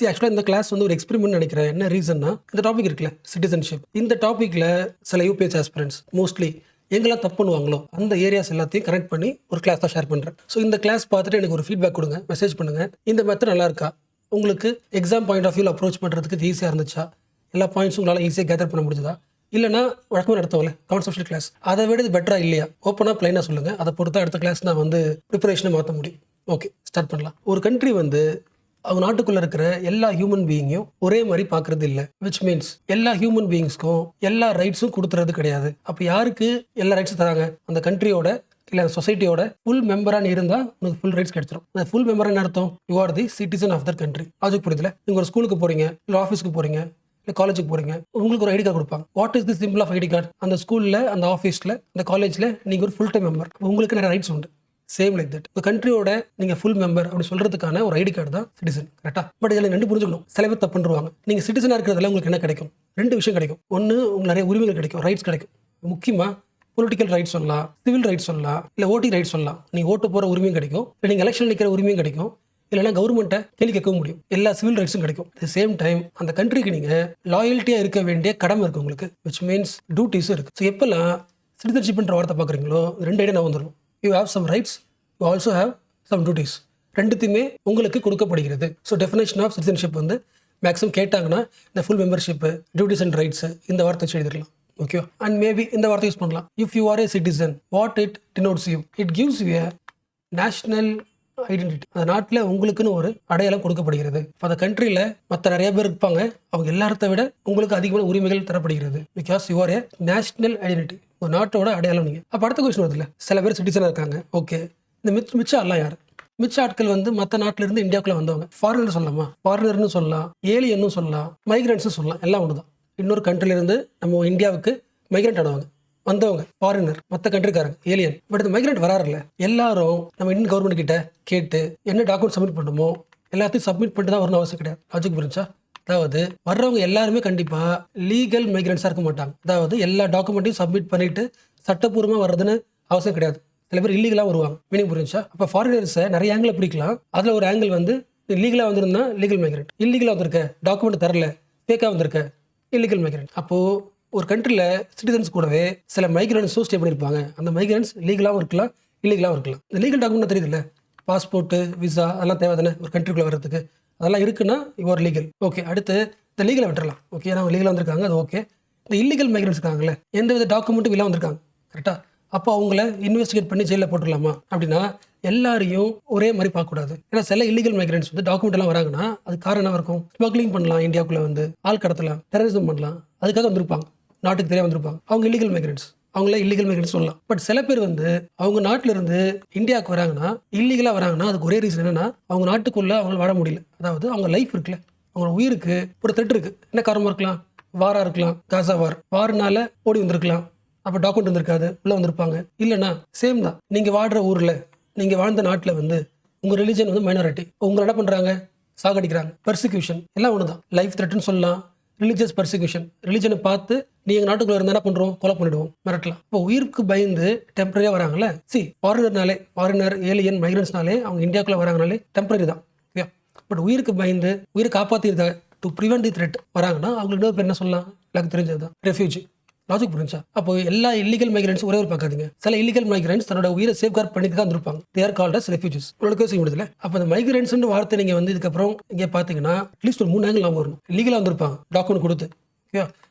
ஆக்சுவலாக இந்த கிளாஸ் வந்து ஒரு எக்ஸ்பெரிமெண்ட் நினைக்கிறேன். என்ன ரீசன்னா, இந்த டாபிக் இருக்குல்ல சிட்டிசன்ஷிப், இந்த டாப்பிக்கில் சில யூபிஎஸ் ஆஸ்பிரன்ஸ் மோஸ்ட்லி எங்கெல்லாம் தப்பு பண்ணுவாங்களோ அந்த ஏரியாஸ் எல்லாத்தையும் கனெக்ட் பண்ணி ஒரு கிளாஸ் தான் ஷேர் பண்ணுறேன். ஸோ இந்த கிளாஸ் பார்த்துட்டு எனக்கு ஒரு ஃபீட்பேக் கொடுங்க, மெசேஜ் பண்ணுங்கள். இந்த மெத்தட் நல்லா இருக்கா, உங்களுக்கு எக்ஸாம் பாயிண்ட் ஆஃப் வியூவில் அப்ரோச் பண்ணுறதுக்கு இது ஈஸியாக இருந்துச்சா, எல்லா பாயிண்ட்ஸும் உங்களால் ஈஸியாக கேதர் பண்ண முடிஞ்சதா, இல்லைனா வழக்கமாக நடத்துவோம்ல கான்செப்ஷுவல் கிளாஸ், அதை விட இது பெட்டரா இல்லையா, ஓப்பனாக ப்ளைனாக சொல்லுங்கள். அதை பொறுத்தா அடுத்த கிளாஸ் நான் வந்து ப்ரிப்பரேஷனை மாற்ற முடியும். ஓகே, ஸ்டார்ட் பண்ணலாம். ஒரு கண்ட்ரி வந்து அவங்க நாட்டுக்குள்ளே இருக்கிற எல்லா ஹியூமன் பீயிங்கையும் ஒரே மாதிரி பார்க்கறது இல்லை. விச் மீன்ஸ் எல்லா ஹியூமன் பீயிங்ஸ்க்கும் எல்லா ரைட்ஸும் கொடுத்துறது கிடையாது. அப்போ யாருக்கு எல்லா ரைட்ஸும் தராங்க? அந்த கண்ட்ரியோட இல்லை சொசைட்டியோட ஃபுல் மெம்பராக இருந்தால் உங்களுக்கு ஃபுல் ரைட்ஸ் கிடைச்சிடும். அந்த ஃபுல் மெம்பராக அர்த்தம் you are the citizen of that country. அதுக்கு புரியுதுல? நீங்கள் ஒரு ஸ்கூலுக்கு போகிறீங்க, இல்லை ஆஃபீஸ்க்கு போகிறீங்க, இல்லை காலேஜுக்கு போகிறீங்க, உங்களுக்கு ஒரு ஐடி கார்டு கொடுப்பாங்க. What is the simple of ID card? அந்த ஸ்கூலில், அந்த ஆஃபீஸில், அந்த காலேஜில் நீங்கள் ஒரு ஃபுல் டைம் மெம்பர், உங்களுக்கு நிறைய ரைட்ஸ் உண்டு. சேம் லைக் தட் இந்த கண்ட்ரியோட நீங்கள் ஃபுல் மெம்பர் அப்படி சொல்கிறதுக்கான ஒரு ஐடி கார்டு தான் சிட்டிசன். கரெக்டாக? பட் இதில் ரெண்டு புரிஞ்சுக்கணும். சில பேர் தப்பு பண்ணுவாங்க. நீங்கள் சிட்டிசனாக இருக்கிறதுல உங்களுக்கு என்ன கிடைக்கும்? ரெண்டு விஷயம் கிடைக்கும். ஒன்று, உங்களுக்கு நிறைய உரிமைகள் கிடைக்கும், ரைட்ஸ் கிடைக்கும். முக்கியமாக பொலிட்டிக்கல் ரைட்ஸ் சொல்லலாம், சிவில் ரைட்ஸ் சொல்லலாம், இல்லை ஓட்டிங் ரைட்ஸ் சொல்லலாம். நீங்கள் ஓட்டு போகிற உரிமையும் கிடைக்கும், இல்லை நீங்கள் எலெக்ஷன் நிற்கிற உரிமையும் கிடைக்கும், இல்லைனா கவர்மெண்ட்டை கேள்வி கேட்கவும் முடியும். எல்லா சிவில் ரைட்ஸும் கிடைக்கும். அட் சேம் டைம் அந்த கண்ட்ரிக்கு நீங்கள் லாயல்ட்டியாக இருக்க வேண்டிய கடமை இருக்குது உங்களுக்கு, விச் மீன்ஸ் டியூட்டிஸும் இருக்குது. ஸோ எப்போல்லாம் சிட்டிசன்ஷிப்ன்ற வார்த்தை பார்க்குறீங்களோ ரெண்டு ஐடியா நான் வந்துடும். You have some rights, you also have some duties. ரெண்டுத்தையுமே உங்களுக்கு கொடுக்கப்படுகிறது. ஸோ டெஃபினேஷன் ஆஃப் சிட்டிசன்ஷிப் வந்து மேக்ஸிமம் கேட்டாங்கன்னா இந்த full membership, duties and rights, இந்த வார்த்தை வச்சு எழுதிடலாம். ஓகே, அண்ட் மேபி இந்த வார்த்தை யூஸ் பண்ணலாம். If you are A citizen, what it denotes you? It gives you a national identity. அந்த நாட்டில் உங்களுக்குன்னு ஒரு அடையாளம் கொடுக்கப்படுகிறது. அந்த கண்ட்ரியில் மற்ற நிறைய பேர் இருப்பாங்க, அவங்க எல்லாரத்தை விட உங்களுக்கு அதிகமான உரிமைகள் தரப்படுகிறது. Because you are A national identity, ஒரு நாட்டோட அடையாளம் நீங்கள். அப்போ அடுத்த கொஸ்டின் வருதுல்ல, சில பேர் சிட்டிசனாக இருக்காங்க. ஓகே, இந்த மிச்ச ஆள்லாம் யார்? மிச்ச ஆட்கள் வந்து மற்ற நாட்டிலிருந்து இந்தியாவுக்குள்ள வந்தவங்க. ஃபாரினர் சொல்லலாமா? ஃபாரினர்னு சொல்லலாம், ஏலியன்னு சொல்லலாம், மைக்ரன்ட்ஸும் சொல்லலாம். எல்லாம் ஒன்று தான். இன்னொரு கண்ட்ரிலிருந்து நம்ம இந்தியாவுக்கு மைக்ரண்ட் ஆனவங்க, வந்தவங்க ஃபாரினர், மற்ற கண்ட்ரிக்காரங்க ஏலியன். பட் இந்த மைக்ரண்ட் வராருல்ல, எல்லாரும் நம்ம இந்தியன் கவர்மெண்ட் கிட்ட கேட்டு என்ன டாக்குமெண்ட் சப்மிட் பண்ணுமோ எல்லாத்தையும் சப்மிட் பண்ணிட்டு தான் வரணும் அவசியம் கிடையாது. லாஜிக் புரிஞ்சா? அதாவது வர்றவங்க எல்லாருமே கண்டிப்பாக லீகல் மைக்ரண்ட்ஸாக இருக்க மாட்டாங்க. அதாவது எல்லா டாக்குமெண்ட்டையும் சப்மிட் பண்ணிட்டு சட்டப்பூர்வமாக வர்றதுன்னு அவசியம் கிடையாது. சில பேர் இல்லீகலாக வருவாங்க. மீனிங் புரிஞ்சா? அப்போ ஃபாரினர்ஸை நிறைய ஆங்கிள் பிடிக்கலாம். அதில் ஒரு ஆங்கிள் வந்து லீகலாக வந்திருந்தா லீகல் மைக்ரண்ட், இல்லீகலாக வந்திருக்க, டாக்குமெண்ட் தரல, ஃபேக்காக வந்திருக்க, இல்லீகல் மைக்ரண்ட். அப்போது ஒரு கண்ட்ரியில் சிட்டிசன்ஸ் கூடவே சில மைக்ரண்ட்ஸும் ஸ்டே பண்ணியிருப்பாங்க. அந்த மைக்ரண்ட்ஸ் லீகலாகவும் இருக்கலாம், இல்லீகலாகவும் இருக்கலாம். இந்த லீகல் டாக்குமெண்ட் தெரியுதுல்ல, பாஸ்போர்ட்டு, விசா, அதெல்லாம் தேவை தானே ஒரு கண்ட்ரிக்குள்ளே வர்றதுக்கு. அதெல்லாம் இருக்குன்னா யுவர் லீகல். ஓகே, அடுத்து இந்த லீகலை விட்டுறலாம். ஓகே, அவங்க லீகலாக வந்திருக்காங்க, அது ஓகே. இந்த இல்லீகல் மைக்ரண்ட்ஸ் இருக்காங்களே, எந்த வித டாக்குமெண்ட்டும் இல்லாமல் வந்திருக்காங்க. கரெக்டாக? அப்போ அவங்கள இன்வெஸ்டிகேட் பண்ணி ஜெயிலில் போட்டுடலாமா? அப்படின்னா எல்லாரையும் ஒரே மாதிரி பார்க்கக்கூடாது. ஏன்னா சில இல்லீகல் மைக்ரண்ட்ஸ் வந்து டாக்குமெண்ட் எல்லாம் வராங்கன்னா அது காரணம் என்ன இருக்கும்? ஸ்மக்லிங் பண்ணலாம், இந்தியாவுக்குள்ளே வந்து ஆள் கடத்தலாம், டெரரிசம் பண்ணலாம், அதுக்காக வந்திருப்பாங்க, நாட்டுக்கு தெரியாம வந்திருப்பாங்க. அவங்க இல்லீகல் மைக்ரண்ட்ஸ், அவங்கள இல்லீகல் மைக்ரண்ட்ஸ் சொல்லலாம். பட் சில பேர் வந்து அவங்க நாட்டில இருந்து இந்தியாவுக்கு வராங்கன்னா, இல்லீகலா வராங்கன்னா அதுக்கு ஒரே ரீசன் என்னன்னா அவங்க நாட்டுக்குள்ள அவங்க வாழ முடியல. அதாவது அவங்க லைஃப் இருக்குல்ல, அவங்க உயிருக்கு ஒரு த்ரெட் இருக்கு. என்ன காரணமா இருக்கலாம்? வாரா இருக்கலாம், காசா வார்னால ஓடி வந்திருக்கலாம். அப்போ டாக்குமெண்ட் வந்திருக்காது, உள்ள வந்திருப்பாங்க. இல்லைன்னா சேம் தான், நீங்க வாழ்ற ஊர்ல, நீங்க வாழ்ந்த நாட்டில் வந்து உங்க ரிலிஜன் வந்து மைனாரிட்டி, உங்களை என்ன பண்றாங்க? சாகடிக்கிறாங்க, பர்சிக்யூஷன், எல்லாம் ஒண்ணுதான். லைஃப் த்ரெட்னு சொல்லலாம், ரிலிஜியஸ் பர்சிக்யூஷன். ரிலிஜனை பார்த்து நீ எங்கள் நாட்டுக்குள்ள இருந்தால் என்ன பண்ணுறோம்? கொலை பண்ணிடுவோம், மிரட்டலாம். இப்போ உயிருக்கு பயந்து டெம்பரரியாக வராங்கல்ல. ஃபாரினர், ஏலியன், மைக்ரன்ஸ்னாலே அவங்க இந்தியாவுக்குள்ள வராங்கனாலே டெம்பரரி தான். ஓகே, பட் உயிருக்கு பயந்து உயிரை காப்பாற்றிருக்காங்க, டு ப்ரிவென்ட் தி த்ரெட் வராங்கன்னா அவங்களுக்கு இன்னொரு பேர் என்ன சொல்லலாம்? எனக்கு தெரிஞ்சது தான் ரெஃப்யூஜி. லாஜிக் புரிஞ்சா? அப்போ எல்லா இல்லீகல் மைக்ரண்ட்ஸ் ஒரே ஒரு பார்க்காதீங்க. சில இல்லீகல் மைக்ரண்ட்ஸ் தன்னோட உயிரை சேஃப்கார்ட் பண்ணிட்டு தான் இருப்பாங்க. They are called as refugees. உங்களுக்கு செய்ய முடியல. அப்போ இந்த மைக்ரண்ட்ஸ்ன்ற வார்த்தை நீங்கள் வந்து இதுக்கப்புறம் இங்கே பார்த்தீங்கன்னா அட்லீஸ்ட் ஒரு 3 ஆங்கிள் அவங்க வரணும். லீகலாக வந்திருப்பாங்க, டாக்குமெண்ட் கொடுத்து. ஓகே,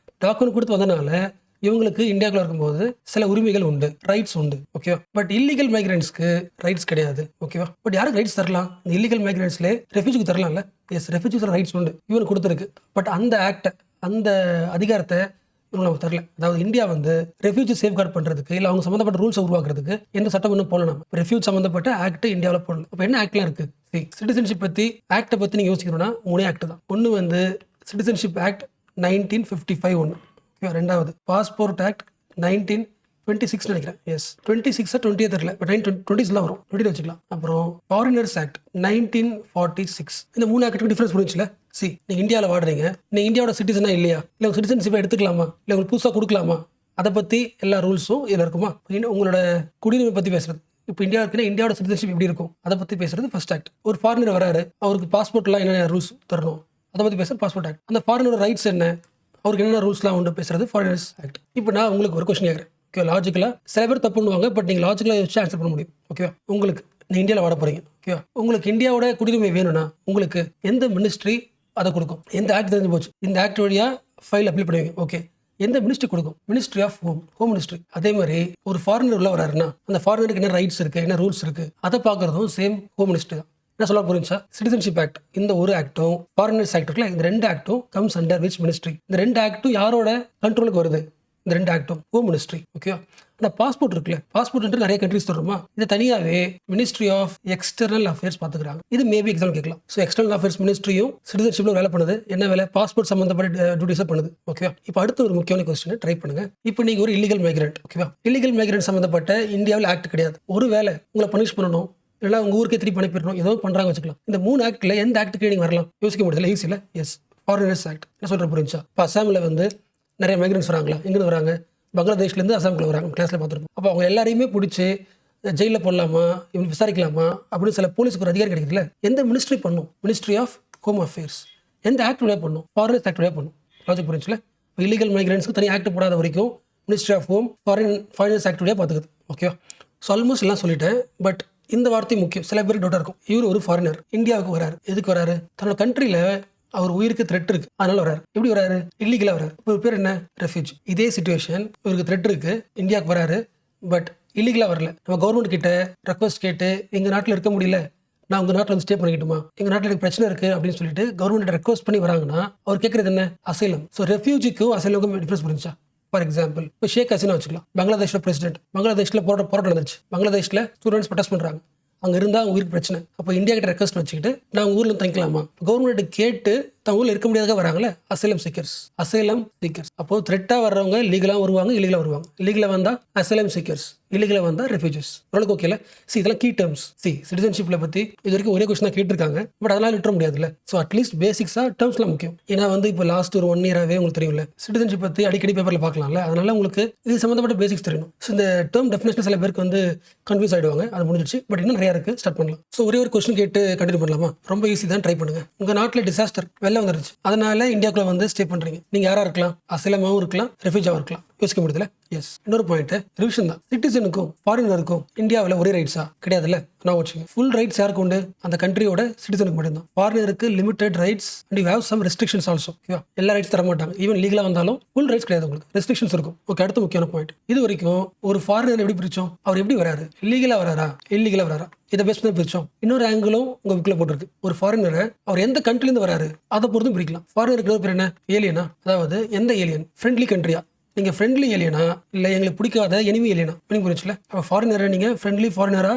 டாக்குமெண்ட் கொடுத்து வந்தனால இவங்களுக்கு இந்தியாவுக்குள்ள இருக்கும்போது சில உரிமைகள் உண்டு, ரைட்ஸ் உண்டு. ஓகேவா? பட் இல்லீகல் மைக்ரண்ட்ஸ்க்கு ரைட்ஸ் கிடையாது. ஓகேவா? பட் யாருக்கு ரைட்ஸ் தரலாம்? இந்த இல்லீகல் மைக்ரண்ட்ஸ்ல ரெஃப்யூஜிக்கு தரலாம்ல. எஸ், ரெஃப்யூஜிஸ் ரைட்ஸ் உண்டு, இவனுக்கு கொடுத்துருக்கு. பட் அந்த ஆக்ட், அந்த அதிகாரத்தை இவங்க நம்ம தரல. அதாவது இந்தியா வந்து ரெஃப்யூஜி சேஃப்கார்ட் பண்றதுக்கு இல்லை அவங்க சம்மந்தப்பட்ட ரூல்ஸை உருவாக்குறதுக்கு எந்த சட்டம் இன்னும் போடல. நம்ம ரெஃப்யூஜ் சம்மந்தப்பட்ட ஆக்ட் இந்தியாவில் போடல. அப்போ என்ன ஆக்ட்லாம் இருக்கு? சிட்டிசன்ஷிப் பற்றி ஆக்டை பற்றி நீங்கள் யோசிக்கணும்னா 3 ஆக்ட் தான். ஒன்று வந்து சிட்டிசன்ஷிப் ஆக்ட் 1955 ஒன்று. ரெண்டாவது பாஸ்போர்ட் ஆக்ட் 1926 நினைக்கிறேன். எஸ், 26 20 தெரியல, பட் 1920s வரும், 20 வச்சுக்கலாம். அப்புறம் ஃபாரினர்ஸ் ஆக்ட் 1946. இந்த 3 ஆக்டுக்கு டிஃபரன்ஸ் புரிஞ்சுல? நீங்கள் இந்தியாவில் வாடுறீங்க, நீங்கள் இந்தியாவோட சிட்டிசனா இல்லையா, இல்லை உங்கள் சிட்டிசன்ஷிப்பை எடுத்துக்கலாமா, இல்லை உங்களுக்கு புதுசாக கொடுக்கலாமா, அதை பற்றி எல்லா ரூல்ஸும் இதில் இருக்குமா? உங்களோட குடியுரிமை பற்றி பேசுறது. இப்போ இந்தியா இருக்குன்னா இந்தியாவோட சிட்டிசன்ஷிப் எப்படி இருக்கும் அதை பற்றி பேசுறது ஃபர்ஸ்ட் ஆக்ட். ஒரு ஃபாரினர் வராரு, அவருக்கு பாஸ்போர்ட்லாம் என்னென்ன ரூல்ஸ் தரணும், அதை பற்றி பேசுகிற பாஸ்போர்ட் ஆக்ட். அந்த ஃபாரினோட ரைட்ஸ் என்ன, அவருக்கு என்னென்ன ரூல்ஸ்லாம் உண்டு பேசுறது ஃபாரினர்ஸ் ஆக்ட். இப்போ நான் உங்களுக்கு ஒரு கொஸ்டின் கேட்குறேன். ஓகே, லாஜிக்கலாக சில பேர் தப்பு பண்ணுவாங்க, பட் நீங்கள் லாஜிக்கலாக வச்சு ஆன்சர் பண்ண முடியும். ஓகேவா? உங்களுக்கு நீ இந்தியாவில் வாட போகிறீங்க. ஓகேவா? உங்களுக்கு இந்தியாவோட குடியுரிமை வேணும்னா உங்களுக்கு எந்த மினிஸ்ட்ரி அதை கொடுக்கும்? எந்த ஆக்ட் தெரிஞ்சு போச்சு, இந்த ஆக்ட் வழியாக ஃபைல் அப்ளை பண்ணுவீங்க. ஓகே, எந்த மினிஸ்ட்ரி கொடுக்கும்? Ministry of home ministry. அதே மாதிரி ஒரு ஃபாரினர் உள்ள வராருன்னா அந்த ஃபாரினருக்கு என்ன ரைட்ஸ் இருக்குது, என்ன ரூல்ஸ் இருக்குது, அதை பார்க்குறதும் சேம் ஹோம் மினிஸ்ட்ரி தான். என்ன சொல்ல புரிஞ்சா, சிட்டிசன்ஷிப் ஆக்ட் இந்த ஒரு ஆக்டும் ஃபாரினர்ஸ் ஆக்ட் இருக்குல்ல, இந்த 2 ஆக்டும் கம்ஸ் அண்டர் விச் மினிஸ்ட்ரி? இந்த 2 ஆக்டும் யாரோட கண்ட்ரோலுக்கு வருது? இந்த 2 ஆக்டும் ஹோம் மினிஸ்ட்ரி. ஓகேவா? ஆனால் பாஸ்போர்ட் இருக்குல்ல, பாஸ்போர்ட் நிறைய கண்ட்ரிஸ் தருமா, இதை தனியாகவே மினிஸ்ட்ரி ஆஃப் எக்ஸ்டர்னல் அஃபேர்ஸ் பார்த்துக்கிறாங்க. இது மேபி எக்ஸாம் கேட்கலாம். ஸோ எக்ஸ்டர்னல் அஃபேர்ஸ் மினிஸ்ட்ரியும் சிட்டிசன்ஷிப்ல வேலை பண்ணுது. என்ன வேலை? பாஸ்போர்ட் சம்பந்தப்பட்ட டியூட்டிஸை பண்ணுது. ஓகேவா? இப்போ அடுத்த ஒரு முக்கியமான கொஸ்டின் ட்ரை பண்ணுங்க. இப்போ நீங்க ஒரு இல்லீகல் மைக்ரண்ட். ஓகேவா? இல்லீகல் மைக்ரண்ட் சம்பந்தப்பட்ட இந்தியாவில் ஆக்ட் கிடையாது. ஒரு வேலை உங்களை பனிஷ் பண்ணணும், இல்லை உங்க ஊருக்கே திருப்பி அனுப்பிடணும், ஏதோ பண்றாங்க வச்சுக்கலாம். இந்த 3 ஆக்ட்ல எந்த ஆக்டுக்கு நீங்க வரலாம்? யோசிக்க முடியல, ஈஸியில் எஸ், ஃபாரினர்ஸ் ஆக்ட். என்ன சொல்ற புரிஞ்சா? இப்போ அசாமில் நிறைய மைக்ரன்ஸ் வராங்களா? எங்கே வராங்க? பங்களாதேஷ்லேருந்து அசாமுக்குள்ள வராங்க. கிளாஸில் பார்த்துருப்போம். அப்போ அவங்க எல்லாரையுமே பிடிச்சி ஜெயிலில் போடலாமா, இவங்க விசாரிக்கலாமா அப்படின்னு சில போலீஸுக்கு ஒரு அதிகாரம் கிடைக்குதுல்ல, எந்த மினிஸ்ட்ரி பண்ணும்? Ministry of home affairs. எந்த ஆக்ட் வழியாக பண்ணும்? ஃபாரினர்ஸ் ஆக்ட் வழியாக பண்ணும். லாஜிக் புரிஞ்சுல? இப்போ இல்லீகல் மைக்ரன்ஸ்க்கு தனி ஆக்ட் போடாத வரைக்கும் ministry of home foreigners act வழியாக பார்த்துக்குது. ஓகேவா? ஸோ ஆல்மோஸ்ட் எல்லாம் சொல்லிட்டேன். பட் இந்த வார்த்தை முக்கியம். சில பேருக்கு டவுட்டாக இருக்கும். இவர் ஒரு ஃபாரினர் இந்தியாவுக்கு வராரு. எதுக்கு வராரு? தன்னோட கண்ட்ரியில் அவர் உயிருக்கு த்ரெட் இருக்கு, அதனால வராரு. எப்படி வராரு? இல்லீகலா வராரு. இப்போ பேர் என்ன? ரெஃப்யூஜி. இதே சிச்சுவேஷன், இவருக்கு த்ரெட் இருக்கு, இந்தியாவுக்கு வராரு, பட் இல்லீகலா வரல. நம்ம கவர்மெண்ட் கிட்ட ரெக்வஸ்ட் கேட்டு எங்க நாட்டில் இருக்க முடியல, நான் உங்க நாட்டில் ஸ்டே பண்ணிக்கிட்டுமா, எங்க நாட்டில் எனக்கு பிரச்சனை இருக்கு அப்படின்னு சொல்லிட்டு கவர்மெண்ட் ரெக்வஸ்ட் பண்ணி வராங்கன்னா அவர் கேட்கறது என்ன? அசைலம். ஸோ ரெஃப்யூஜிக்கும் அசைலமுக்கும் டிஃபரன்ஸ் புரிஞ்சா? ஃபார் எக்ஸாம்பிள், இப்போ ஷேக் ஹசீனா வச்சுக்கலாம். பங்களாதேஷில் பிரசிடென்ட். பங்களாதேஷில் போராட்டம் நடந்துச்சு. பங்களாதேஷில் ஸ்டூடெண்ட்ஸ் ப்ரொடெஸ்ட் பண்றாங்க. அங்கே இருந்தால் உயிருக்கு பிரச்சனை. அப்போ இந்தியா கிட்ட ரெக்வஸ்ட் வச்சுக்கிட்டு நான் உங்கள் ஊரில் தங்கிக்கலாமா? கவர்மெண்ட் கேட்டு தன் ஊரில் இருக்க முடியாத வராங்களே, அசைலம் சீக்கர்ஸ். அப்போ த்ரெட்டாக வர்றவங்க லீகலாக வருவாங்க, இல்லீகலாக வருவாங்க. லீகலாக வந்தால் அசைலம் சீக்கர்ஸ், இல்லீகலாக வந்தால் ரெஃப்யூஜிஸ். ஓரளவுக்கு ஓகேல? இதெல்லாம் கீ டேர்ம்ஸ். சிட்டிசன்ஷிப்பில் பற்றி இது வரைக்கும் ஒரே கொஸ்டின் கேட்டிருக்காங்க, பட் அதெல்லாம் விட்டுற முடியாதுல்ல. ஸோ அட்லீஸ்ட் பேசிக்ஸாக டேர்ம்ஸ்லாம் முக்கியம். ஏன்னா இப்போ லாஸ்ட் ஒரு 1 இயராகவே உங்களுக்கு தெரியும்ல, சிட்டிசன்ஷிப் பற்றி அடிக்கடி பேப்பரில் பார்க்கலாம்ல, அதனால உங்களுக்கு இது சம்மந்தப்பட்ட பேசிக்ஸ் தெரியணும். ஸோ இந்த டேர்ம் டெஃபினேஷன் சில பேருக்கு கன்ஃபியூஸ் ஆகிடுவாங்க. அது முடிஞ்சிச்சு, பட் இன்னும் நிறையா இருக்குது. ஸ்டார்ட் பண்ணலாம். ஸோ ஒரே ஒரு கொஸ்டின் கேட்டு கண்டினியூ பண்ணலாமா? ரொம்ப ஈஸி தான், ட்ரை பண்ணுங்க. உங்கள் நாட்டில் டிசாஸ்டர் வெள்ளம் வந்துருச்சு, அதனால இந்தியாவுக்குள்ள ஸ்டே பண்றீங்க. நீங்க யாரா இருக்கலாம்? அசைலமாவும் இருக்கலாம், ரெஃப்யூஜாவும் இருக்கலாம். யோசிக்க முடியுதுல? எஸ். இன்னொரு பாயிண்ட் ரிவிஷன் தான். சிட்டிசனுக்கும் ஃபாரினருக்கும் இந்தியாவில் ஒரே ரைட்ஸா? கிடையாதுல்ல. நான் வச்சுங்க, ஃபுல் ரைட்ஸ் யாருக்கு உண்டு? அந்த கண்ட்ரியோட சிட்டிசனுக்கு மட்டும்தான். ஃபாரினருக்கு limited rights and you have some restrictions also. எல்லா ரைட்ஸ் தர மாட்டாங்க. ஈவன் லீகலா வந்தாலும் ஃபுல் ரைட்ஸ் கிடையாது, உங்களுக்கு ரெஸ்ட்ரிக்ஷன்ஸ் இருக்கும். ஓகே, அடுத்த முக்கியமான பாயிண்ட். இது வரைக்கும் ஒரு ஃபாரினர் எப்படி பிரிச்சோம்? அவர் எப்படி வராரு? லீகலா வராரா, இல்லீகலா வராரா? இதை பேஸ் பண்ணி பிரிச்சோம். இன்னொரு ஆங்கிளும் உங்க புக்ல போட்டிருக்கு. ஒரு ஃபாரினரை அவர் எந்த கண்ட்ரிலேருந்து வராரு அதை பொறுத்தும் பிரிக்கலாம். ஃபாரினருக்கு பேர் என்ன? ஏலியனா. அதாவது எந்த ஏலியன்? ஃப்ரெண்ட்லி கண்ட்ரியா? நீங்க ஃப்ரெண்ட்லி ஏலியனா இல்லை எங்களுக்கு பிடிக்காத எனிமி ஏலியனா? புரிச்சுல? அப்போ ஃபாரினரை நீங்க ஃப்ரெண்ட்லி ஃபாரினரா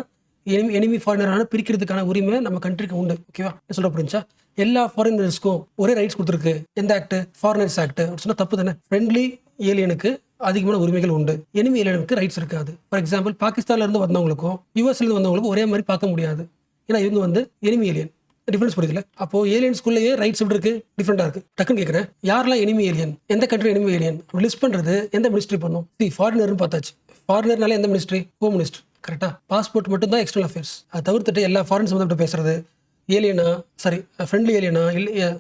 எனிமி ஃபாரினரான பிரிக்கிறதுக்கான உரிமை நம்ம கண்ட்ரிக்கு உண்டு. ஓகேவா? சொல்ல புரிஞ்சா? எல்லா ஃபாரினர்ஸ்க்கும் ஒரே ரைட்ஸ் கொடுத்துருக்கு. எந்த ஆக்ட்? Foreigners act. சொன்னா தப்பு தானே? ஃப்ரெண்ட்லி ஏலியனுக்கு அதிகமான உரிமைகள் உண்டு, எனிமி ஏலியனுக்கு ரைட்ஸ் இருக்காது. ஃபார் எக்ஸாம்பிள், பாகிஸ்தான்ல இருந்து வந்தவங்களுக்கும் யூஎஸ்ல இருந்து வந்தவங்களுக்கும் ஒரே மாதிரி பார்க்க முடியாது. ஏன்னா இவங்க எனிமி ஏலியன். டிஃபரன்ஸ் புரியுதுல? அப்போ ஏலியன்ஸ்குள்ளேயே ரைட்ஸ் எப்படி இருக்கு? டிஃபரெண்டா இருக்கு. டக்குன்னு கேட்குறேன், யாரெல்லாம் எனிமி ஏலியன், எந்த கண்ட்ரி எனிமி ஏலியன் லிஸ்ட் பண்றது எந்த மினிஸ்ட்ரி பண்ணும்? ஃபாரினர்னு பார்த்தாச்சு. ஃபாரினர்னால எந்த மினிஸ்ட்ரி? Home ministry. கரெக்டா? பாஸ்போர்ட் மட்டும் தான் எக்ஸ்டர்னல் அஃபேர்ஸ். அதை தவிர்த்துட்டு எல்லா ஃபாரின் சம்பந்தப்பட்ட பேசுறது, ஏலியனா சாரி ஃப்ரெண்ட்லி ஏலியனா,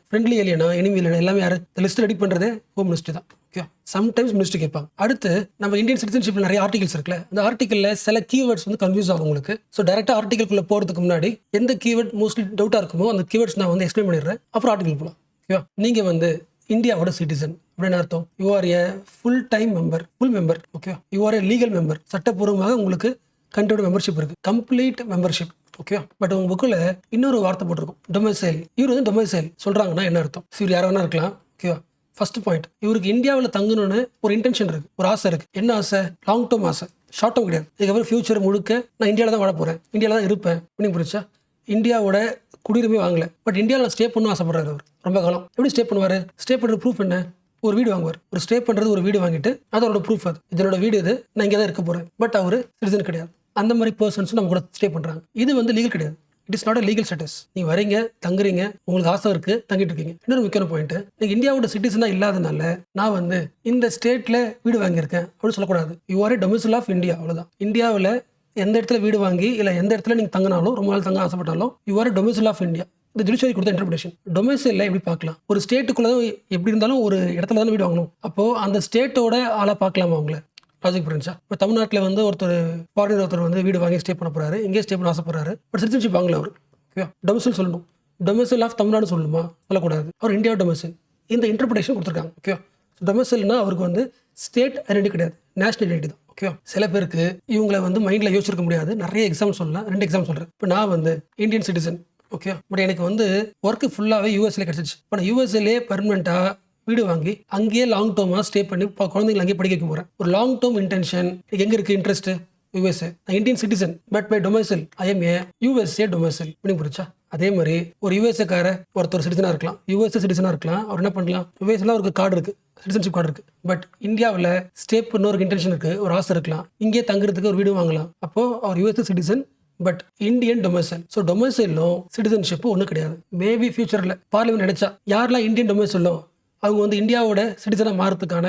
ஃப்ரெண்ட்லி ஏலியனா, எனிமி ஏலியனா, எல்லாமே யாரு? இந்த லிஸ்ட் ரெடி பண்றதே ஹோம் மினிஸ்ட்ரி தான். ஓகே, சம்டைம்ஸ் மினிஸ்ட்ரி கேட்பாங்க. அடுத்து நம்ம இந்தியன் சிட்டிசன்ஷிப்ல நிறைய ஆர்டிகல்ஸ் இருக்குல்ல, அந்த ஆர்டிகல்ல சில கீவேர்ட்ஸ் கன்ஃபியூஸ் ஆகும் உங்களுக்கு. ஸோ டேரக்டா ஆர்டிகல்குள்ள போறதுக்கு முன்னாடி எந்த கீவேர்ட் மோஸ்ட்லி டவுட்டா இருக்குமோ அந்த கீவேர்ட்ஸ் நான் எக்ஸ்பிளைன் பண்ணிடுறேன், அப்புறம் ஆர்டிகல் போகலாம். ஓகேவா? நீங்க இந்தியாவோட சிட்டிசன் அப்படின்னு அர்த்தம். You are A full member. Okay, you are A legal member. சட்டப்பூர்வமாக உங்களுக்கு கண்ட்ரியோட மெம்பர்ஷிப் இருக்கு, கம்ப்ளீட் மெம்பர்ஷிப். ஓகே, பட் உங்க புக்கில் இன்னொரு வார்த்தை போட்டிருக்கும், டொமைசைல். இவர் டொமைசைல் சொல்றாங்கன்னா என்ன அர்த்தம்? இவர் யாரா வேணா இருக்கலாம். ஓகேவா? ஃபர்ஸ்ட் பாயிண்ட், இவருக்கு இந்தியாவில் தங்கணும்னு ஒரு இன்டென்ஷன் இருக்கு, ஒரு ஆசை இருக்கு. என்ன ஆசை? லாங் டேர்ம் ஆசை, ஷார்ட் டேர்ம் கிடையாது. இதுக்கப்புறம் ஃபியூச்சர் முழுக்க நான் இந்தியாவில் தான் வாழ போறேன், இந்தியாவில் தான் இருப்பேன் அப்படின்னு புரிச்சா. இந்தியாவோட குடியுரிமை வாங்கல, பட் இந்தியாவில் ஸ்டே பண்ணணும் ஆசைப்படுறாரு அவர் ரொம்ப காலம். எப்படி ஸ்டே பண்ணுவாரு? ஸ்டே பண்ற ப்ரூஃப் என்ன? ஒரு வீடு வாங்குவார். ஒரு ஸ்டே பண்றது ஒரு வீடு வாங்கிட்டு அதோட ப்ரூஃப், அது இதனோட வீடு, இது நான் இங்கே தான் இருக்க போறேன். பட் அவர் சிட்டிசன் கிடையாது. அந்த மாதிரி பர்சன்ஸ் நம்ம கூட ஸ்டே பண்றாங்க. இது லீகல் கிடையாது. It is not a legal status. நீங்க வரீங்க, தங்குறீங்க, உங்களுக்கு ஆசை இருக்கு, தங்கிட்டு இருக்கீங்க. இன்னொரு முக்கியமான பாயிண்ட், நீங்க இந்தியாவோட சிட்டிசனா இல்லாதனால நான் இந்த ஸ்டேட்ல வீடு வாங்கியிருக்கேன் அப்படின்னு சொல்லக்கூடாது. You are a domicile of India, அவ்வளவுதான். இந்தியாவில் எந்த இடத்துல வீடு வாங்கி இல்லை எந்த இடத்துல நீங்க தங்கினாலும், ரொம்ப நாள் தங்க ஆசைப்பட்டாலும், you are a domicile of India. இந்த ஜுடிஷியரி கொடுத்த இன்டர்பிரேஷன். டொமைசைலில் எப்படி பார்க்கலாம், ஒரு ஸ்டேட்டுக்குள்ள எப்படி இருந்தாலும் ஒரு இடத்துல தானே வீடு வாங்கணும். அப்போது அந்த ஸ்டேட்டோட ஆளாக பார்க்கலாமா அவங்கள? லாஜிக் புரிஞ்சா? இப்போ தமிழ்நாட்டில் வந்து ஒருத்தர் வந்து வீடு வாங்கி ஸ்டே பண்ண போகிறாரு, இங்கே ஸ்டே பண்ண ஆசைப்படுறாரு, பட் சிட்டிசன்ஷிப் வாங்கல அவர். ஓகே, டொமைசைல் சொல்லணும். டொமைசைல் ஆஃப் தமிழ்நாடு சொல்லணுமா? சொல்லக்கூடாது. அவர் இந்தியா டொமைசைல். இந்த இன்டர்பிரேஷன் கொடுத்துருக்காங்க. ஓகே, டொமைசைல்னா அவருக்கு வந்து ஸ்டேட் ஐடென்டி கிடையாது, நேஷனல் ஐடென்டி தான். ஓகே, சில பேருக்கு இவங்களை வந்து மைண்டில் யோசிச்சிருக்க முடியாது. நிறைய எக்ஸாம் சொல்லலாம், 2 எக்ஸாம் சொல்கிறேன். இப்போ நான் வந்து இந்தியன் சிட்டிசன். ஓகே, பட் எனக்கு வந்து ஒர்க்கு ஃபுல்லாகவே யூஎஸ்ஏ கிடச்சிச்சு. இப்போ நான் யூஎஸ்ஏலே பர்மனெண்ட்டாக வீடு வாங்கி அங்கேயே லாங் டேர்மாக ஸ்டே பண்ணி குழந்தைங்களை அங்கேயே படிக்க வைக்க போகிறேன். ஒரு லாங் டேர்ம் இன்டென்ஷன். எங்கே இருக்குது இன்ட்ரெஸ்ட்டு? யூஎஸ்ஏ. நான் Indian citizen, but by domicile I am a USA domicile. அப்படின்னு புரிச்சா? அதே மாதிரி ஒரு யூஎஸ்ஏக்கார ஒருத்தர் சிட்டிசனாக இருக்கலாம், யூஎஸ்ஏ சிட்டிசனாக இருக்கலாம். அவர் என்ன பண்ணலாம், யூஎஸ்ஏல அவருக்கு கார்டு இருக்குது, சிட்டிசன்ஷிப் கார்டு இருக்குது. பட் இந்தியாவில் ஸ்டே பண்ண ஒரு இன்டென்ஷன் இருக்குது, ஒரு ஆசை இருக்கலாம், இங்கே தங்குறதுக்கு ஒரு வீடு வாங்கலாம். அப்போது அவர் USA citizen but Indian domicile. So டொமைசைலும் சிட்டிசன்ஷிப் ஒன்றும் கிடையாது. மேபி ஃபியூச்சரில் பார்லிமெண்ட் நினைச்சா யாரெல்லாம் இந்தியன் டொமைசைலோ அவங்க வந்து இந்தியாவோட சிட்டிசனாக மாறதுக்கான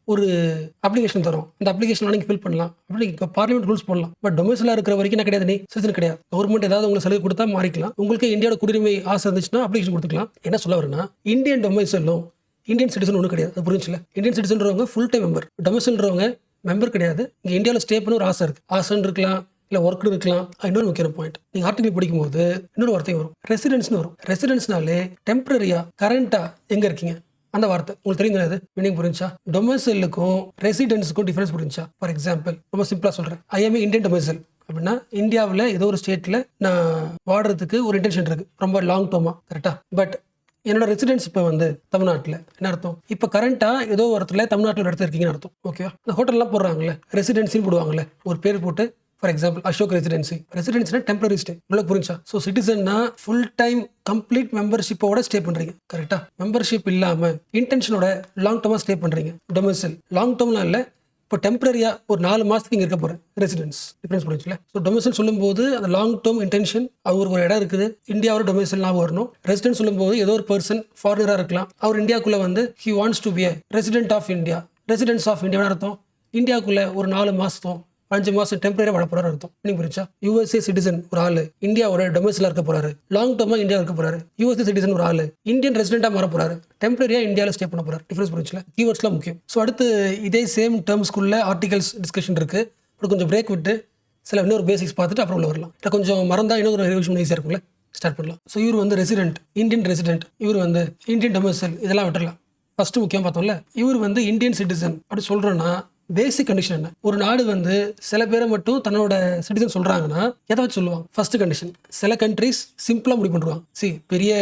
ஒரு அப்ளிகேஷன் தரும். அந்த அப்ளிகேஷன் நீங்கள் ஃபில் பண்ணலாம். அப்படி இப்போ பார்லிமெண்ட் ரூல்ஸ் போடலாம். பட் டொமைசைலாக இருக்கிற வரைக்கும் என்ன கிடையாது, நீ சிட்டிசன் கிடையாது. கவர்மெண்ட் ஏதாவது உங்களுக்கு சலுகை கொடுத்தா மாறிக்கலாம். உங்களுக்கு இந்தியாவோட குடியுரிமை ஆசை இருந்துச்சுன்னா அப்ளிகேஷன் கொடுத்துக்கலாம். என்ன சொல்ல வரேன்னா, இந்தியன் டொமைசைலும் இந்தியன் சிட்டிசன் ஒன்றும் கிடையாது. அது புரிஞ்சுல? இந்தியன் சிட்டிசன்றவங்க ஃபுல் டைம் மெம்பர், டொமைசைல்ன்றவங்க மெம்பர் கிடையாது. இங்கே இந்தியாவில் ஸ்டே பண்ண ஒரு ஆசை இருக்குது, ஆசைன்னு இருக்கலாம், இல்லை ஒர்க்கு இருக்கலாம். இன்னொரு முக்கியமான பாயிண்ட், நீங்கள் ஆர்டிகல் படிக்கும்போது இன்னொரு வார்த்தை வரும், ரெசிடென்ஸ்னு வரும். ரெசிடென்ஸ்னாலே டெம்பரரியா, கரண்டா எங்கே இருக்கீங்க அந்த வார்த்தை உங்களுக்கு தெரியுது. மீனிங் புரிஞ்சா? டொமைசைலுக்கும் ரெசிடென்ஸுக்கும் டிஃபரன்ஸ் புரிஞ்சா? ஃபார் எக்ஸாம்பிள் ரொம்ப சிம்பிளாக சொல்கிறேன், ஐ எம் இந்தியன் டொமைசைல் அப்படின்னா இந்தியாவில் ஏதோ ஒரு ஸ்டேட்டில் நான் வாடுறதுக்கு ஒரு இன்டென்ஷன் இருக்குது, ரொம்ப லாங் டேர்மாக. கரெக்டாக? பட் என்னோட ரெசிடென்ஸ் இப்போ வந்து தமிழ்நாட்டில். என்ன அர்த்தம்? இப்போ கரண்ட்டாக ஏதோ ஒரு இடத்துல தமிழ்நாட்டில் ஒரு இடத்துல இருக்கீங்கன்னு அர்த்தம். ஓகேவா? இந்த ஹோட்டல்லாம் போடுறாங்களே, ரெசிடென்சின்னு போடுவாங்களே, ஒரு பேர் போட்டு, ஃபார் எக்ஸாம்பிள் அசோக் ரெசிடென்சி. ரெசிடென்சினா டெம்பரரி ஸ்டே. உங்களுக்கு புரிஞ்சா? ஸோ சிட்டிசன்னா ஃபுல் டைம் கம்ப்ளீட் மெம்பர்ஷிப்போட ஸ்டே பண்ணுறீங்க. கரெக்டாக? மெம்பர்ஷிப் இல்லாமல் இன்டென்ஷனோட லாங் டேர்மாக ஸ்டே பண்ணுறீங்க. டொமைசைல் லாங் டேர்ம்லாம் இல்லை, இப்போ டெம்பரரியாக ஒரு 4 மாதத்துக்கு இங்கே இருக்க போகிறேன். ரெசிடென்ஸ் டிஃபரன்ஸ் புரிஞ்சுல? ஸோ டொமைசைல் சொல்லும்போது அந்த லாங் டேர்ம் இன்டென்ஷன், அவருக்கு ஒரு இடம் இருக்குது, இந்தியாவோட டொமைசைல் ஞாபகம் வரணும். ரெசிடென்ஸ் சொல்லும்போது ஏதோ ஒரு பர்சன் ஃபாரினராக இருக்கலாம், அவர் இந்தியாவுக்குள்ளே வந்து he wants to be a resident of India. Residence of India அர்த்தம் இந்தியாவுக்குள்ளே ஒரு 4 மாதம் 5 மாதம் டெம்பரரியாக வாழ போறாரு அர்த்தம். நீங்க புரிஞ்சா? யூஎஸ்ஏ சிட்டிசன் ஒரு ஆளு இந்தியாவோட டொமைசைலா இருக்க போறாரு, லாங் டேர்மா இந்தியா இருக்க போறாரு. யூஎஸ்ஏ சிட்டிசன் ஒரு ஆளு இந்தியன் ரெசிடென்ட்டா மாற போறாரு, டெம்பரரியா இந்தியாவில் ஸ்டே பண்ண போறாரு. டிஃபரன்ஸ் புரிஞ்சுல? கீவேர்ட்ஸ்லாம் முக்கியம். ஸோ அடுத்து இதே சேம் டேர்ம்ஸ்குள்ள ஆர்டிகல்ஸ் டிஸ்கஷன் இருக்கு. இப்போ கொஞ்சம் பிரேக் விட்டு சில இன்னொரு பேசிக்ஸ் பார்த்துட்டு அப்புறம் உள்ள வரலாம். இல்லை கொஞ்சம் மறந்தா இன்னொரு ரிவிஷன் ஈஸியாக இருக்கும்ல, ஸ்டார்ட் பண்ணலாம். ஸோ இவர் வந்து ரெசிடென்ட், இந்தியன் ரெசிடென்ட், இவர் வந்து இந்தியன் டொமைசைல், இதெல்லாம் விட்டுறலாம். ஃபர்ஸ்ட் முக்கியம் பார்த்தோம்ல, இவர் வந்து இந்தியன் சிட்டிசன் அப்படி சொல்றோன்னா பேசிக் கண்டிஷன் என்ன? ஒரு நாடு வந்து சில பேரை மட்டும் தன்னோட சிட்டிசன் சொல்றாங்கன்னா எதை வச்சு சொல்லுவாங்க? ஃபர்ஸ்ட் கண்டிஷன், சில கண்ட்ரிஸ் சிம்பிளா முடிவு பண்ணுவாங்க. பெரிய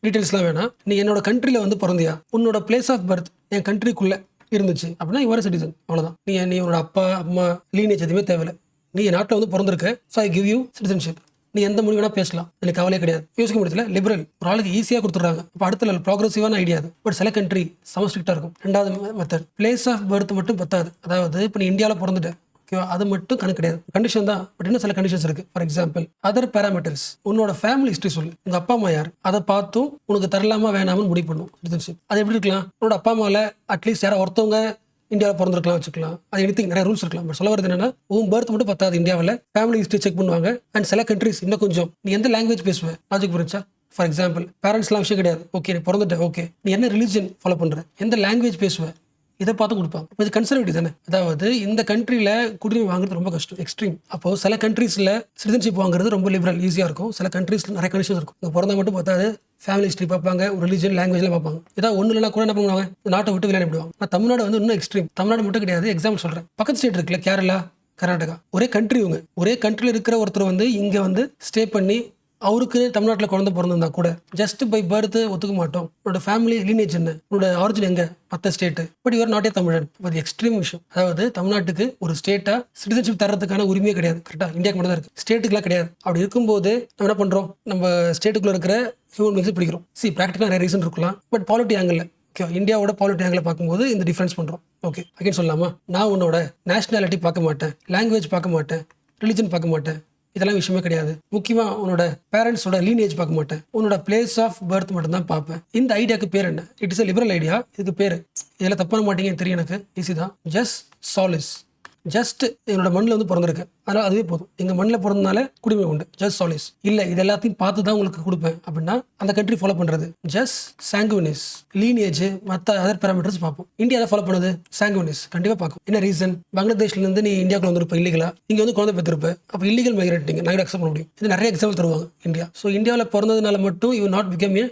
டீடைல்ஸ்லாம் வேணாம், நீ என்னோட கண்ட்ரில வந்து பிறந்தியா, உன்னோட பிளேஸ் ஆஃப் பர்த் என் கண்ட்ரிக்குள்ள இருந்துச்சு அப்படின்னா இவர சிட்டிசன், அவ்வளவுதான். நீ உன்னோட அப்பா அம்மா லீனேஜ் எதுவுமே தேவையில்லை, நீ என் நாட்டில் வந்து பிறந்திருக்க, so I give you citizenship. நீ எந்த முடிவு வேணா பேசலாம், எனக்கு கவலையே கிடையாது. யோசிக்க முடியல, லிபரல் ஒரு ஆளுக்கு ஈஸியாக கொடுத்துட்றாங்க. இப்போ அடுத்த ப்ராக்ரஸிவான ஐடியா அது. பட் சில கண்ட்ரி செம ஸ்ட்ரிக்டாக இருக்கும். 2வது மெத்தட், பிளேஸ் ஆஃப் பர்த் மட்டும் பத்தாது. அதாவது இப்போ நீ இந்தியாவில் பிறந்துட்ட, ஓகேவா, அது மட்டும் கணக்கு கிடையாது, கண்டிஷன் தான். பட் இன்னும் சில கண்டிஷன்ஸ் இருக்கு. ஃபார் எக்ஸாம்பிள் அதர் பேராமீட்டர்ஸ், உன்னோட ஃபேமிலி ஹிஸ்ட்ரி சொல்லு, உங்க அப்பா அம்மா யார், அதை பார்த்தும் உனக்கு தரலாமா வேணாமல் முடிவு பண்ணும் சிட்டிசன்ஷிப். அது எப்படி இருக்கலாம்? உன்னோட அப்பா அம்மாவில் அட்லீஸ்ட் யாரோ ஒருத்தவங்க இந்தியாவில் பிறந்திருக்கலாம் வச்சுக்கலாம். அது எடுத்து நிறைய ரூல்ஸ் இருக்கலாம். பட் சொல்ல வருது என்னன்னா, உன் பர்த் மட்டும் பத்தாது, இந்தியாவில் ஃபேமிலி ஹிஸ்ட்ரி செக் பண்ணுவாங்க. அண்ட் சில கண்ட்ரிஸ் இன்னும் கொஞ்சம், நீ எந்த லாங்குவேஜ் பேசுவேன், லாஜிக் புரிஞ்சா? ஃபார் எக்ஸாம்பிள் பேரண்ட்ஸ்லாம் விஷயம் கிடையாது, ஓகே நீ பிறந்துட்ட, ஓகே நீ என்ன ரிலிஜன் ஃபாலோ பண்ற, எந்த லாங்குவேஜ் பேசுவேன், இதை பார்த்து கொடுப்பாங்க. இது கன்சர்வேட்டிவ் தானே? அதாவது இந்த கண்ட்ரியில் குடியுரிமை வாங்குறது ரொம்ப கஷ்டம், எக்ஸ்ட்ரீம். அப்போ சில கண்ட்ரீஸில் சிட்டிசன்ஷிப் வாங்குறது ரொம்ப லிபரல், ஈஸியாக இருக்கும். சில கண்ட்ரீஸில் நிறைய கண்டிஷன்ஸ் இருக்கும். இங்கே பிறந்தா மட்டும் பார்த்தாது, ஃபேமிலி ஹிஸ்ட்ரி பார்ப்பாங்க, ஒரு ரிலிஜன் லாங்குவேஜ்லாம் பார்ப்பாங்க. ஏதாவது ஒன்று இல்லைனா கூட என்ன பண்ணுவாங்க, நாட்டை விட்டு விளையாடிடுவாங்க. நான் தமிழ்நாடு வந்து இன்னும் எக்ஸ்ட்ரீம். தமிழ்நாடு மட்டும் கிடையாது, எக்ஸாம்பிள் சொல்கிறேன். பக்கத்து ஸ்டேட் இருக்குல்ல, கேரளா, கர்நாடகா, ஒரே கண்ட்ரி. ஒரே கண்ட்ரியில் இருக்கிற ஒருத்தர் வந்து இங்கே வந்து ஸ்டே பண்ணி அவருக்கு தமிழ்நாட்டில் குழந்தை பிறந்திருந்தா கூட ஜஸ்ட் பை பர்த் ஒத்துக்க மாட்டோம். உன்னோட ஃபேமிலி லீனேஜ் என்ன, உன்னோட ஆரிஜின் எங்க, மற்ற ஸ்டேட், பட் இவர் நாட்டே தமிழன். அது எக்ஸ்ட்ரீம் விஷயம். அதாவது தமிழ்நாட்டுக்கு ஒரு ஸ்டேட்டா சிட்டிசன்ஷிப் தரதுக்கான உரிமையே கிடையாது. கரெக்டா? இந்தியாவுக்கு மட்டும் தான் இருக்கு, ஸ்டேட்டுக்குலாம் கிடையாது. அப்படி இருக்கும்போது நம்ம என்ன பண்றோம், நம்ம ஸ்டேட்டுக்குள்ள இருக்கிற ஹியூமன் பீங்ஸ் பிடிக்கிறோம். ப்ராக்டிக்கலாக நிறைய ரீசன் இருக்கலாம், பட் பாலிட்டி ஆங்கிள், ஓகே இந்தியாவோட பாலிட்டி ஆங்கிள் பார்க்கும்போது இந்த டிஃபரன்ஸ் பண்றோம். ஓகே அகைன் சொல்லலாமா, நான் உன்னோட நேஷனாலிட்டி பார்க்க மாட்டேன், லாங்குவேஜ் பார்க்க மாட்டேன், ரிலிஜன் பார்க்க மாட்டேன், இதெல்லாம் விஷயமே கிடையாது. முக்கியமா உன்னோட பேரண்ட்ஸோட லீனேஜ் பார்க்க மாட்டேன், உன்னோட பிளேஸ் ஆஃப் பர்த் மட்டும் தான் பார்ப்பேன். இந்த ஐடியாவுக்கு பேர் என்ன? It is a liberal idea. இதுக்கு பேர், இதெல்லாம் தப்பான மாட்டீங்கன்னு தெரியும் எனக்கு, ஈஸி தான், ஜஸ்ட் சாலிஸ். ஜஸ்ட் என்னோட மண்ணில் வந்து பிறந்திருக்கேன், அதனால் அதுவே போதும், எங்கள் மண்ணில் பிறந்தனால குடிமை உண்டு, ஜஸ்ட் சாலிஸ். இல்லை இது எல்லாத்தையும் பார்த்து தான் உங்களுக்கு கொடுப்பேன் அப்படின்னா அந்த கண்ட்ரி ஃபாலோ பண்ணுறது ஜஸ்ட் சாங்குவினிஸ், லீனியேஜ், மற்ற அதர் பேராமீட்டர்ஸ் பார்ப்போம். இந்தியா அதை ஃபாலோ பண்ணுது சாங்குவினிஸ் கண்டிப்பாக பார்க்கும். என்ன ரீசன்? பங்களாதேஷ்லேருந்து நீ இந்தியாவுக்கு வந்திருப்ப இல்லீகலா, இங்கே வந்து குழந்தை பெற்றிருப்ப, அப்போ இல்லீகல் மைக்ரேட்டிங் நாங்கள் அக்செப்ட் பண்ண முடியும். இது நிறைய எக்ஸாம்பிள் தருவாங்க இந்தியா. ஸோ இந்தியாவில் பிறந்ததுனால மட்டும் you not become a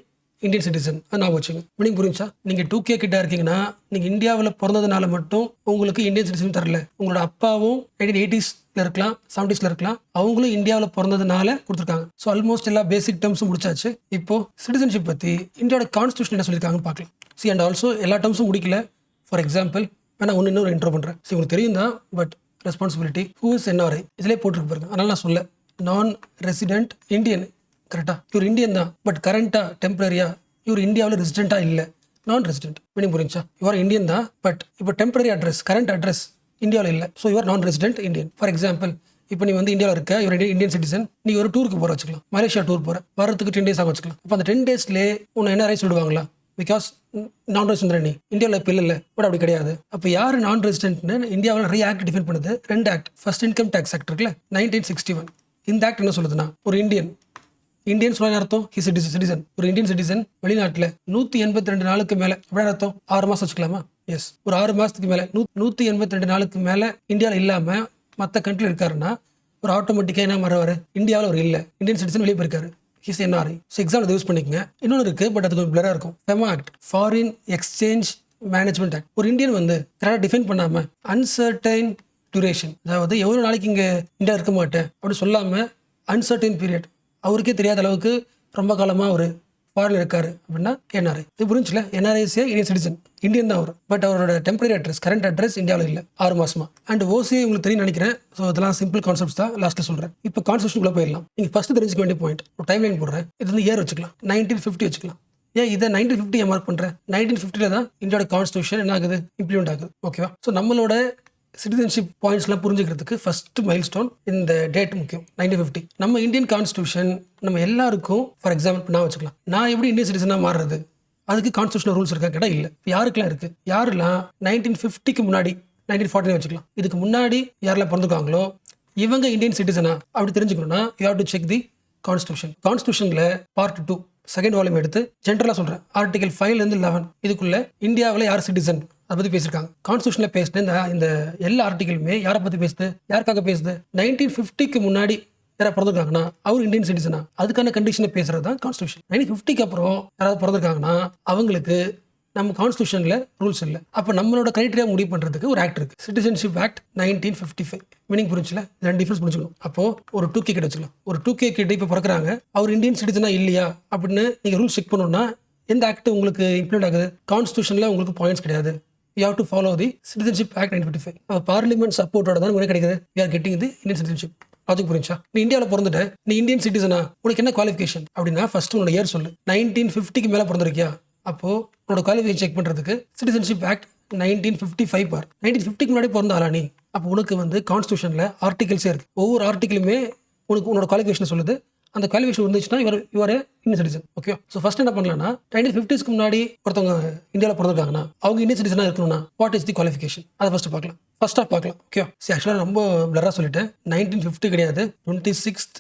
Indian citizen. அது நான் வச்சுங்க மீனிங் புரிஞ்சா? நீங்கள் 2K கிட்ட இருக்கீங்கன்னா நீங்கள் இந்தியாவில் பிறந்ததுனால மட்டும் உங்களுக்கு இந்தியன் சிட்டிசன் தரல. உங்களோட அப்பாவும் 1980s இருக்கலாம், 70s இருக்கலாம், அவங்களும் இந்தியாவில் பிறந்ததுனால கொடுத்துருக்காங்க. ஸோ ஆல்மோஸ்ட் எல்லா பேசிக் டேர்ம்ஸும் முடிச்சாச்சு. இப்போ சிட்டிசன்ஷிப் பற்றி இந்தியாவோட கான்ஸ்டியூஷன் என்ன சொல்லியிருக்காங்கன்னு பார்க்கலாம். சி அண்ட் ஆல்சோ எல்லா டேர்ம்ஸும் முடிக்கல. ஃபார் எக்ஸாம்பிள் நான் இன்னொரு இன்ட்ரோ பண்ணுறேன். சி உங்களுக்கு தெரியும் தான், but responsibility who is NRI இதிலே போட்டிருக்கு பாருங்க. அதனால நான் சொல்ல நான் ரெசிடென்ட் இந்தியன். கரெக்டாக இவர் இந்தியன் தான், பட் கரண்ட்டாக டெம்பரரியா இவர் இந்தியாவில் ரெசிடென்ட்டாக இல்லை, நான் ரெசிடென்ட். மீனிங் புரிஞ்சா? இவர் இந்தியன் தான், பட் இப்போ டெம்பரரி அட்ரஸ், கரண்ட் அட்ரஸ் இந்தியாவில் இல்லை. ஸோ இவர் நான் ரெசிடென்ட் இந்தியன். ஃபார் எக்ஸாம்பிள் இப்போ நீ வந்து இந்தியாவில் இருக்க, இவர் இந்தியன் சிட்டிசன், நீ ஒரு டூருக்கு போகிற வச்சுக்கலாம், மலேசியா டூர் போகிற, வரதுக்கு 10 days ஆக வச்சுக்கலாம். அப்போ அந்த 10 daysலேயே உன்னை NRI சொல்லிடுவாங்களா? பிகாஸ் நான் ரெசிடென்ட் நீ இந்தியாவில் இப்போ இல்லை, பட் அப்படி கிடையாது. அப்போ யார் நான் ரெசிடென்ட்னு இந்தியாவில் நிறைய ஆக்ட் டிஃபைன் பண்ணுது. 2 act. First income tax act இருக்குல்ல, 1961. இந்த ஆக்ட் என்ன சொல்லுதுன்னா, ஒரு இந்தியன் சொல்ல அர்த்தம் ஹிஸ் சிட்டிசன். ஒரு இந்தியன் சிட்டிசன் வெளிநாட்டில் 182 நாளுக்கு மேலே அப்படின்னு அர்த்தம். 6 மாதம் வச்சுக்கலாமா? எஸ், ஒரு 6 மாதத்துக்கு மேலே 182 நாளுக்கு மேலே இந்தியாவில் இல்லாமல் மற்ற கண்ட்ரியில் இருக்காருன்னா ஒரு ஆட்டோமேட்டிக்காக என்ன மாறுவார்? இந்தியாவில் ஒரு இல்லை, இந்தியன் சிட்டிசன் வெளியே போயிருக்காரு, his NRI. So example use பண்ணிக்கங்க. இன்னொன்று இருக்குது, பட் அது கொஞ்சம் பிளராக இருக்கும். FEMA act, foreign exchange management act. ஒரு இந்தியன் வந்து கரெக்டாக டிஃபைன் பண்ணாமல் அன்சர்டைன் டியூரேஷன், அதாவது எவ்வளோ நாளைக்கு இங்கே இந்தியா இருக்க மாட்டேன் அப்படின்னு சொல்லாமல் அன்சர்டைன் பீரியட், அவருக்கே தெரியாத அளவுக்கு ரொம்ப காலமாக ஒரு ஃபாரின் இருக்காரு அப்படின்னா NRI. இது புரிஞ்சுல? NRI is Indian citizen, Indian தான் அவர், பட் அவரோட டெம்பரரி அட்ரஸ், கரண்ட் அட்ரஸ் இந்தியாவில் இல்லை 6 மாசமா. அண்ட் OCA உங்களுக்கு தெரியும் நினைக்கிறேன். ஸோ இதெல்லாம் சிம்பிள் கான்செப்ட்ஸ் தான், லாஸ்ட்டில் சொல்கிறேன். இப்போ கான்ஸ்டியூஷனுக்குள்ளே போயிடலாம். நீங்கள் ஃபஸ்ட்டு தெரிஞ்சுக்க வேண்டிய பாயிண்ட், ஒரு டைம் லைன் போடுறேன். இது வந்து இயர் வச்சுக்கலாம், 1950 வச்சுக்கலாம். ஏன் இதை 1950 மார்க் பண்ணுறேன்? 1950 தான் இந்தியாவோட கான்ஸ்டியூஷன் என்ன ஆகுது, இம்ப்ளிமெண்ட் ஆகுது. ஓகேவா? ஸோ நம்மளோட சிட்டிசன்ஷிப் பாயிண்ட்ஸ்லாம் புரிஞ்சுக்கிறதுக்கு ஃபர்ஸ்ட் மைல் ஸ்டோன் இந்த டேட் முக்கியம், 1950. நம்ம இந்தியன் கான்ஸ்டியூஷன் நம்ம எல்லாருக்கும், ஃபார் எக்ஸாம்பிள் நான் வச்சுக்கலாம், நான் எப்படி இந்தியன் சிட்டிசனாக மாறுறது, அதுக்கு கான்ஸ்டியூஷனல் ரூல்ஸ் இருக்கா கேட்டால் இல்லை. யாருக்கெல்லாம் இருக்குது? யாரெல்லாம் 1950க்கு முன்னாடி 1949 வச்சுக்கலாம், இதுக்கு முன்னாடி யாரெல்லாம் பிறந்துருக்காங்களோ இவங்க இந்தியன் சிட்டிசனா அப்படி தெரிஞ்சுக்கணும்னா you have to check the constitution. கான்ஸ்டியூஷன்ல பார்ட் 2 செகண்ட் வால்யூம் எடுத்து ஜென்ரலாக சொல்கிறேன், ஆர்டிகல் 5லேருந்து 11 இதுக்குள்ள இந்தியாவில் யார் சிட்டிசன் அதை பற்றி பேசியிருக்காங்க. கான்ஸ்டியூஷனில் பேசின இந்த எல்லா ஆர்டிகலுமே யாரை பற்றி பேசுது, யாருக்காக பேசுது? 1950க்கு முன்னாடி யாராவது பிறந்திருக்காங்கன்னா அவர் இந்தியன் சிட்டிசனா, அதுக்கான கண்டிஷனை பேசுறது தான் கான்ஸ்டியூஷன். 1950க்கு அப்புறம் யாராவது பிறந்திருக்காங்கன்னா அவங்களுக்கு நம்ம கான்ஸ்டியூஷனில் ரூல்ஸ் இல்லை. அப்போ நம்மளோட கிரைட்டீரியா முடிவு பண்ணுறதுக்கு ஒரு ஆக்ட் இருக்குது, சிட்டிசன்ஷிப் ஆக்ட் 1955. மீனிங் புரிஞ்சுல? 2 டிஃபரன்ஸ் புரிஞ்சுக்கணும். அப்போ ஒரு 2K கிட்ட வச்சுக்கலாம். ஒரு 2K கிட்ட இப்போ பிறக்கிறாங்க, அவர் இந்தியன் சிட்டிசனா இல்லையா அப்படின்னு நீங்கள் ரூல்ஸ் செக் பண்ணணும்னா எந்த ஆக்ட் உங்களுக்கு இம்ப்ளிமெண்ட் ஆகுது? கான்ஸ்டியூஷனில் உங்களுக்கு பாயிண்ட்ஸ் கிடையாது. You have to follow the Citizenship Act 1955. Parliament சப்போர்ட்டோட தான் உங்களுக்கு கிடைக்குது. We are getting the Indian citizenship. Logic புரிஞ்சா? நீ இந்தியாவில் பிறந்துட்ட, நீ இந்தியன் சிட்டிசனா, உனக்கு என்ன குவாலிஃபிகேஷன் அப்படின்னா ஃபர்ஸ்ட் உன்னோட இயர் சொல்லு. 1950க்கு மேலே பிறந்திருக்கியா? அப்போ உன்னோட குவாலிஃபிகேஷன் செக் பண்ணுறதுக்கு சிட்டிசன்ஷிப் ஆக்ட் 1955 பார். 1950க்கு முன்னாடி பிறந்த ஆளா நீ? அப்போ உனக்கு வந்து கான்ஸ்டியூஷனில் ஆர்டிகல்ஸே இருக்குது. ஒவ்வொரு ஆர்டிக்கலுமே உனக்கு உன்னோட குவாலிஃபிகேஷன் சொல்லுது. அந்த குவாலிஃபிகேஷன் இருந்துச்சுன்னா இவர் Indian citizen. Okay, so first என்ன பண்ணலாம்னா 1950ஸ்க்கு முன்னாடி ஒருத்தவங்க இந்தியாவில் பிறந்திருக்காங்கன்னா அவங்க இந்தியன் சிட்டிசனாக இருக்கணும்னா வாட் இஸ் தி குவாலிஃபிகேஷன், அதை ஃபர்ஸ்ட் பார்க்கலாம். ஃபர்ஸ்ட்டாக பார்க்கலாம். ஓகே, சரி, ஆக்சுவலாக ரொம்ப பிளராக சொல்லிட்டேன். 1950 கிடையாது, 26th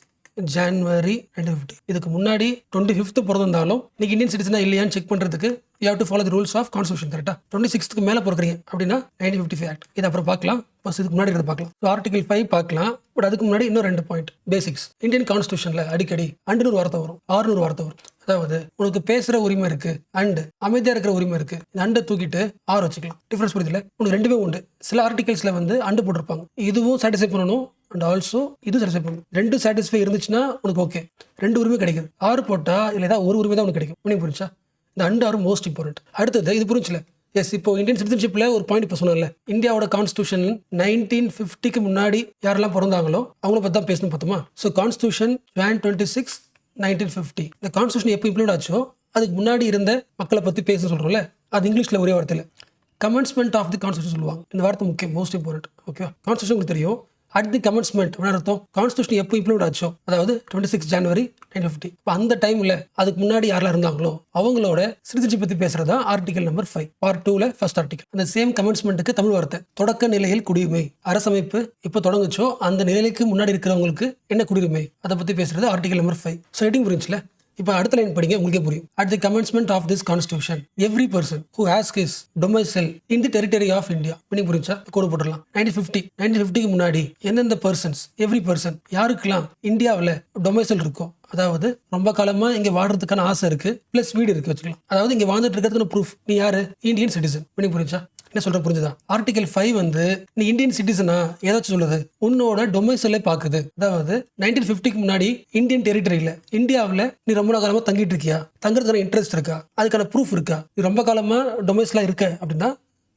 January 1950. இதுக்கு முன்னாடி 25th பிறந்திருந்தாலும் நீங்கள் இந்தியன் சிட்டிசனா இல்லையான்னு செக் பண்ணுறதுக்கு you have to follow the rules of constitution. கரெக்டாக 26க்கு மேலே பிறக்கிறீங்க அப்படின்னா 1955 ஆக்ட். இது அப்புறம் பார்க்கலாம். ஃபர்ஸ்ட் இதுக்கு முன்னாடி இருக்கிறத பார்க்கலாம். ஸோ ஆர்டிகல் 5 பார்க்கலாம். பட் அதுக்கு முன்னாடி இன்னும் 2 பாயிண்ட் பேசிக்ஸ். இந்தியன் கான்ஸ்டியூஷனில் அடிக்கடி அண்டுன்னு ஒரு வார்த்தை வரும், 600 வார்த்தை வரும். அதாவது உனக்கு பேசுகிற உரிமை இருக்குது அண்ட் அமைதியாக இருக்கிற உரிமை இருக்குது. இந்த அண்டை தூக்கிட்டு 6 வச்சுக்கலாம். டிஃபரன்ஸ் புரியுதுல? உனக்கு 2மே உண்டு. சில ஆர்டிகல்ஸில் வந்து அண்டு போட்டிருப்பாங்க, இதுவும் சாட்டிஸ்ஃபை பண்ணணும் அண்ட் ஆல்சோ இது சாட்டிஸ்ஃபை பண்ணணும். 2 சாட்டிஸ்ஃபை இருந்துச்சுன்னா உனக்கு ஓகே, 2 உரிமை கிடைக்குது. 6 போட்டால் இல்லை ஏதாவது ஒரு உரிமை தான் உனக்கு கிடைக்கும். உனக்கு புரிஞ்சா? இந்த அண்டு ஆர் மோஸ்ட் இம்பார்ட்டன்ட். அடுத்தது இது புரிஞ்சுல? எஸ், இப்போ இந்தியன் சிட்டிசன்ஷிப்பில் ஒரு பாயிண்ட் இப்போ சொன்னல, இந்தியாவோட கான்ஸ்டியூஷன் 1950க்கு முன்னாடி யாரெல்லாம் பிறந்தாங்களோ அவங்கள பற்றி தான் பேசணும் பார்த்தோமா? So constitution Jan 26, 1950. இந்த கான்ஸ்டியூஷன் எப்போ இம்ப்ளிமெண்ட் ஆச்சோ அதுக்கு முன்னாடி இருந்த மக்களை பற்றி பேச சொல்கிறோம்ல, அது இங்கிலீஷில் ஒரே வார்த்தையில் கமென்ஸ்மெண்ட் ஆஃப் தி கான்ஸ்டியூஷன் சொல்லுவாங்க. இந்த வார்த்தை முக்கியம், மோஸ்ட் இம்பார்ட்டன்ட். ஓகேவா? கான்ஸ்டியூஷன் உங்களுக்கு தெரியும், அட் தி கமென்ஸ்மெண்ட் அர்த்தம் கான்ஸ்டியூஷன் எப்போ இம்ப்ளிமெண்ட் ஆச்சோ, அதாவது 26 ஜனவரி 1950. இப்போ அந்த டைம்ல அதுக்கு முன்னாடி யாரெல்லாம் இருந்தாங்களோ அவங்களோட சிட்டிசன்ஷிப் பத்தி பேசுறதா ஆர்டிகல் நம்பர் 5 பார்ட் 2ல ஃபர்ஸ்ட் ஆர்டிகல். அந்த சேம் கமென்ஸ்மெண்ட்டுக்கு தமிழ் வார்த்தை தொடக்க நிலையில் குடியுரிமை. அரசமைப்பு இப்போ தொடங்குச்சோ அந்த நிலைக்கு முன்னாடி இருக்கிறவங்களுக்கு என்ன குடியுரிமை, அதை பத்தி பேசுறது ஆர்டிகல் நம்பர் 5. ஸோ ஹெட்டிங் புரிஞ்சுல. இப்போ அடுத்த லைன் படிங்க, உங்களுக்கே புரியும். At the commencement of this constitution every person who has his domicile in the territory of India. Meaning புரிஞ்சா கோடு போட்டுடலாம். 1950க்கு முன்னாடி எந்தெந்த பர்சன்ஸ், எவ்ரி பர்சன் யாருக்கெல்லாம் இந்தியாவில் டொமைசைல் இருக்கோ, அதாவது ரொம்ப காலமா இங்க வாழ்றதுக்கான ஆசை இருக்கு, பிளஸ் வீடு இருக்கு வச்சுக்கலாம், அதாவது இங்க வாழ்ந்துட்டு இருக்கிறதுக்கு ப்ரூஃப் நீ யாரு, இந்தியன் சிட்டிசன். மீனிங் புரிஞ்சா என்ன சொல்ற புரிஞ்சுதா? ஆர்டிகல் 5 வந்து நீ இந்தியன் சிட்டிசனா ஏதாச்சும் சொல்லுது, உன்னோட டொமைசைலை பாக்குது. அதாவது 1950க்கு முன்னாடி இந்தியன் டெரிட்டரியில இந்தியாவில் நீ ரொம்ப காலமா தங்கிட்டு இருக்கியா, தங்குறதுக்கான இன்ட்ரெஸ்ட் இருக்கா, அதுக்கான ப்ரூஃப் இருக்கா, நீ ரொம்ப காலமா டொமைசைலா இருக்க அப்படின்னா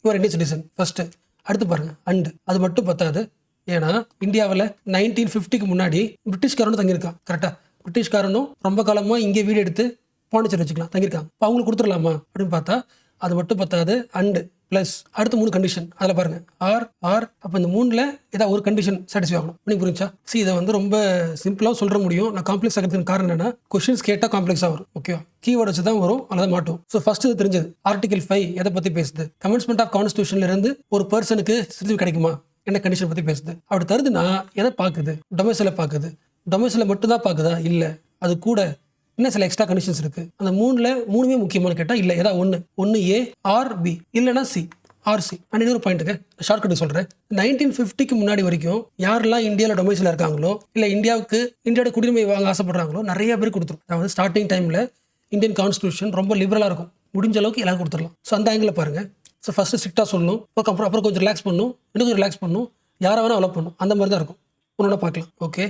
யுவர் இந்தியன் சிட்டிசன் ஃபர்ஸ்ட். அடுத்து பாருங்க அண்ட். அது மட்டும் பத்தாது, ஏன்னா இந்தியாவில் 1950க்கு முன்னாடி பிரிட்டிஷ்காரனும் தங்கியிருக்கான். கரெக்டா? பிரிட்டிஷ்காரனும் ரொம்ப காலமா இங்கே வீடு எடுத்து பாண்டிச்சேரி வச்சுக்கலாம் தங்கியிருக்காங்க. இப்போ அவங்களுக்கு கொடுத்துடலாமா அப்படின்னு பார்த்தா அது மட்டும் பத்தாது, அண்ட் பிளஸ் அடுத்த 3 கண்டிஷன். அதில் பாருங்க ஆர் அப்போ இந்த 3ல ஏதாவது ஒரு கண்டிஷன் சாட்டிஸ்ஃபை ஆகணும். நீங்க புரிஞ்சா? இதை வந்து ரொம்ப சிம்பிளாக சொல்ற முடியும். நான் காம்ப்ளெக்ஸ் ஆகிறதுக்கு காரணம் என்னன்னா, கொஸ்டின்ஸ் கேட்டால் காம்ப்ளெக்ஸாக வரும். ஓகே, கீவேர்ட் வச்சு தான் வரும், அதான் மாட்டோம். ஸோ ஃபர்ஸ்ட் இது தெரிஞ்சது. ஆர்டிகல் 5 எதை பற்றி பேசுது? கமென்ஸ்மெண்ட் ஆஃப் கான்ஸ்டியூஷன்ல இருந்து ஒரு பர்சனுக்கு சிட்டிசன் கிடைக்குமா, என்ன கண்டிஷன் பற்றி பேசுது. அப்படி தருதுன்னா எதை பார்க்குது? டொமைசைலை பார்க்குது. டொமைசைலை மட்டும் தான் பார்க்குதா? இல்லை, அது கூட இன்னும் சில எக்ஸ்ட்ரா கண்டிஷன்ஸ் இருக்கு. அந்த 3ல 3மே முக்கியமான கேட்டா இல்ல, ஏதாவது ஒன்னு ஏ ஆர் பி, இல்லைன்னா சி ஆர் சி. அண்ட் இன்னொரு பாயிண்ட்டுக்கு ஷார்ட்கட் சொல்றேன். 1950க்கு முன்னாடி வரைக்கும் யாரெல்லாம் இந்தியாவில் டொமைசைல இருக்காங்களோ, இல்ல இந்தியாவோட குடியுரிமை வாங்க ஆசைப்படுறாங்களோ நிறைய பேர் கொடுத்துரும். அதாவது ஸ்டார்டிங் டைம்ல இந்தியன் கான்ஸ்டியூஷன் ரொம்ப லிபரலா இருக்கும், முடிஞ்ச அளவுக்கு எல்லாரும் கொடுத்துடலாம். ஸோ அந்த ஆங்கிள் பாருங்க. ஸோ ஃபர்ஸ்ட் ஸ்ட்ரிக்டா சொல்லணும், அப்புறம் கொஞ்சம் ரிலாக்ஸ் பண்ணணும், இன்னும் கொஞ்சம் ரிலாக்ஸ் பண்ணணும், யாரை வேணா அலோவ் பண்ணணும், அந்த மாதிரி தான் இருக்கும். உன்னோட பார்க்கலாம். ஓகே,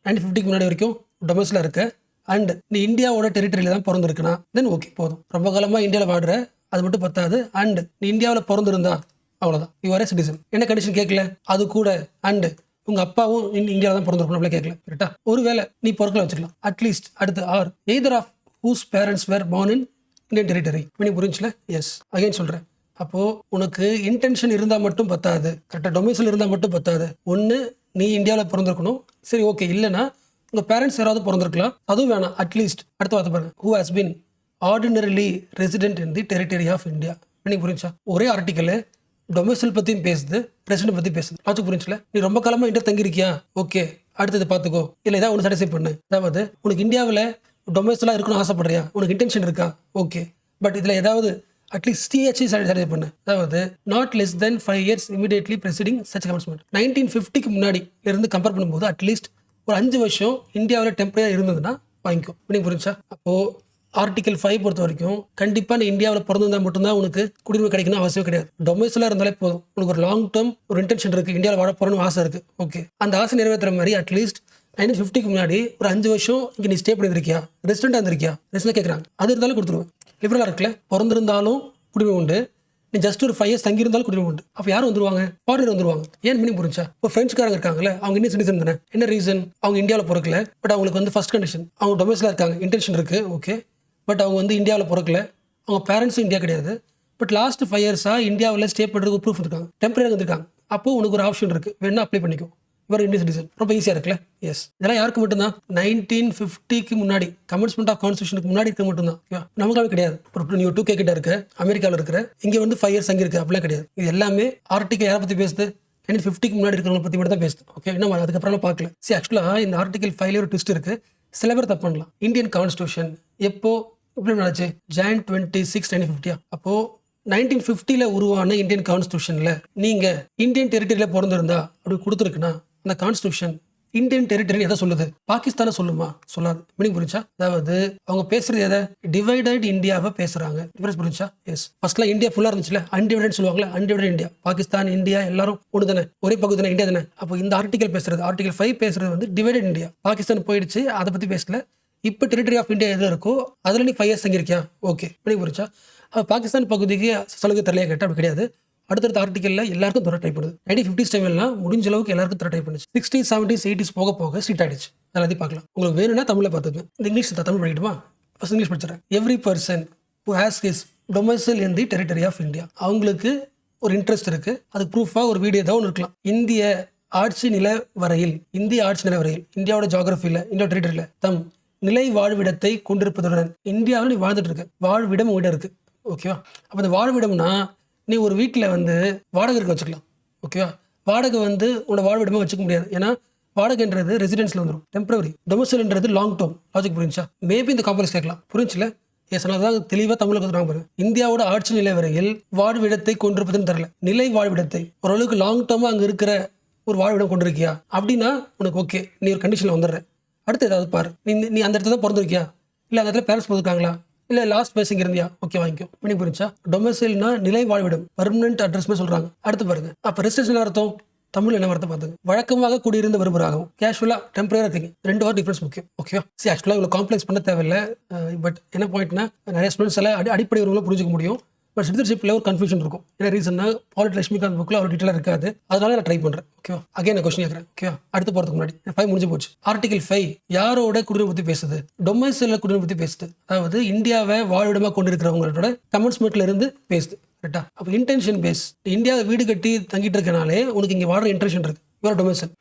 1950க்கு முன்னாடி வரைக்கும் டொமைசைல இருக்க அண்ட் நீ இந்தியாவோட டெரிட்டரியில தான் பிறந்திருக்குன்னா தென் ஓகே போதும். ரொம்ப காலமா இந்தியாவில் வாடுற, அது மட்டும் பத்தாது, அண்ட் நீ இந்தியாவில் பிறந்திருந்தா அவ்வளோதான், யூஆர் ஏ சிட்டிசன். என்ன கண்டிஷன் கேட்கல? அது கூட அண்ட் உங்க அப்பாவும் இந்தியாவில் தான் பிறந்திருக்கணும் கேட்கல. கரெக்டா? ஒருவேளை நீ பிறக்கல வச்சுக்கலாம், அட்லீஸ்ட். அடுத்து or either of whose parents were born in Indian territory. நீ புரிஞ்சுல? எஸ், அகைன் சொல்றேன். அப்போ உனக்கு இன்டென்ஷன் இருந்தா மட்டும் பத்தாது, கரெக்டா டொமைசைல் இருந்தா மட்டும் பத்தாது. ஒன்னு நீ இந்தியாவில் பிறந்திருக்கணும், சரி ஓகே, இல்லைன்னா உங்க பேரண்ட்ஸ் யாராவது பிறந்திருக்கலாம், அதுவும் வேணாம், அட்லீஸ்ட். அடுத்த வார்த்தை பாருங்க, who has been ordinarily resident in the territory of India. நீங்க புரிஞ்சா? ஒரே ஆர்டிக்கல் டொமைசைல் பத்தியும் பேசுது, ரெசிடென்ட் பத்தி பேசுது. ஆச்சு புரிஞ்சுல? நீ ரொம்ப காலமா இந்தியா தங்கிருக்கியா, ஓகே, அடுத்தது பார்த்துக்கோ, இல்லை ஏதாவது ஒன்று சாட்டிஸ்ஃபை பண்ணு. அதாவது உனக்கு இந்தியாவில் டொமைசைலா இருக்கணும்னு ஆசைப்படுறியா, உனக்கு இன்டென்ஷன் இருக்கா, ஓகே, பட் இதில் ஏதாவது அட்லீஸ்ட் டிஹெச்சி சாட்டிஸ்ஃபை பண்ணு. அதாவது not less than 5 years immediately preceding such commencement. 1950க்கு முன்னாடி இருந்து கம்பேர் பண்ணும்போது அட்லீஸ்ட் ஒரு 5 வருஷம் இந்தியாவில் டெம்பரரியா இருந்ததுன்னா வாங்கிக்கோ. நீங்க புரிஞ்சா? அப்போ ஆர்டிகல் 5 பொறுத்த வரைக்கும் கண்டிப்பா நீ இந்தியாவில் பிறந்திருந்தா மட்டும்தான் உனக்கு குடியுரிமை கிடைக்கணும் அவசியம் கிடையாது. டொமைசைலா இருந்தாலே போதும். உனக்கு ஒரு லாங் டேர்ம் ஒரு இன்டென்ஷன் இருக்கு, இந்தியாவில் வாழ போறன்னு ஆசை இருக்கு, ஓகே, அந்த ஆசை நிறைவேற்றுற மாதிரி அட்லீஸ்ட் 1950க்கு முன்னாடி ஒரு 5 வருஷம் இங்க நீ ஸ்டே பண்ணிருக்கியா, ரெசிடென்டா இருந்திருக்கியா, ரெசிடென்ட் கேட்கறாங்க, அது இருந்தாலும் கொடுத்துருவேன். லிபரலா இருக்குல்ல, பிறந்திருந்தாலும் குடியுரிமை உண்டு, நீ ஜஸ்ட் ஒரு 5 years தங்கி இருந்தாலும் குடியுரிமை உண்டு. அப்போ யாரும் வந்துருவாங்க? ஃபாரினர் வந்துருவாங்க. ஏன் மீனிங் புரிஞ்சா? இப்போ பிரெஞ்சுக்காரங்க இருக்காங்களே, அவங்க இந்தியன் சிட்டிசன் தானே. என்ன ரீசன்? அவங்க இந்தியாவில் பிறக்கல, பட் அவங்களுக்கு வந்து ஃபர்ஸ்ட் கண்டிஷன் அவங்க டொமைசைலா இருக்காங்க, இன்டென்ஷன் இருக்கு, ஓகே, பட் அவங்க வந்து இந்தியாவில் பிறக்கல, அவங்க பேரண்ட்ஸும் இந்தியா கிடையாது, பட் லாஸ்ட் 5 years இந்தியாவில் ஸ்டே பண்ணுறதுக்கு ப்ரூஃப் இருக்காங்க, டெம்பரரியாக இருந்திருக்காங்க. அப்போ உனக்கு ஒரு ஆப்ஷன் இருக்கு, வேணா அப்ளை பண்ணிக்கோ, இவர் இந்தியன் சிட்டிசன். ரொம்ப ஈஸியாக இருக்குல்ல? எஸ். இதெல்லாம் யாருக்கு மட்டும்தான்? 1950க்கு முன்னாடி, கமென்ஸ்மெண்ட் ஆஃப் கான்ஸ்டியூஷனுக்கு முன்னாடி இருக்க மட்டும்தான். நமக்காவே கிடையாது. நீ 2K கிட்ட இருக்க, அமெரிக்காவில் இருக்கிற, இங்கே வந்து 5 years அங்கே இருக்கு, அப்படிலாம் கிடையாது. இது எல்லாமே ஆர்டிகல் யாரை பற்றி பேசுது? 1950க்கு முன்னாடி இருக்கிறவங்க பற்றி மட்டும் தான் பேசுது. ஓகே, இன்னும் அதுக்கப்புறம் பார்க்கல. சரி, ஆக்சுவலாக இந்த ஆர்டிகல் 5ல ஒரு ட்விஸ்ட் இருக்கு. சில பேர் தப்பு பண்ணலாம். இந்தியன் கான்ஸ்டியூஷன் எப்போ இம்ப்ளிமெண்ட் ஆச்சு? Jan 26, 1950. அப்போ 1950ல உருவான இந்தியன் கான்ஸ்டியூஷன்ல நீங்க இந்தியன் டெரிட்டரியில பிறந்திருந்தா அப்படி கொடுத்துருக்குன்னா அந்த கான்ஸ்டியூஷன் இந்தியன் டெரிட்டரி எதை சொல்லுது? பாகிஸ்தானை சொல்லுமா? சொல்லாது. மீனிங் புரிஞ்சா? அதாவது அவங்க பேசுறது எதை? டிவைடட் இந்தியாவை பேசுறாங்க. புரிஞ்சா? எஸ். ஃபர்ஸ்ட்லாம் இந்தியா ஃபுல்லா இருந்துச்சுல, அன்டிவைடட் சொல்லுவாங்களா, அன்டிவைடட் இந்தியா, பாகிஸ்தான் இந்தியா எல்லாரும் ஒன்று தானே, ஒரே பகுதி தானே, இந்தியா தானே. அப்போ இந்த ஆர்டிகல் பேசுறது, ஆர்டிகல் 5 பேசுறது வந்து டிவைடட் இந்தியா, பாகிஸ்தான் போயிடுச்சு, அதை பத்தி பேசல. இப்போ டெரிட்டரி ஆஃப் இந்தியா எதில் இருக்கோ அதில் நீ 5 years தங்கியிருக்கியா, ஓகே, மீனிங் புரிஞ்சா? பாகிஸ்தான் பகுதிக்கு சலுகை தரலையா கேட்டால் அப்படி கிடையாது. அடுத்தடுத்த ஆர்டிகலில் எல்லாருக்கும் தர ட்ரை பண்ணுது. 1950s டைம்லாம் முடிஞ்ச அளவுக்கு எல்லாருக்கும் தர ட்ரை பண்ணுச்சு. 60s, 70s, 80s போக போக ஸ்ட்ரிக்ட் ஆயிடுச்சு. எல்லாத்தையும் பார்க்கலாம். உங்களுக்கு வேணும்னா தமிழில் பார்த்துக்கங்க. இந்த இங்கிலீஷ் தமிழ் படிக்கட்டுமா? ஃபர்ஸ்ட் இங்கிலீஷ் படிச்சிடறேன். Every person who has his domicile in the territory of India, அவங்களுக்கு ஒரு இன்ட்ரெஸ்ட் இருக்கு, அதுக்கு ப்ரூஃபாக ஒரு வீடியோ தான் ஒன்று இருக்கலாம். இந்திய ஆட்சி நில வரையில் இந்திய ஆட்சி நில வரையில் இந்தியாவோட ஜியோகிராஃபியில் இந்தியா டெரிட்டரியில் தம் நிலை வாழ்விடத்தை கொண்டிருப்பதுடன் இந்தியாவில் நீ வாழ்ந்துட்டு இருக்க வாழ்விடம் உங்கள்கிட்ட இருக்கு. ஓகேவா? அப்போ இந்த வாழ்விடம்னா நீ ஒரு வீட்டில் வந்து வாடகை இருக்க வச்சுக்கலாம். ஓகேவா? வாடகை வந்து உன்னோட வாழ்விடமாக வச்சுக்க முடியாது. ஏன்னா வாடகைன்றது ரெசிடென்ஸில் வந்துடும், டெம்பரரி. டொமிசைல்ன்றது லாங் டேர்ம். லாஜிக் புரிஞ்சா? மேபி இந்த காம்ப்ளெக்ஸ் கேட்கலாம், புரிஞ்சுல? எஸ், அதான் தெளிவாக தமிழுக்கு வந்து பாருங்க. இந்தியாவோட ஆட்சி நிலை வரையில் வாழ்விடத்தை கொண்டிருப்பதுன்னு தரல, நிலை வாழ்விடத்தை. ஓரளவுக்கு லாங் டேர்மாக அங்கே இருக்கிற ஒரு வாழ்விடம் கொண்டிருக்கியா அப்படின்னா உனக்கு ஓகே, நீ ஒரு கண்டிஷனில் வந்துடுற. அடுத்து ஏதாவது பாரு, நீ அந்த இடத்துல தான் பிறந்திருக்கியா, இல்லை அந்த இடத்துல பேரண்ட்ஸ் பிறந்திருக்காங்களா, இல்லை லாஸ்ட் பேசிங் இருந்தியா, ஓகே வாங்கிக்கோ. மீனிங் புரிஞ்சா? டொமிசைல்னா நிலை வாழ்விடம், பர்மனன்ட் அட்ரஸ்மே சொல்கிறாங்க. அடுத்து பாருங்க, அப்போ ரெசிடென்ஸ் அர்த்தம் தமிழ் என்ன வார்த்தை பார்த்துங்க. வழக்கமாக குடியிருந்து வருவராகவும் கேஷுவலாக டெம்பரரியாக இருக்கீங்க. 2 வார்த்தை டிஃபரன்ஸ் முக்கியம். ஓகேவா? சரி, ஆக்சுவலாக இவ்வளோ காம்ப்ளெக்ஸ் பண்ண தேவையில்லை. பட் என்ன பாயிண்ட்னா நிறைய ஸ்டூடெண்ட்ஸ் எல்லாம் அடிப்படை உறவுகளை புரிஞ்சுக்க முடியும். பட் சிட்டிசன்ஷிப்பில் ஒரு கன்ஃபியூஷன் இருக்கும். என்ன ரீசன்னா பாலிட் லட்சுமிகாந்த் புக்கில் அவ்வளோ டீட்டெயிலாக இருக்காது. அதனால நான் ட்ரை பண்ணுறேன். ஓகேவா? அகைன் நான் கொஸ்டின் கேட்குறேன். ஓகேவா? அடுத்து போகிறதுக்கு முன்னாடி 5 முடிஞ்சு போச்சு. ஆர்டிகல் 5 யாரோட குடியுரிமை பற்றி பேசுது? டொமைசைல் குடியுரிமை பற்றி பேசுது. அதாவது இந்தியாவை வாழ்விடமாக கொண்டிருக்கிறவங்களோட கமெண்ட்ஸ்மெண்ட்ல இருந்து பேசுது. கரெக்டா? அப்போ இன்டென்ஷன் பேஸ். இந்தியாவை வீடு கட்டி தங்கிட்டு இருக்கனாலே உனக்கு இங்கே வாழ்ற இன்டென்ஷன் இருக்கு, இவரோட டொமைசைல்.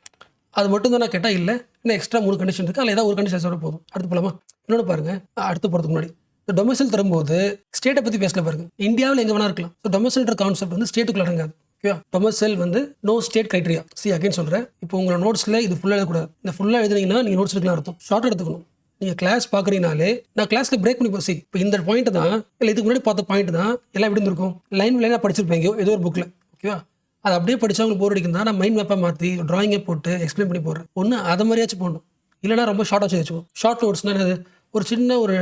அது மட்டும் தான் நான் கேட்டால் இல்லை, இன்னும் எக்ஸ்ட்ரா 3 கண்டிஷன் இருக்குது. அதில் ஏதாவது ஒரு கண்டிஷன் சொல்ல போதும். அடுத்து போகலாமா? இன்னொன்று பாருங்க, அடுத்து போகிறதுக்கு முன்னாடி இந்த டொமைசைல் தரும்போது ஸ்டேட்டை பற்றி பேசல பாருங்க. இந்தியாவில் எங்கே வேணா இருக்கலாம். ஸோ டொமைசைல்ன்ற கான்செப்ட் வந்து ஸ்டேட்டுக்குள்ள அடங்காது. ஓகேவா? டொமைசைல் வந்து நோ ஸ்டேட் கிரைட்டீரியா. அகைன் சொல்கிறேன், இப்போ உங்களோட நோட்ஸில் இது ஃபுல்லாக எழுதக்கூடாது. இந்த ஃபுல்லாக எழுதுனீங்கன்னா நீங்கள் நோட்ஸ் எடுக்கலாம் அர்த்தம். ஷார்ட் எடுத்துக்கணும். நீங்கள் கிளாஸ் பார்க்குறீங்கனாலே நான் கிளாஸில் பிரேக் பண்ணி போசி. இப்போ இந்த பாயிண்ட் தான், இல்லை இதுக்கு முன்னாடி பார்த்த பாயிண்ட் தான் எல்லாம் எப்படி இருந்திருக்கும், லைன் லைனாக படிச்சிருப்பீங்க ஏதோ ஒரு புக்கில். ஓகேவா? அது அப்படியே படிச்சா உங்களுக்கு போர் அடிக்கும் தான் நான் மைண்ட் மேப்பாக மாற்றி ட்ராயிங்கை போட்டு எக்ஸ்பிளைன் பண்ணி போடுறேன். ஒன்று அதை மாதிரியாச்சும் போடணும், இல்லைனா ரொம்ப ஷார்ட்டாக வச்சுக்கோம். ஷார்ட் நோட்ஸ்னால் என்னது? ஒரு சின்ன ஒரு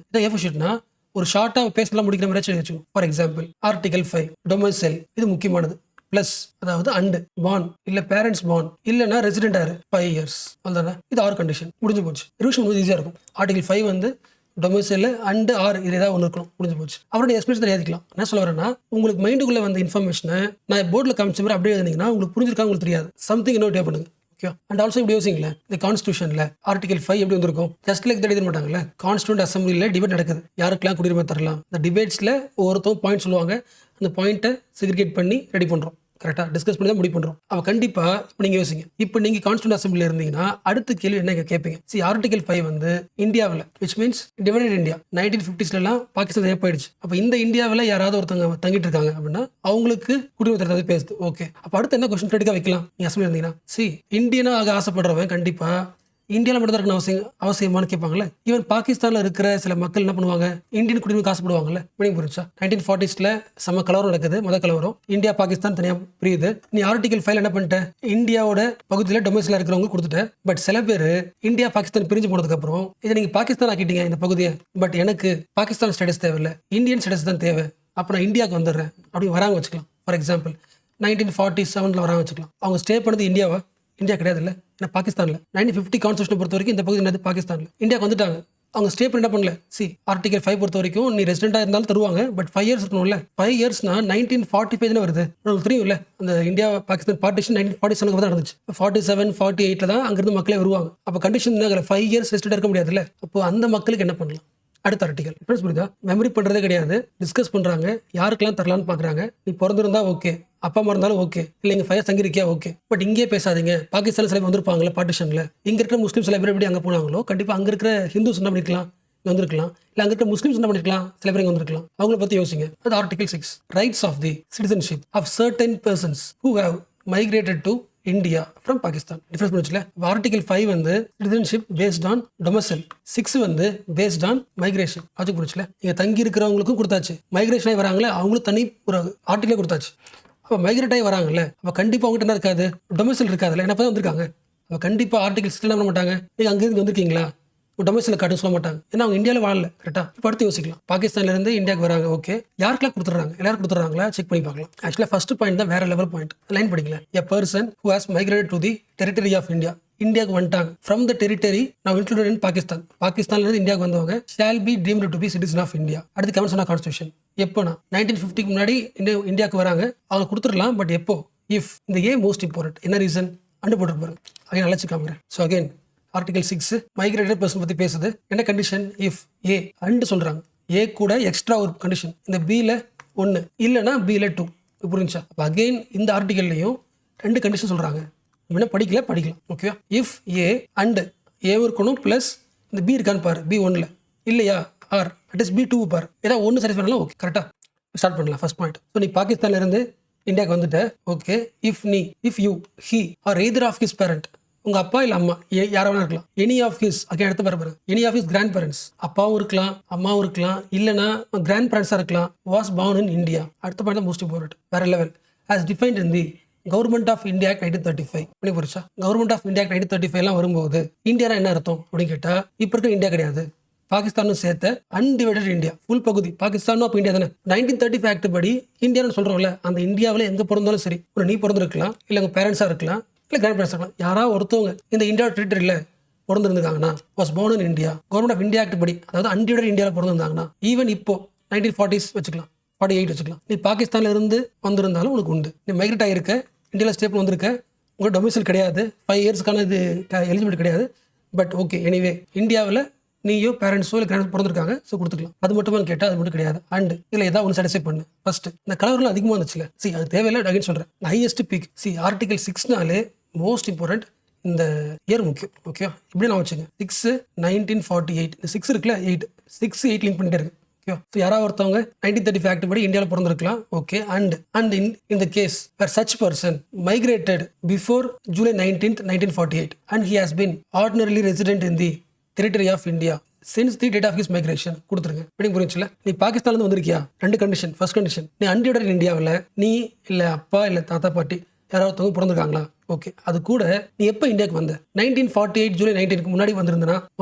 இதான் ஏஃபோ ஷீட்னா ஒரு ஷார்ட்டாக பேசலாம் முடிக்கிற மாதிரி வச்சுக்கோங்க. ஃபார் எக்ஸாம்பிள் ஆர்டிகல் 5 டொமைசைல், இது முக்கியமானது. ப்ளஸ் அதாவது அண்டு பான் இல்லை பேரண்ட்ஸ் பான் இல்லைனா ரெசிடென்ட் ஆறு 5 years அவ்வளோதானே. இது 6 கண்டிஷன் முடிஞ்சு போச்சு. ரிவிஷன் வந்து ஈஸியாக இருக்கும். ஆர்டிகல் 5 வந்து டொமைசைல் அண்டு ஆர் இது ஏதாவது ஒன்று இருக்கணும், முடிஞ்சு போச்சு. அவரோட எக்ஸ்பீரியன்ஸ் எழுதிக்கலாம். என்ன சொல்ல வரேன்னா, உங்களுக்கு மைண்டுக்குள்ளே வந்த இன்ஃபர்மேஷனை நான் போர்டில் காமிச்ச மாதிரி அப்படியே எழுதினீங்கன்னா உங்களுக்கு புரிஞ்சிருக்கா, உங்களுக்கு தெரியாது. சம்திங் இன்னொரு டே பண்ணுங்க. ஓகே. அண்ட் ஆல்சோ இப்படி யோசிங்களேன், இந்த கான்ஸ்டியூஷனில் ஆர்டிகல் 5 எப்படி வந்திருக்கும்? ஜஸ்ட் லைக் எழுத மாட்டாங்கல்ல. கான்ஸ்டியூண்ட் அசம்பிளியில் டிபேட் நடக்குது, யாருக்கெல்லாம் குடியுரிமை தரலாம். இந்த டிபேட்ஸில் ஒவ்வொருத்தரும் பாயிண்ட் சொல்லுவாங்க, அந்த பாயிண்ட்டை செக்ரிகேட் பண்ணி ரெடி பண்ணுறோம். கரெக்டாக டிஸ்கஸ் பண்ணி தான் முடிவு பண்ணுறோம். அவள் கண்டிப்பாக இப்போ நீங்கள் யோசிங்க, இப்போ நீங்கள் கான்ஸ்டியூண்ட் அசம்பிளியில் இருந்தீங்கன்னா அடுத்த கேள்வி என்ன கேட்பீங்க? ஆர்டிகல் 5 வந்து இந்தியாவில் which means divided India 1950s Pakistan ஏற்பாயிடுச்சு. அப்போ இந்த இந்தியாவில் யாராவது ஒருத்தவங்க தங்கிட்டு இருக்காங்க அப்படின்னா அவங்களுக்கு குடியுரிமை தரது பேசுது. ஓகே, அப்போ அடுத்து என்ன கொஸ்டின் கிரெடிக்காக வைக்கலாம் நீங்கள் அசம்பிளி இருந்தீங்கன்னா? இந்தியனா ஆக ஆசைப்படுறவன் கண்டிப்பாக இந்தியாவில் மட்டும் தான் இருக்கணும் அவசியமானு கேட்பாங்கல்ல. ஈவன் பாகிஸ்தானில் இருக்கிற சில மக்கள் என்ன பண்ணுவாங்க, இந்தியன் குடியுரிமை ஆசைப்படுவாங்கல்ல. மீனிங் புரிஞ்சா? 1940s செம்ம கலவரம் நடக்குது, கலவரம். இந்தியா பாகிஸ்தான் தனியாக பிரியுது. நீ ஆர்டிகல் 5 என்ன பண்ணிட்ட, இந்தியாவோட பகுதியில் டொமைசைல் இருக்கிறவங்க கொடுத்துட்ட. பட் சில பேர் இந்தியா பாகிஸ்தான் பிரிஞ்சு போனதுக்கு அப்புறம் இதை நீங்க பாகிஸ்தான் ஆக்கிட்டீங்க இந்த பகுதியை, பட் எனக்கு பாகிஸ்தான் ஸ்டேட்டஸ் தேவையில்லை, இந்தியன் ஸ்டேட்டஸ் தான் தேவை, அப்போ நான் இந்தியாவுக்கு வந்துடுறேன் அப்படின்னு வராங்க வச்சுக்கலாம். ஃபார் எக்ஸாம்பிள் 1947 வராங்க வச்சுக்கலாம். அவங்க ஸ்டே பண்ணது இந்தியாவா? இந்தியா கிடையாது இல்லை, ஏன்னா பாகிஸ்தானில் 1950 கான்ஸ்டியூஷன் பொறுத்த வரைக்கும் இந்த பகுதி என்னது பாகிஸ்தானில். இந்தியாவுக்கு வந்துட்டாங்க, அவங்க ஸ்டே பண்ண என்ன பண்ணல. ஆர்டிகல் 5 பொறுத்த வரைக்கும் நீ ரெசிடென்ட்டாக இருந்தாலும் தருவாங்க, பட் 5 years இருக்கணும்ல. 5 yearsனா 1945 வருது, உங்களுக்கு தெரியும்ல. அந்த இந்தியா பாகிஸ்தான் பார்ட்டிஷன் 1947 தான் நடந்துச்சு. 47 48 தான் அங்கிருந்து மக்களே வருவாங்க. அப்போ கண்டிஷன் 5 years ரெசிடென்ட்டாக இருக்க முடியாதுல்ல. அப்போ அந்த மக்களுக்கு என்ன பண்ணலாம்? அடுத்த ஆர்டிகல் டிஃபரன்ஸ் புரியுதா? மெமரி பண்ணுறதே கிடையாது, டிஸ்கஸ் பண்ணுறாங்க, யாருக்கெல்லாம் தரலான்னு பார்க்குறாங்க. நீ பிறந்திருந்தா ஓகே, அப்பா அம்மா இருந்தாலும் ஓகே, இல்லை இங்கே 5 years தங்கிருக்கியா ஓகே, பட் இங்கே பேசாதீங்க. பாகிஸ்தான் சில பேர் வந்திருப்பாங்களே பார்ட்டிஷனில், இங்கே இருக்கிற முஸ்லீம் சில பேர் எப்படி அங்கே போனாங்களோ கண்டிப்பாக அங்கே இருக்கிற ஹிந்துஸ் என்ன பண்ணிருக்கலாம், இங்கே வந்திருக்கலாம். இல்லை அங்கே இருக்கிற முஸ்லீம்ஸ் என்ன பண்ணிருக்கலாம், சில பேர் இங்கே வந்திருக்கலாம். அவங்கள பற்றி யோசிங்க. அது article 6 rights of the citizenship of certain persons who have migrated to India from Pakistan. Difference பண்ணுச்சுல. ஆர்டிகல் 5 வந்து சிட்டிசன்ஷிப் பேஸ்ட் ஆன் டொமைசைல், 6 வந்து பேஸ்ட் ஆன் மைக்ரேஷன். அது புரிச்சுல. இங்கே தங்கி இருக்கிறவங்களுக்கும் கொடுத்தாச்சு, மைக்ரேஷன் ஆகி வராங்களே அவங்களும் தனி ஒரு ஆர்டிகலே கொடுத்தாச்சு. அப்போ மைக்ரேட் ஆகி வராங்கல்ல, அப்போ கண்டிப்பாக அவங்ககிட்ட என்ன இருக்காது, டொமைசைல் இருக்காதுல்ல. என்ன வந்திருக்காங்க, அப்போ கண்டிப்பாக ஆர்டிகல் 6 என்ன பண்ண மாட்டாங்க, நீங்கள் அங்கேருந்து வந்திருக்கீங்களா டொமைசைல் கார்டு சொல்ல மாட்டாங்க, ஏன்னா அவங்க இந்தியாவில் வாழல. கரெக்டாக. இப்போ அடுத்து யோசிக்கலாம், பாகிஸ்தான்லேருந்து இந்தியாவுக்கு வராங்க, ஓகே, யாருக்கெல்லாம் கொடுத்துட்றாங்க, எல்லாரும் கொடுத்துட்றாங்களா செக் பண்ணி பார்க்கலாம். ஆக்சுவலாக ஃபர்ஸ்ட் பாயிண்ட் தான் வேற லெவல் பாயிண்ட். லைன் படிக்கல. A person who has migrated to the territory of India, இந்தியாவுக்கு வந்துட்டாங்க from the territory now included in Pakistan, பாகிஸ்தான்லேருந்து இந்தியாவுக்கு வந்தவங்க shall be deemed to be citizen of India. அடுத்து கமெண்ட் சொன்ன கான்ஸ்டியூஷன் எப்போனா 1950 முன்னாடி இந்தியாவுக்கு வராங்க, அவங்க கொடுத்துடலாம். பட் எப்போ, இஃப் இந்த ஏ மோஸ்ட் இம்பார்ட்டன்ட், என்ன ரீசன் அண்டு போட்டு போகிறேன் அகைன் அழைச்சிக்காம. So again article 6 migrated person பற்றி பேசுது. என்ன கண்டிஷன், இஃப் ஏ அண்டு சொல்கிறாங்க, ஏ கூட எக்ஸ்ட்ரா ஒரு கண்டிஷன், இந்த பியில் 1 இல்லைனா பியில் 2. புரிஞ்சா? அப்போ அகெயின் இந்த ஆர்டிகல்லையும் 2 கண்டிஷன் சொல்கிறாங்க. அப்படின்னா படிக்கலாம் ஓகேவா. இஃப் ஏ அண்ட் ஏவும் இருக்கணும் ப்ளஸ் இந்த பி இருக்கான்னு பாரு, B1 இல்லையா, ஆர் அட்லீஸ்ட் B2 பாரு, ஏதாவது ஒன்று சாட்டிஸ்ஃபை பண்ணலாம். ஓகே கரெக்டாக ஸ்டார்ட் பண்ணலாம் ஃபர்ஸ்ட் பாயிண்ட். ஸோ நீ பாகிஸ்தான்லேருந்து இந்தியாவுக்கு வந்துட்ட. Okay, if you he are either of his parent, உங்கள் அப்பா இல்லை அம்மா யாராக வேணா இருக்கலாம், எனி ஆஃப் ஹிஸ் அங்கே எடுத்து பாரு, any of his grand parents, அப்பாவும் இருக்கலாம் அம்மாவும் இருக்கலாம், இல்லைனா கிராண்ட் பேரண்ட்ஸாக இருக்கலாம், வாஸ் பார்ன் இன் இந்தியா. அடுத்த பாயிண்ட் தான் மோஸ்ட் இம்பார்ட்டன்ட், வேற level, as defined in the government of India 1935. பண்ணி போச்சா. கவர்மெண்ட் ஆஃப் இந்தியா 1935 வரும்போது இந்தியானா என்ன அர்த்தம் அப்படின்னு கேட்டால், இப்போ இருக்க இந்தியா கிடையாது, பாகிஸ்தானும் சேர்த்த அன்டிவைடட் இந்தியா, ஃபுல் பகுதி பாகிஸ்தானும் அப்போ இந்தியா தானே. 1935 ஆக்ட் படி இந்தியான்னு சொல்கிறோம்ல, அந்த இந்தியாவில் எங்கே பிறந்தாலும் சரி, ஒரு நீ பிறந்திருக்கலாம், இல்லை உங்கள் பேரண்ட்ஸாக இருக்கலாம், இல்லை கிராண்ட் பேரண்ட்ஸ் இருக்கலாம், யாராவது ஒருத்தவங்க இந்த இந்தியா டெரிட்டரியில் பிறந்திருந்தாங்கன்னா was born in India, government of India act படி, அதாவது அன்டிவைடட் இந்தியாவில் பிறந்திருந்தாங்கன்னா, ஈவன் இப்போ 1940s வச்சுக்கலாம், 48 வச்சுக்கலாம், நீ பாகிஸ்தான்ல இருந்து வந்திருந்தாலும் உனக்கு உண்டு. நீ மைக்ரேட் ஆகிருக்க, இந்தியாவில் ஸ்டேப்பில் வந்திருக்க, உங்களோட டொமிசைல் கிடையாது, 5 இயர்ஸ்க்கான இது எலிஜிபிலிட்டி கிடையாது. பட் ஓகே, எனிவே இந்தியாவில் நீயோ பேரண்ட்ஸோ இல்லை கிராண்ட் பிறந்திருக்காங்க, ஸோ கொடுத்துக்கலாம். அது மட்டும் கேட்டால் அது மட்டும் கிடையாது. அண்ட் இல்லை ஏதாவது ஒன்று சாட்டிஸ்ஃபை பண்ணு. ஃபர்ஸ்ட் இந்த கலவரம் அதிகமாக இருந்துச்சுல, அது தேவையில்லை அகைன் சொல்கிறேன். Highest peak article 6 most important, இந்த இயர் முக்கியம். ஓகே, இப்படி நான் வச்சுங்க 6/1948, இந்த 6 இருக்குல்ல, 8 லிங்க் பண்ணிட்டே இருக்கு. ஓகே, ஸோ யாராவது ஒருத்தவங்க 1935 ஆக்ட் படி இந்தியாவில் பிறந்திருக்கலாம். Okay, and in the case where such person migrated before July 19th, 1948 and he has been ordinarily resident in the territory of India since the date of his migration, கொடுத்துருங்க. இப்படி புரிஞ்சுல. நீ பாகிஸ்தான்லேருந்து வந்திருக்கியா, 2 condition. First condition, நீ undivided இந்தியாவில் நீ இல்லை அப்பா இல்லை தாத்தா பாட்டி யாராவது ஒருத்தவங்க பிறந்திருக்காங்களா. ஓகே, அது கூட நீ எப்போ இந்தியாவுக்கு வந்த, 1948 ஜூலை 19க்கு முன்னாடி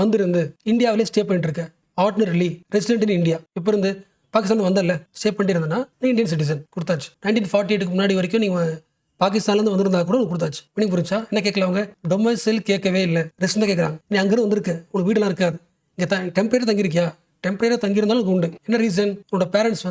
வந்திருந்து இந்தியாவிலே ஸ்டே பண்ணிட்டு இருக்க, ஆர்டினரிலி ரெசிடென்ட் இன் இந்தியா, இப்போ இருந்து பாகிஸ்தான் வந்தல ஸ்டே பண்ணிட்டு இருந்தனா நீ இந்தியன் சிட்டிசன், கொடுத்தாச்சு. 1948க்கு முன்னாடி வரைக்கும் நீ பாகிஸ்தான்லேருந்து வந்திருந்தா கூட உனக்கு கொடுத்தாச்சு. பண்ணி புரிஞ்சா. என்ன கேட்கல அவங்க, டொமைசைல் கேட்கவே இல்லை, ரெசிடென்ட் கேட்குறாங்க. நீ அங்கேருந்து வந்திருக்க, உனக்கு வீடெல்லாம் இருக்காது, இங்கே டெம்பரரி தங்கியிருக்கியா, டெம்பரரியாக தங்கியிருந்தாலும் உண்டு. என்ன ரீசன், உன்னோட பேரண்ட்ஸ்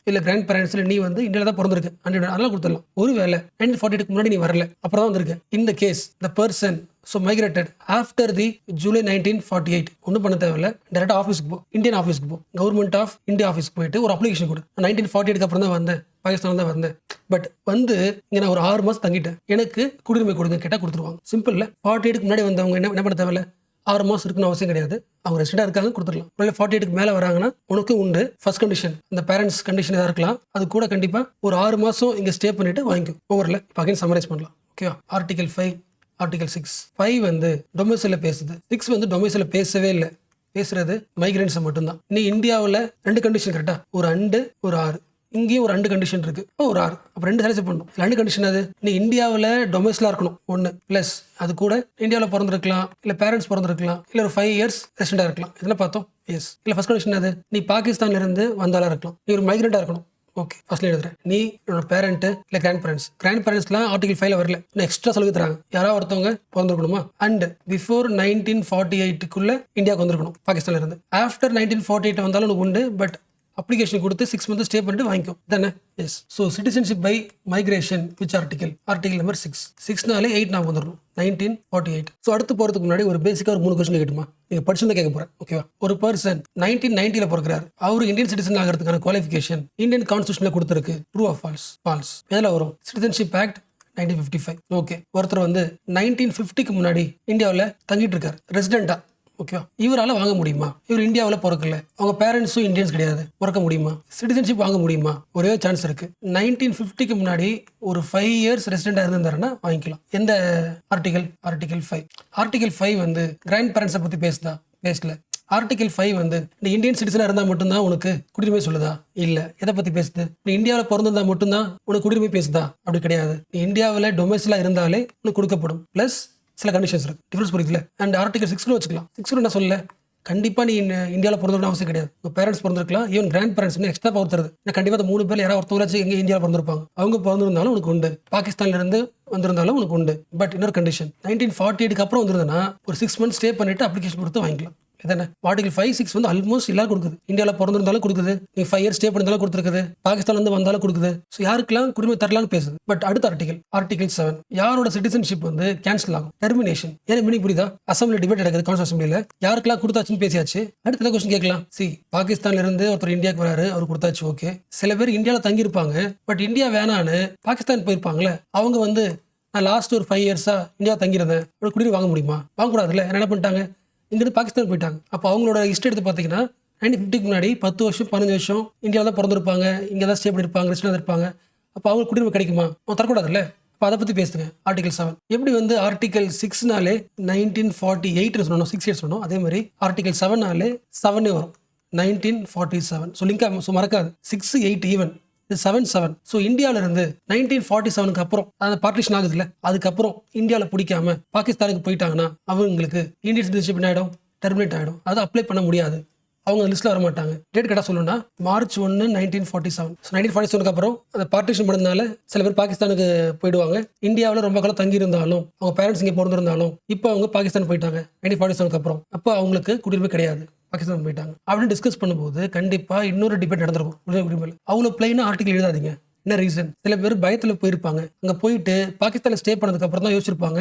இல்லை கிராண்ட் பேரண்ட்ஸ் இல்லை நீ இந்தியாவில் தான் பிறந்திருக்கு, அதெல்லாம் கொடுத்துடலாம். ஒரு வேலை 1948க்கு முன்னாடி நீ வரல, அப்புறம் தான் வந்திருக்க. இந்த case the person so migrated after the July 1948, ஒன்றும் பண்ண தேவையில்ல, டேரக்டாக ஆஃபீஸ்க்கு போ, இந்தியன் ஆஃபீஸ்க்கு போ, கவர்மெண்ட் ஆஃப் இந்தியா ஆஃபீஸ்க்கு போயிட்டு ஒரு அப்ளிகேஷன் கொடு. 1948க்கு அப்புறம் தான் வந்தேன், பாகிஸ்தான் தான் வந்தேன், பட் இங்கே நான் ஒரு 6 மாதம் தங்கிட்டேன், எனக்கு குடியுரிமை கொடுங்க கேட்டால் கொடுத்துருவாங்க. சிம்பிள் இல்லை. 48க்கு முன்னாடி வந்தவங்க என்ன பண்ண தேவையில்ல, 6 மாதம் இருக்குன்னு அவசியம் கிடையாது, அவங்க ரெசிடென்ட்டாக இருக்காங்க, கொடுத்துடலாம். 48க்கு மேலே வராங்கன்னா உனக்கு உண்டு. ஃபர்ஸ்ட் கண்டிஷன், இந்த பேரண்ட்ஸ் கண்டிஷன் எதாவது இருக்கலாம், அது கூட கண்டிப்பாக ஒரு 6 மாதம் இங்கே ஸ்டே பண்ணிட்டு வாங்கிக்கும். ஓவரில் இப்போ அகைன் சம்மரைஸ் பண்ணலாம். ஓகேவா. Article 5, article 6. 5 டொமைசைல பேசுது, 6 டொமைசைல பேசவே இல்லை, பேசுறது மைக்ரன்ஸை மட்டும்தான். நீ இந்தியாவில் 2 கண்டிஷன் கரெக்டா, ஒரு அண்டு ஒரு 6, இங்கேயும் ஒரு 2 கண்டிஷன் இருக்கு, ஒரு 6, அப்போ 2 சாட்டிஸ்ஃபை பண்ணணும். 2 கண்டிஷன் அது, நீ இந்தியாவில் டொமைஸ்லாக இருக்கணும் 1, ப்ளஸ் அது கூட இந்தியாவில் பிறந்திருக்கலாம், இல்லை பேரண்ட்ஸ் பிறந்திருக்கலாம், இல்லை ஒரு 5 இயர்ஸ் ரெசிடென்ட்டாக இருக்கலாம். இதெல்லாம் பார்த்தோம். எஸ். இல்லை ஃபர்ஸ்ட் கண்டிஷன் அது, நீ பாகிஸ்தான்ல இருந்து வந்தாலும் இருக்கலாம், நீ ஒரு மைக்ரண்டாக இருக்கணும். ஓகே, ஃபர்ஸ்ட்ல எழுதுறேன், நீ என்னோட பேரண்ட் இல்லை கிராண்ட் பேரண்ட்ஸ்லாம் ஆர்டிகல் 5 வரல, இன்னும் எக்ஸ்ட்ரா சொல்லி தராங்க, யாராவது ஒருத்தவங்க பிறந்திருக்கணுமா, அண்ட் பிஃபோர் 1948க்குள்ள இந்தியாவுக்கு வந்திருக்கணும் பாகிஸ்தான்ல இருந்து. ஆஃப்டர் 1948 வந்தாலும் உனக்கு உண்டு, பட் அப்ளிகேஷன் கொடுத்து 6 months ஸ்டே பண்ணிட்டு வாங்கிக்கும் தானே. Yes. So citizenship by migration which article number 6 8 நான் வந்துடணும் 1948. ஸோ அடுத்து போகிறதுக்கு முன்னாடி ஒரு பேசிக்காக ஒரு 3 கொஸ்டின் கேட்டுமா, நீங்கள் படிச்சுதான் கேட்க போகிறேன். ஓகேவா. ஒரு பர்சன் 1990 பிறக்கிறார், அவரு இந்தியன் சிட்டிசன் ஆகிறதுக்கான குவாலிஃபிகேஷன் இந்தியன் கான்ஸ்டியூஷனில் கொடுத்துருக்கு, ட்ரூ ஆர் ஃபால்ஸ்? ஃபால்ஸ். எதில் வரும்? Citizenship act 1955. ஓகே, ஒருத்தர் 1950க்கு முன்னாடி இந்தியாவில் தங்கிட்டு இருக்காரு, ரெசிடென்ட்டா. ஓகேவா. இவரால் வாங்க முடியுமா? இவர் இந்தியாவில் பிறக்கல, அவங்க பேரண்ட்ஸும் இந்தியன்ஸ் கிடையாது, பிறக்க முடியுமா? சிட்டிசன்ஷிப் வாங்க முடியுமா? ஒரே சான்ஸ் இருக்கு. 1950க்கு முன்னாடி ஒரு 5 years ரெசிடென்ட்டாக இருந்திருந்தாருன்னா வாங்கிக்கலாம். எந்த ஆர்டிகல்? ஆர்டிகல் 5. ஆர்டிகல் 5 கிராண்ட் பேரண்ட்ஸை பற்றி பேசுதா? பேசல. ஆர்டிகல் 5 நீ இந்தியன் சிட்டிசனாக இருந்தால் மட்டும்தான் உனக்கு குடியுரிமை சொல்லுதா? இல்லை. எதை பற்றி பேசுது? நீ இந்தியாவில் பிறந்திருந்தா மட்டும்தான் உனக்கு குடியுரிமை பேசுதா? அப்படி கிடையாது. நீ இந்தியாவில் டொமைஸ்டிலாக இருந்தாலே உனக்கு கொடுக்கப்படும். ப்ளஸ் சில கண்டிஷன்ஸ் இருக்கு, டிஃபரன்ஸ் புரியுதுல. அண்ட் ஆர்டிகல் 6 வச்சுக்கலாம். 6 என்ன சொல்ல, கண்டிப்பாக நீ இந்தியாவில் பிறந்திருக்கணும் அவசியம் கிடையாது, உங்கள் பேரண்ட்ஸ் பிறந்திருக்கலாம், even grandparents extra power தருது. கண்டிப்பாக அந்த 3 பேர் யாராவது ஒருத்தவங்களாச்சும் எங்கே இந்தியாவில் பிறந்திருப்பாங்க, அவங்க பிறந்திருந்தாலும் உனக்கு உண்டு. பாகிஸ்தான்ல இருந்து வந்திருந்தாலும் உனக்கு உண்டு. பட் இன்னொரு கண்டிஷன், 1948க்கு அப்புறம் வந்திருந்தனா ஒரு 6 months ஸ்டே பண்ணிட்டு அப்ளிகேஷன் கொடுத்து வாங்கிக்கலாம். இதானே ஆர்டிகல் 5, 6 ஆல்மோஸ்ட் எல்லாரும் கொடுக்குது. இந்தியாவில் பிறந்திருந்தாலும் கொடுக்குது, நீ 5 years ஸ்டே பண்ணிருந்தாலும் கொடுத்துருக்குது, பாகிஸ்தான்லேருந்து வந்தாலும் கொடுக்குது. ஸோ யாருக்கெல்லாம் குடிமை தரலான்னு பேசுது. பட் அடுத்த ஆர்டிகல் 7, யாரோட சிட்டிசன்ஷிப் கேன்சல் ஆகும், டெர்மினேஷன். ஏன்னா மீனிங் புரியுதா? அசம்பிளி டிபேட் நடக்குது, கான்ஸ்டியூஷன் அசம்பிளியில் யாருக்கெல்லாம் கொடுத்தாச்சுன்னு பேசியாச்சு. அடுத்த கொஸ்டின் கேட்கலாம். பாகிஸ்தான்ல இருந்து ஒருத்தர் இந்தியாவுக்கு வராரு, அவர் கொடுத்தாச்சு. ஓகே, சில பேர் இந்தியாவில் தங்கியிருப்பாங்க, பட் இந்தியா வேணான்னு பாகிஸ்தான் போயிருப்பாங்களே, அவங்க நான் லாஸ்ட் ஒரு 5 இயர்ஸாக இந்தியா தங்கியிருந்தேன், ஒரு குடியுரிமை வாங்க முடியுமா? வாங்கக்கூடாதுல்ல. என்ன பண்ணிட்டாங்க, இங்கிருந்து பாகிஸ்தான் போயிட்டாங்க. அப்போ அவங்களோட ஹிஸ்ட்ரி எடுத்து பார்த்தீங்கன்னா 1950க்கு முன்னாடி 10 வருஷம் 15 வருஷம் இந்தியாவில் தான் பிறந்திருப்பாங்க, இங்கே தான் ஸ்டே பண்ணியிருப்பாங்க, ரெஸ்டாக இருப்பாங்க. அப்போ அவங்களுக்கு குடியுரிமை கிடைக்குமா? அவங்க தரக்கூடாதுல்ல. அப்போ அதை பற்றி பேசுங்க. ஆர்டிகல் 7 எப்படி வந்து ஆர்டிகல் 6நாலே 1948 சொன்னோம், 6 இயர்ஸ் சொன்னோம், அதே மாதிரி ஆர்டிகல் 7நாலே 7 வரும் 1947. ஸோ லிங்க் ஸோ மறக்காது 6, 8 ஈவன் இது 7, 7. ஸோ இந்தியாவிலிருந்து 1947க்கு அப்புறம் அந்த பார்ட்டிஷன் ஆகுதுல்ல, அதுக்கப்புறம் இந்தியாவில் பிடிக்காம பாகிஸ்தானுக்கு போயிட்டாங்கன்னா அவங்களுக்கு இந்தியன் சிட்டிசன்ஷிப் என்ன ஆகிடும், டெர்மினேட் ஆகிடும். அதை அப்ளை பண்ண முடியாது, அவங்க லிஸ்ட்டில் வர மாட்டாங்க. டேட் கேட்டால் சொல்லணும்னா March 1, 1947. ஸோ 1947க்கு அப்புறம் அந்த பார்ட்டிஷன் பண்ணதுனால சில பேர் பாகிஸ்தானுக்கு போயிடுவாங்க. இந்தியாவில் ரொம்ப காலம் தங்கியிருந்தாலும் அவங்க பேரண்ட்ஸ் இங்கே பிறந்திருந்தாலும் இப்போ அவங்க பாகிஸ்தான் போயிட்டாங்க 1947க்கு அப்புறம். அப்போ அவங்களுக்கு குடியுரிமை கிடையாது, பாகிஸ்தான் போயிட்டாங்க அப்படின்னு டிஸ்கஸ் பண்ணும்போது கண்டிப்பாக இன்னொரு டிபேட் நடந்திருக்கும் குடியுரிமையில். அவ்வளோ பிளைனாக ஆர்டிகல் எழுதாதீங்க. என்ன ரீசன்? சில பேர் பயத்தில் போயிருப்பாங்க, அங்கே போயிட்டு பாகிஸ்தானில் ஸ்டே பண்ணதுக்கு அப்புறம் தான் யோசிச்சிருப்பாங்க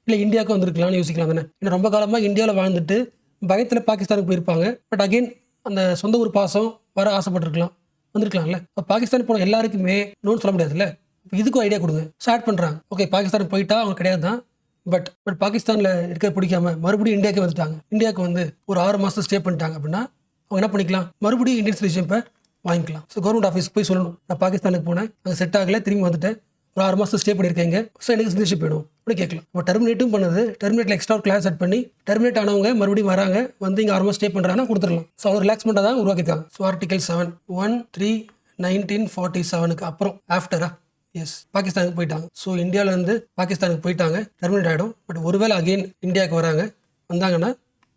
இல்லை இந்தியாவுக்கு வந்திருக்கலாம்னு யோசிக்கலாம் தானே. இன்னும் ரொம்ப காலமாக இந்தியாவில் வாழ்ந்துட்டு பயத்தில் பாகிஸ்தானுக்கு போயிருப்பாங்க. பட் அகெயின் அந்த சொந்த ஊர் பாசம் வர ஆசைப்பட்டிருக்கலாம், வந்திருக்கலாம்ல. இப்போ பாகிஸ்தான் போன எல்லாருக்குமே நோன்னு சொல்ல முடியாதுல்ல. இப்போ இதுக்கும் ஐடியா கொடுங்க. ஸ்டார்ட் பண்ணுறாங்க, ஓகே பாகிஸ்தானுக்கு போயிட்டா அவங்க கிடையாது தான், பட் பாகிஸ்தானில் இருக்க பிடிக்காம மறுபடியும் இந்தியாவுக்கு வந்துட்டாங்க. இந்தியாவுக்கு வந்து ஒரு 6 மாதம் ஸ்டே பண்ணிட்டாங்க அப்படின்னா அவங்க என்ன பண்ணிக்கலாம், மறுபடியும் இந்தியன் சிட்டிசன்ஷிப்பை வாங்கிக்கலாம். ஸோ கவர்மெண்ட் ஆஃபீஸ்க்கு போய் சொல்லணும், நான் பாகிஸ்தானுக்கு போனேன், அங்கே செட் ஆகலை, திரும்பி வந்துட்டேன், ஒரு 6 மாதம் ஸ்டே பண்ணியிருக்கீங்க, ஸோ எனக்கு சிட்டிசன்ஷிப் வேணும் அப்படின்னு கேட்கலாம். இப்போ டெர்மினேட்டும் பண்ணுது, டெர்மினேட்டில் எக்ஸ்ட்ரா கிளாஸ் செட் பண்ணி டெர்மினேட் ஆனவங்க மறுபடியும் வராங்க, வந்து இங்கே 6 மாதம் ஸ்டே பண்ணுறாங்கன்னா கொடுத்துடலாம். ஸோ அவர் ரிலாக்ஸ்மெண்ட்டாக தான் உருவாக்கியிருக்காங்க. ஸோ ஆர்டிகல் 7 1/3/1947க்கு அப்புறம் ஆஃப்டரா எஸ் பாகிஸ்தானுக்கு போயிட்டாங்க. ஸோ இந்தியாவிலேருந்து பாகிஸ்தானுக்கு போயிட்டாங்க, டெர்மினேட் ஆகிடும். பட் ஒருவேளை அகெயின் இந்தியாவுக்கு வராங்க, வந்தாங்கன்னா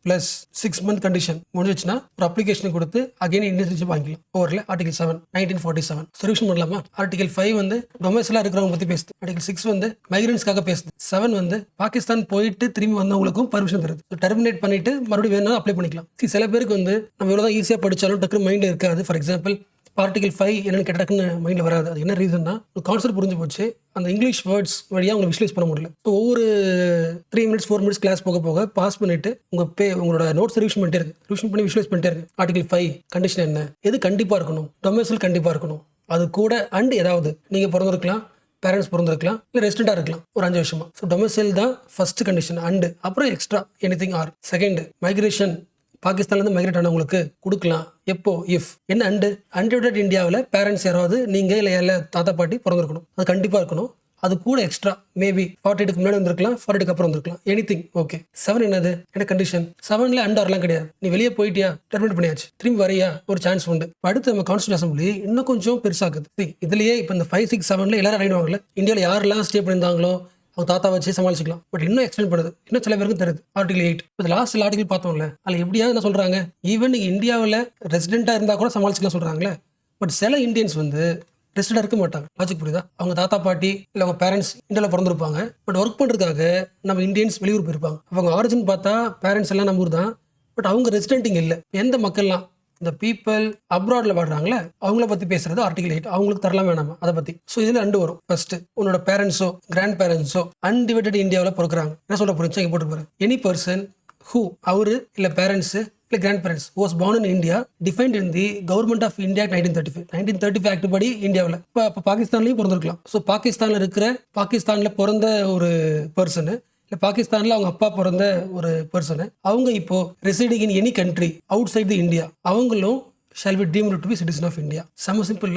ப்ளஸ் 6 மந்த் கண்டிஷன் முடிஞ்சிச்சுன்னா ஒரு அப்ளிகேஷன் கொடுத்து அகைன் இந்தியன் சிட்டிசன்ஷிப் வாங்கிக்கலாம். ஓவரில் ஆர்டிகல் 7 1947 சொல்யூஷன் பண்ணலாமா? ஆர்டிகல் 5 வந்து டொமைஸ்டில் இருக்கிறவங்க பற்றி பேசுது. ஆர்டிகல் 6 வந்து மைக்ரன்ஸ்க்காக பேசுது. 7 வந்து பாகிஸ்தான் போயிட்டு திரும்பி வந்தவங்களுக்கும் பர்மிஷன் தருது. டெர்மினேட் பண்ணிட்டு மறுபடியும் வேணும்னா அப்ளை பண்ணிக்கலாம். சில பேருக்கு வந்து நம்ம எவ்வளோதான் ஈஸியாக படித்தாலும் டக்குனு மைண்டில் இருக்காது. ஃபார் எக்ஸாம்பிள் ஆர்டிகல் 5 என்னன்னு கேட்டாக்குன்னு மைண்டில் வராது. அது என்ன ரீசன்னா ஒரு கான்செப்ட் புரிஞ்சு போச்சு, அந்த இங்கிலீஷ் வேர்ட்ஸ் வழியாக உங்களுக்கு விஷுவலைஸ் பண்ண முடியல. ஸோ ஒவ்வொரு 3 மினிட்ஸ் 4 மினிட்ஸ் கிளாஸ் போக போக பாஸ் பண்ணிட்டு உங்களோட நோட்ஸ் ரிவிஷன் பண்ணிட்டே இருக்கு, ரிவிஷன் பண்ணி விஷுவலைஸ் பண்ணிட்டே இருக்கு. ஆர்டிகல் 5 கண்டிஷன் என்ன, எது கண்டிப்பாக இருக்கணும், டொமைசல் கண்டிப்பாக இருக்கணும், அது கூட அண்ட் ஏதாவது நீங்கள் பிறந்திருக்கலாம், பேரண்ட்ஸ் பிறந்திருக்கலாம், இல்லை ரெசிடென்ட்டாக இருக்கலாம் ஒரு 5 வருஷமா. ஸோ டொமைசைல் தான் ஃபர்ஸ்ட் கண்டிஷன், அண்டு அப்புறம் extra anything or. Second migration, பாகிஸ்தான்லேருந்து மைக்ரேட் ஆனவங்களுக்கு கொடுக்கலாம். எப்போ இஃப் என்ன அன்டிவைடட் இந்தியாவில் பேரண்ட்ஸ் யாராவது நீங்கள் இல்லை தாத்தா பாட்டி பிறந்திருக்கணும், அது கண்டிப்பாக இருக்கணும். அது கூட எக்ஸ்ட்ரா மேபி 48க்கு முன்னாடி வந்திருக்கலாம், 48க்கு அப்புறம் வந்திருக்கலாம், எனிதிங் ஓகே. 7 என்னது, என்ன கண்டிஷன்? 7ல் அண்ட் ஆர்லாம் கிடையாது. நீ வெளியே போயிட்டியா, டெர்மினேட் பண்ணியாச்சு, திரும்பி வரையா ஒரு சான்ஸ் உண்டு. அடுத்து நம்ம கான்ஸ்டியூஷன் அசம்பிளி இன்னும் கொஞ்சம் பெருசாக்குது. இதுலேயே இப்போ இந்த 5, 6, 7ல் எல்லாரும் அடைவாங்கல்ல, இந்தியாவில் யாரெல்லாம் ஸ்டே பண்ணியிருந்தாங்களோ அவங்க தாத்தா வச்சு சமாளிச்சிக்கலாம். பட் இன்னும் எக்ஸ்டெண்ட் பண்ணுது, இன்னும் சில பேருக்கு தருது. ஆர்டிகல் 8 இப்போ லாஸ்ட் ஆர்டிகல் பார்த்தோம்ல, அதில் எப்படியாவது என்ன சொல்கிறாங்க, ஈவன் இந்தியாவில் ரெசிடென்ட்டாக இருந்தால் கூட சமாளிச்சிக்கலாம் சொல்கிறாங்களே. பட் சில இந்தியன்ஸ் வந்து ரெசிடென்ட்டாக இருக்க மாட்டாங்க. லாஜிக் புரியுதா? அவங்க தாத்தா பாட்டி இல்லை அவங்க பேரண்ட்ஸ் இந்தியாவில் பிறந்திருப்பாங்க, பட் ஒர்க் பண்ணுறதுக்காக நம்ம இந்தியன்ஸ் வெளியூர் போயிருப்பாங்க. அவங்க ஆரிஜின் பார்த்தா பேரண்ட்ஸ் எல்லாம் நம்ம ஊர் தான், பட் அவங்க ரெசிடென்ட்டிங் இல்லை. எந்த மக்கள்லாம் இந்த பீப்புள் அப்ராட்ல வாடுறாங்களே அவங்கள பற்றி பேசுறது ஆர்டிகல் 8. அவங்களுக்கு தரலாம் வேணாமா அதை பற்றி. ஸோ இதில் 2 வரும். ஃபர்ஸ்ட் உன்னோட பேரண்ட்ஸோ கிராண்ட் பேரண்ட்ஸோ அன்டிவைடட் இந்தியாவில் பிறக்கிறாங்க, என்ன சொல்ல புரிஞ்சா இங்கே போட்டு போகிறேன். எனி பர்சன் ஹூ அவரு இல்லை பேரண்ட்ஸு இல்லை grand parents was born in India defined in the government of India 1935 act படி இந்தியாவில் இப்போ பாகிஸ்தான்லேயும் பிறந்திருக்கலாம். ஸோ பாகிஸ்தானில் பிறந்த ஒரு பர்சனு இல்லை பாகிஸ்தானில் அவங்க அப்பா பிறந்த ஒரு பர்சனு அவங்க இப்போ residing in any country outside the India அவங்களும் shall be deemed to be citizen of India. செம சிம்பிள்.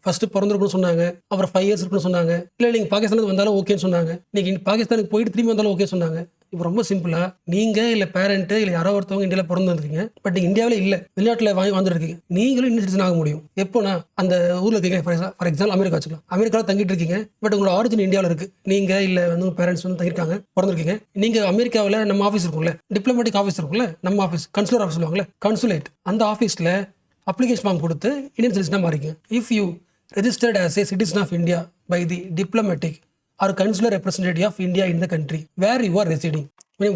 ஃபர்ஸ்ட் பிறந்திருக்குன்னு சொன்னாங்க, அப்புறம் 5 இயர்ஸ் இருக்குன்னு சொன்னாங்க, இல்லை நீங்கள் பாகிஸ்தானுக்கு வந்தாலும் ஓகேன்னு சொன்னாங்க, நீங்கள் பாகிஸ்தானுக்கு போயிட்டு திரும்பி வந்தாலும் ஓகே சொன்னாங்க. இப்போ ரொம்ப சிம்பிளா, நீங்கள் இல்லை பேரண்ட்டு இல்லை யாரோ ஒருத்தவங்க இந்தியாவில் பிறந்து வந்துருக்கீங்க, பட் நீங்கள் இந்தியாவில் இல்லை வெளிநாட்டில் வந்துருக்கீங்க, நீங்களும் இந்தியன் சிட்டிசன் ஆக முடியும். எப்போனா அந்த ஊரில் இருக்கீங்க. ஃபார் எக்ஸாம்பிள் அமெரிக்கா வச்சுக்கலாம், அமெரிக்காவில் தங்கிட்டு இருக்கீங்க, பட் உங்களோட ஆரிஜின் இந்தியாவில் இருக்குது. நீங்கள் இல்லை வந்து உங்கள் பேரண்ட்ஸ் வந்து தங்கியிருக்காங்க, பிறந்திருக்கீங்க. நீங்கள் அமெரிக்காவில் நம்ம ஆஃபீஸ் இருக்கும்ல, டிப்ளமேட்டிக் ஆஃபீஸ் இருக்கும்ல, நம்ம ஆஃபீஸ் கன்சுலர் ஆஃபீஸ் சொல்லுவாங்கல்ல, கன்சுலேட், அந்த ஆஃபீஸில் அப்ளிகேஷன் ஃபார்ம் கொடுத்து இந்தியன் சிட்டிசனாக மாறிங்க. If you registered as a citizen of India by the diplomatic or consular representative of India in the country where you are residing.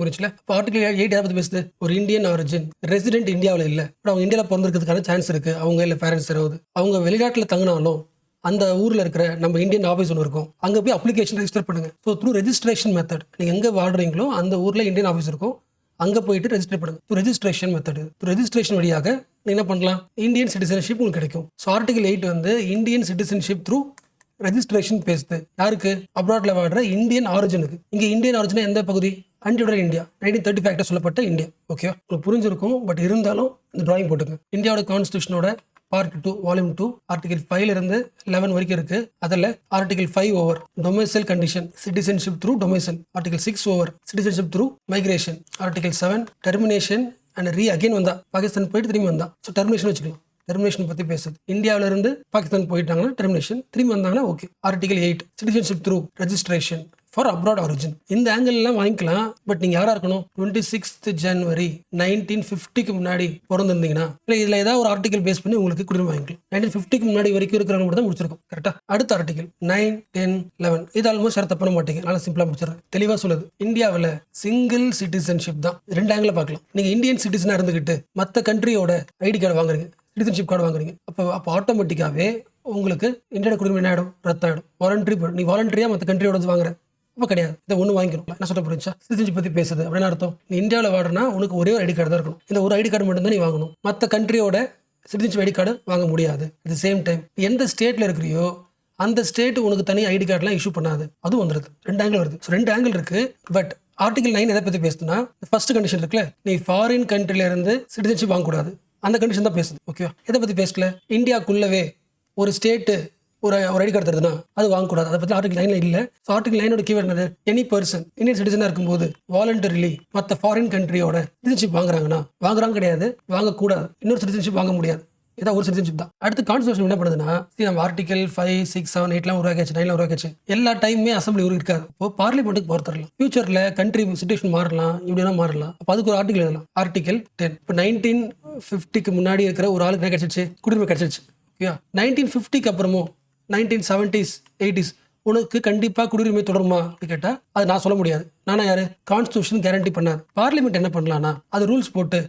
புரிஞ்சுல? இப்போ article 8 யாரை பற்றி பேசுது? ஒரு இந்தியன் ஆரிஜின் ரெசிடென்ட் இந்தியாவில் இல்லை, பட் அவங்க இந்தியாவில் பிறந்திருக்கிறதுக்கான சான்ஸ் இருக்குது. அவங்க இல்லை பேரண்ட்ஸ் யாராவது அவங்க வெளிநாட்டில் தங்கினாலும் அந்த ஊரில் இருக்கிற நம்ம இந்தியன் ஆஃபீஸ் ஒன்று இருக்கும், அங்கே போய் அப்ளிகேஷன் ரெஜிஸ்டர் பண்ணுங்க. ஸோ த்ரூ ரெஜிஸ்ட்ரேஷன் மெத்தட் நீங்கள் எங்கே வாடுறீங்களோ அந்த ஊரில் இந்தியன் ஆஃபீஸ் இருக்கும், அங்கே போயிட்டு ரெஜிஸ்டர் பண்ணுங்க. ரெஜிஸ்ட்ரேஷன் மெத்தட், ரெஜிஸ்ட்ரேஷன் வழியாக என்ன பண்ணலாம், இந்தியன் சிட்டிசன்ஷிப் உங்களுக்கு கிடைக்கும். ஸோ ஆர்டிகல் 8 வந்து இந்தியன் சிட்டிசன்ஷிப் த்ரூ ரெஜிஸ்ட்ரேஷன் பேசுது யாருக்கு? அப்ராட்ல வாழ்ற இந்தியன் ஆரிஜினுக்கு. இங்க இந்தியன் ஆரிஜின் எந்த பகுதி? அன்டிவைடட் இந்தியா, 1935 சொல்லப்பட்ட இந்தியா. ஓகேவா? உங்களுக்கு புரிஞ்சிருக்கும். பட் இருந்தாலும் இந்த டிராயிங் போட்டுங்க. இந்தியாவோட கான்ஸ்டியூஷனோட பார்ட் 2 வால்யூம் 2 ஆர்டிகல் 5 இருந்து 11 வரைக்கும் இருக்கு. அதில் article 5 over domicile condition, citizenship through domicile. Article 6 over citizenship through migration. Article 7 termination and again வந்தா பாகிஸ்தான் போயிட்டு திரும்பி வந்தா, ஸோ டெர்மினேஷன் வச்சுக்கலாம். டெர்மினேஷன் பத்தி பேசுது. இந்தியாவில இருந்து பாகிஸ்தான் போயிட்டாங்கன்னா டெர்மினேஷன், திரும்பி வந்தாங்கன்னா okay. Article 8 citizenship through registration for abroad origin. இந்த ஆங்கிள் எல்லாம் வாங்கிக்கலாம். பட் நீங்க யாரா இருக்கணும்? 26th January 1950க்கு முன்னாடி பிறந்திருந்தீங்கன்னா இல்ல இதுல ஏதாவது ஒரு ஆர்டிகல் பேஸ் பண்ணி உங்களுக்கு குடியுரிமை வாங்கிக்கலாம். 1950க்கு முன்னாடி வரைக்கும் இருக்கிறவங்க மட்டும் தான் முடிச்சிருக்கும். கரெக்டா? அடுத்த ஆர்டிகல் 9, 10, 11 இது ஆல்மோஸ்ட் யாரும் தப்ப மாட்டீங்க. நல்லா சிம்பிளா முடிச்சிடறேன். தெளிவா சொல்லுது. இந்தியாவில் சிங்கிள் சிட்டிசன்ஷிப் தான். 2 ஆங்கிள் பார்க்கலாம். நீங்க இந்தியன் சிட்டிசனா இருந்துகிட்டு மற்ற கண்ட்ரியோட ஐடி கார்டு வாங்குறீங்க, சிட்டிசன்ஷிப் கார்டு வாங்குறீங்க. அப்போ ஆட்டோமேட்டிக்காவே உங்களுக்கு இந்தியோட குடியுரிமை என்ன ஆயிடும்? ரத்தாயிடும். வாலண்டரி. நீ வாலண்டரியா மற்ற கண்ட்ரியோட வாங்குற அப்போ கிடையாது. இதை ஒன்று வாங்கிக்கணும். என்ன சொல்ல புரிஞ்சா? சிட்டிசன்ஷிப் பற்றி பேசுது அப்படின்னு அர்த்தம். நீ இந்தியாவில் வாடுறனா உனக்கு ஒரே ஒரு ஐடி கார்டு தான் இருக்கணும். இந்த ஒரு ஐடி கார்டு மட்டும் தான் நீ வாங்கணும். மற்ற கண்ட்ரியோட சிட்டிசன்ஷிப் ஐடி கார்டு வாங்க முடியாது. அட் த சேம் டைம் எந்த ஸ்டேட்ல இருக்கிறியோ அந்த ஸ்டேட் உனக்கு தனி ஐடி கார்டுலாம் இஷ்யூ பண்ணாது. அதுவும் வந்துருது. 2 ஆங்கிள் வருது. ஸோ 2 ஆங்கிள் இருக்கு. பட் ஆர்டிகல் 9 எதை பற்றி பேசுதுன்னா, ஃபர்ஸ்ட் கண்டிஷன் இருக்குல்ல, நீ ஃபாரின் கண்ட்ரில இருந்து சிட்டிசன்ஷிப் வாங்கக்கூடாது. அந்த கண்டிஷன் தான் பேசுது. ஓகேவா? எதை பற்றி பேசல? இந்தியாக்குள்ளவே ஒரு ஸ்டேட்டு ஒரு ஐடி கார்டு தருதுன்னா அது வாங்கக்கூடாது. அதை பற்றி ஆர்டிகல் 9 இல்லை. ஸோ ஆர்டிகல் 9 கீவேர்ட் என்னது? எனி பர்சன் இந்தியன் சிட்டிசனாக இருக்கும்போது வாலண்டரிலி மற்ற ஃபாரின் கண்ட்ரியோட சிட்டிசன்ஷிப் வாங்குறாங்கன்னா, வாங்குறாங்க கிடையாது, வாங்கக்கூடாது. இன்னொரு சிட்டிசன்ஷிப் வாங்க முடியாது. ஏதாவது ஒரு சிட்டிசன்ஷிப் தான். அடுத்து கான்ஸ்டியூஷன் என்ன பண்ணுதுன்னா, நம்ம ஆர்டிகல் 5, 6, 7, 8 உருவாக்கியாச்சு, 9 உருவாக்கியாச்சு. எல்லா டைமுமே அசம்பிளி இருக்காது. இப்போ பார்லிமெண்ட்டுக்கு போற தரலாம். ஃபியூச்சர்ல கண்ட்ரி சிச்சுவேஷன் மாறலாம், இப்படினா மாறலாம். அப்போ அதுக்கு ஒரு ஆர்டிகல் எழுதலாம். ஆர்டிகல் 10. இப்போ 1950க்கு முன்னாடி இருக்கிற ஒரு ஆளுக்கு என்ன கிடைச்சிச்சு? குடியுரிமை கிடைச்சிச்சு. ஓகே. 1950க்கு அப்புறமும் 1970s 80s உனக்கு கண்டிப்பா குடியுரிமை தொடருமா அப்படின்னு கேட்டா அது நான் சொல்ல முடியாது. நானா யாரு? கான்ஸ்டியூஷன் கேரண்டி பண்ணாது. பார்லிமெண்ட் என்ன பண்ணலாம்னா அது ரூல்ஸ் போட்டு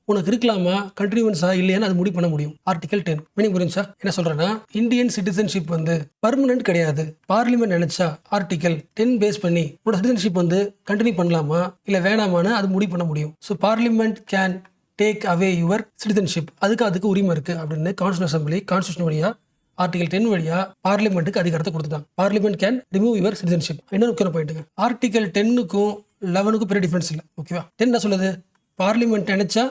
உனக்கு இருக்கலாமா, கண்டினியூன்ஸா இல்லையான்னு அது முடிவு பண்ண முடியும். ஆர்டிகல் 10 மீனிங் புரிஞ்சா? என்ன சொல்றேன்னா, இந்தியன் சிட்டிசன்ஷிப் வந்து பர்மனன்ட் கிடையாது. பார்லிமெண்ட் நினைச்சா ஆர்டிகல் 10 பேஸ் பண்ணி உன்னோட சிட்டிசன்ஷிப் வந்து கண்டினியூ பண்ணலாமா இல்ல வேணாமான்னு அது முடிவு பண்ண முடியும். So parliament can take away your citizenship. அதுக்கு உரிமை இருக்கு அப்படின்னு கான்ஸ்டியூஷன் அசம்பிளி கான்ஸ்டியூஷன் வழியா ஆர்டிகல் 10 வழியா பார்லிமெண்ட்டுக்கு அதிகாரத்தை கொடுத்துட்டாங்க. Parliament can remove your citizenship. இன்னொரு முக்கிய பாயிண்ட், ஆர்டிகல் 10க்கும் 11க்கும் பெரிய டிஃபரன்ஸ் இல்லை. ஓகேவா? 10 என்ன சொல்லுது? பார்லிமெண்ட் நினைச்சா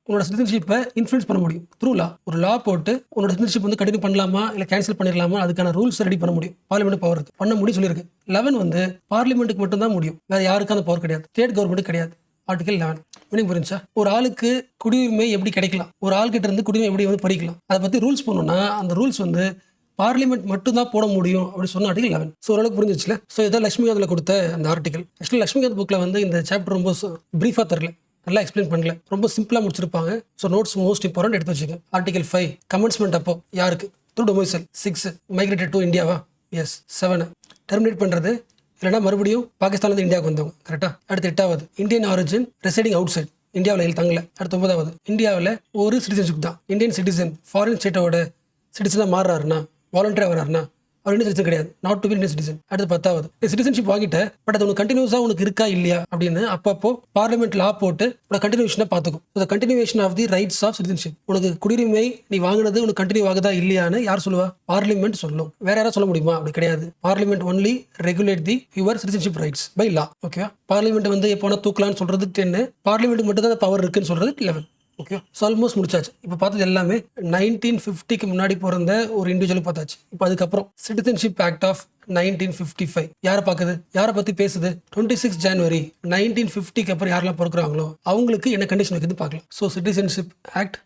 உன்னோட சிட்டிசன்ஷிப்பை இன்ஃப்ளூயன்ஸ் பண்ண முடியும் த்ரூ லா. ஒரு லா போட்டு உன்னோட சிட்டிசன்ஷிப் வந்து கண்டினியூ பண்ணலாமா இல்ல கேன்சல் பண்ணிடலாமா அதுக்கான ரூல்ஸ் ரெடி பண்ண முடியும். பார்லிமெண்ட் பவர் இருக்கு, பண்ண முடியும் சொல்லியிருக்கு. 11 வந்து பார்லிமெண்ட்டுக்கு மட்டும் தான் முடியும், வேற யாருக்கும் அந்த பவர் கிடையாது. ஸ்டேட் கவர்மெண்ட் கிடையாது. ஆர்டிகல் 11 மீனிங் புரிஞ்சா? ஒரு ஆளுக்கு குடியுரிமை எப்படி கிடைக்கலாம், ஒரு ஆள்கிட்ட இருந்து குடியுரிமை எப்படி வந்து பறிக்கலாம், அதை பத்தி ரூல்ஸ் பண்ணணும்னா அந்த ரூல்ஸ் வந்து பார்லிமெண்ட் மட்டும் தான் போட முடியும் அப்படின்னு சொன்ன ஆர்டிகல் 11. ஸோ ஓரளவுக்கு புரிஞ்சிச்சுல? ஸோ இதான் லட்சுமிகாந்த்ல கொடுத்த அந்த ஆர்டிகல். ஆக்சுவலி லட்சுமிகாந்த் புக்ல வந்து இந்த சாப்டர் ரொம்ப பிரீஃபா தரல, நல்லா எக்ஸ்பிளைன் பண்ணல, ரொம்ப சிம்பிளா முடிச்சிருப்பாங்க. ஸோ நோட்ஸ் மோஸ்ட் இம்பார்ட்டன்ட் எடுத்து வச்சுங்க. ஆர்டிகல் 5 கமென்ஸ்மெண்ட் அப்போ யாருக்கு? Through domicile. 6 மைக்ரேட்டட் டு இந்தியாவா? எஸ். 7 டெர்மினேட் பண்றது இல்லைனா மறுபடியும் பாகிஸ்தான்லேருந்து இந்தியாவுக்கு வந்தவங்க. கரெக்டா? அடுத்து 8வது Indian origin residing outside, இந்தியாவில் தங்கல. அடுத்து 9வது இந்தியாவில் ஒரு சிட்டிசன்ஷிப் தான். இந்தியன் சிட்டிசன் ஃபாரின் ஸ்டேட்டோட சிட்டிசனாக மாறுறாருன்னா, வாலண்டரியாக வர்றாருன்னா அவர் இந்தியன் சிட்டிசன் கிடையாது, not to be Indian citizen. அடுத்து 10வது சிட்டிசன்ஷிப் வாங்கிட்ட பட் அது உனக்கு கண்டினியூஸா உனக்கு இருக்கா இல்லையா அப்படின்னு அப்பப்போ பார்லிமெண்ட் லா போட்டு உனக்கு கண்டினியூஷனை பார்த்துக்கும். The continuation of the rights of citizenship. உனக்கு குடியுரிமை நீ வாங்கினது உனக்கு கண்டினியூ ஆகுதா இல்லையான்னு யார் சொல்லுவா? பார்லிமெண்ட் சொல்லும். வேற யாராவது சொல்ல முடியுமா? அப்படி கிடையாது. Parliament only regulate the your citizenship rights by law. Okay. Parliament வந்து எப்போனா தூக்கலான்னு சொல்றது 10, பார்லிமெண்ட் மட்டும் தான் பவர் இருக்குன்னு சொல்றது 11. ஓகே. ஸோ ஆல்மோஸ்ட் முடிச்சாச்சு. இப்போ பார்த்தது எல்லாமே 1950க்கு முன்னாடி பிறந்த ஒரு இண்டிவிஜுவல் பார்த்தாச்சு. இப்போ அதுக்கப்புறம் சிட்டிசன்ஷிப் ஆக்ட் ஆஃப் 1955 யாரை பார்க்குது, யாரை பற்றி பேசுது? 26 January 1950க்கு அப்புறம் யாரெல்லாம் பிறக்கிறாங்களோ அவங்களுக்கு என்ன கண்டிஷன் வைக்கிறது பார்க்கலாம். So citizenship act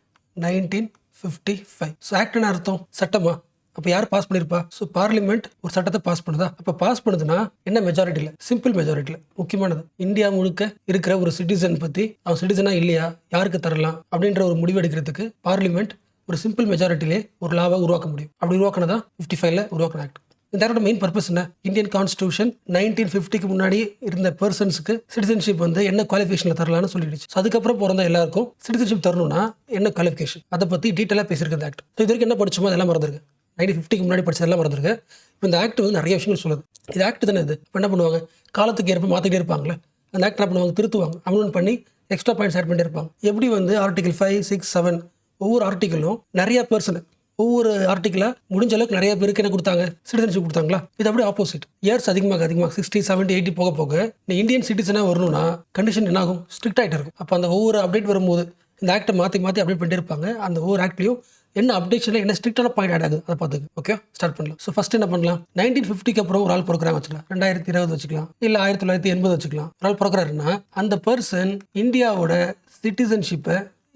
1955. So act என்ன அர்த்தம்? சட்டமா? அப்போ யார் பாஸ் பண்ணியிருப்பா? ஸோ பார்லிமெண்ட் ஒரு சட்டத்தை பாஸ் பண்ணுதா? அப்போ பாஸ் பண்ணுதுன்னா என்ன மெஜாரிட்டியில்? சிம்பிள் மெஜாரிட்டியில். முக்கியமானது, இந்தியா முழுக்க இருக்கிற ஒரு சிட்டிசன் பற்றி அவன் சிட்டிசனா இல்லையா, யாருக்கு தரலாம் அப்படின்ற ஒரு முடிவு எடுக்கிறதுக்கு பார்லிமெண்ட் ஒரு சிம்பிள் மெஜாரிட்டிலே ஒரு லாவை உருவாக்க முடியும். அப்படி உருவாக்கினதான் 55ல உருவாக்கின ஆக்ட். இதோட மெயின் பர்பஸ் என்ன? இந்தியன் கான்ஸ்டியூஷன் 1950க்கு முன்னாடி இருந்த பர்சன்ஸ்க்கு சிட்டிசன்ஷிப் வந்து என்ன குவாலிஃபிகேஷன்ல தரலாம்னு சொல்லிடுச்சு. அதுக்கப்புறம் பிறந்த எல்லாருக்கும் சிட்டிசன்ஷிப் தரணும்னா என்ன குவாலிஃபிகேஷன், அதை பற்றி டீட்டெயிலாக பேசியிருக்கு ஆக்ட். இது வரைக்கும் என்ன படிச்சோமோ அதெல்லாம் மறந்துருக்கு. 1950க்கு முன்னாடி படிச்சதெல்லாம் மறந்துருக்கு. இப்போ இந்த ஆக்ட் வந்து நிறைய விஷயங்கள் சொல்லுது. இது ஆக்ட் தானே. இது இப்போ என்ன பண்ணுவாங்க? காலத்துக்கு ஏற்ப மாற்றிட்டே இருப்பாங்களே. அந்த ஆக்ட் என்ன பண்ணுவாங்க? திருத்துவாங்க, அமெண்ட்மெண்ட் பண்ணி எக்ஸ்ட்ரா பாயிண்ட்ஸ் ஆட் பண்ணிட்டு இருப்பாங்க. எப்படி வந்து ஆர்டிகல் 5, 6, 7 ஒவ்வொரு ஆர்டிகலும் நிறைய பர்சன் ஒவ்வொரு ஆர்டிக்கலா முடிஞ்ச அளவுக்கு நிறைய பேருக்கு என்ன கொடுத்தாங்க, சிட்டிசன்ஷிப் கொடுத்தாங்களா? இது அப்படியே ஆப்போசிட். இயர்ஸ் அதிகமாக 60, 70, 80 போக போக நீ இந்தியன் சிட்டிசனாக வரணும்னா கண்டிஷன் என்ன ஆகும், ஸ்ட்ரிக்ட் ஆகிட்டு இருக்கும். அப்போ அந்த ஒவ்வொரு அப்டேட் வரும்போது இந்த ஆக்டை மாற்றி அப்டேட் பண்ணிட்டே இருப்பாங்க. அந்த ஒவ்வொரு ஆக்ட்லையும் என்ன அப்டேஷனில் என்ன ஸ்ட்ரிக்டான பாயிண்ட் ஆட் ஆகுது அதை பார்த்துக்கு. ஓகே, ஸ்டார்ட் பண்ணலாம். ஸோ ஃபர்ஸ்ட் என்ன பண்ணலாம், 1950 அப்புறம் ஒரு ஆள் பிறக்கிறாங்க வச்சுக்கலாம், 2020 வச்சுக்கலாம், இல்லை 1980 வச்சுக்கலாம். ஒரு ஆள் பிறக்கிறாருன்னா அந்த பர்சன் இந்தியாவோட சிட்டிசன்ஷிப்பை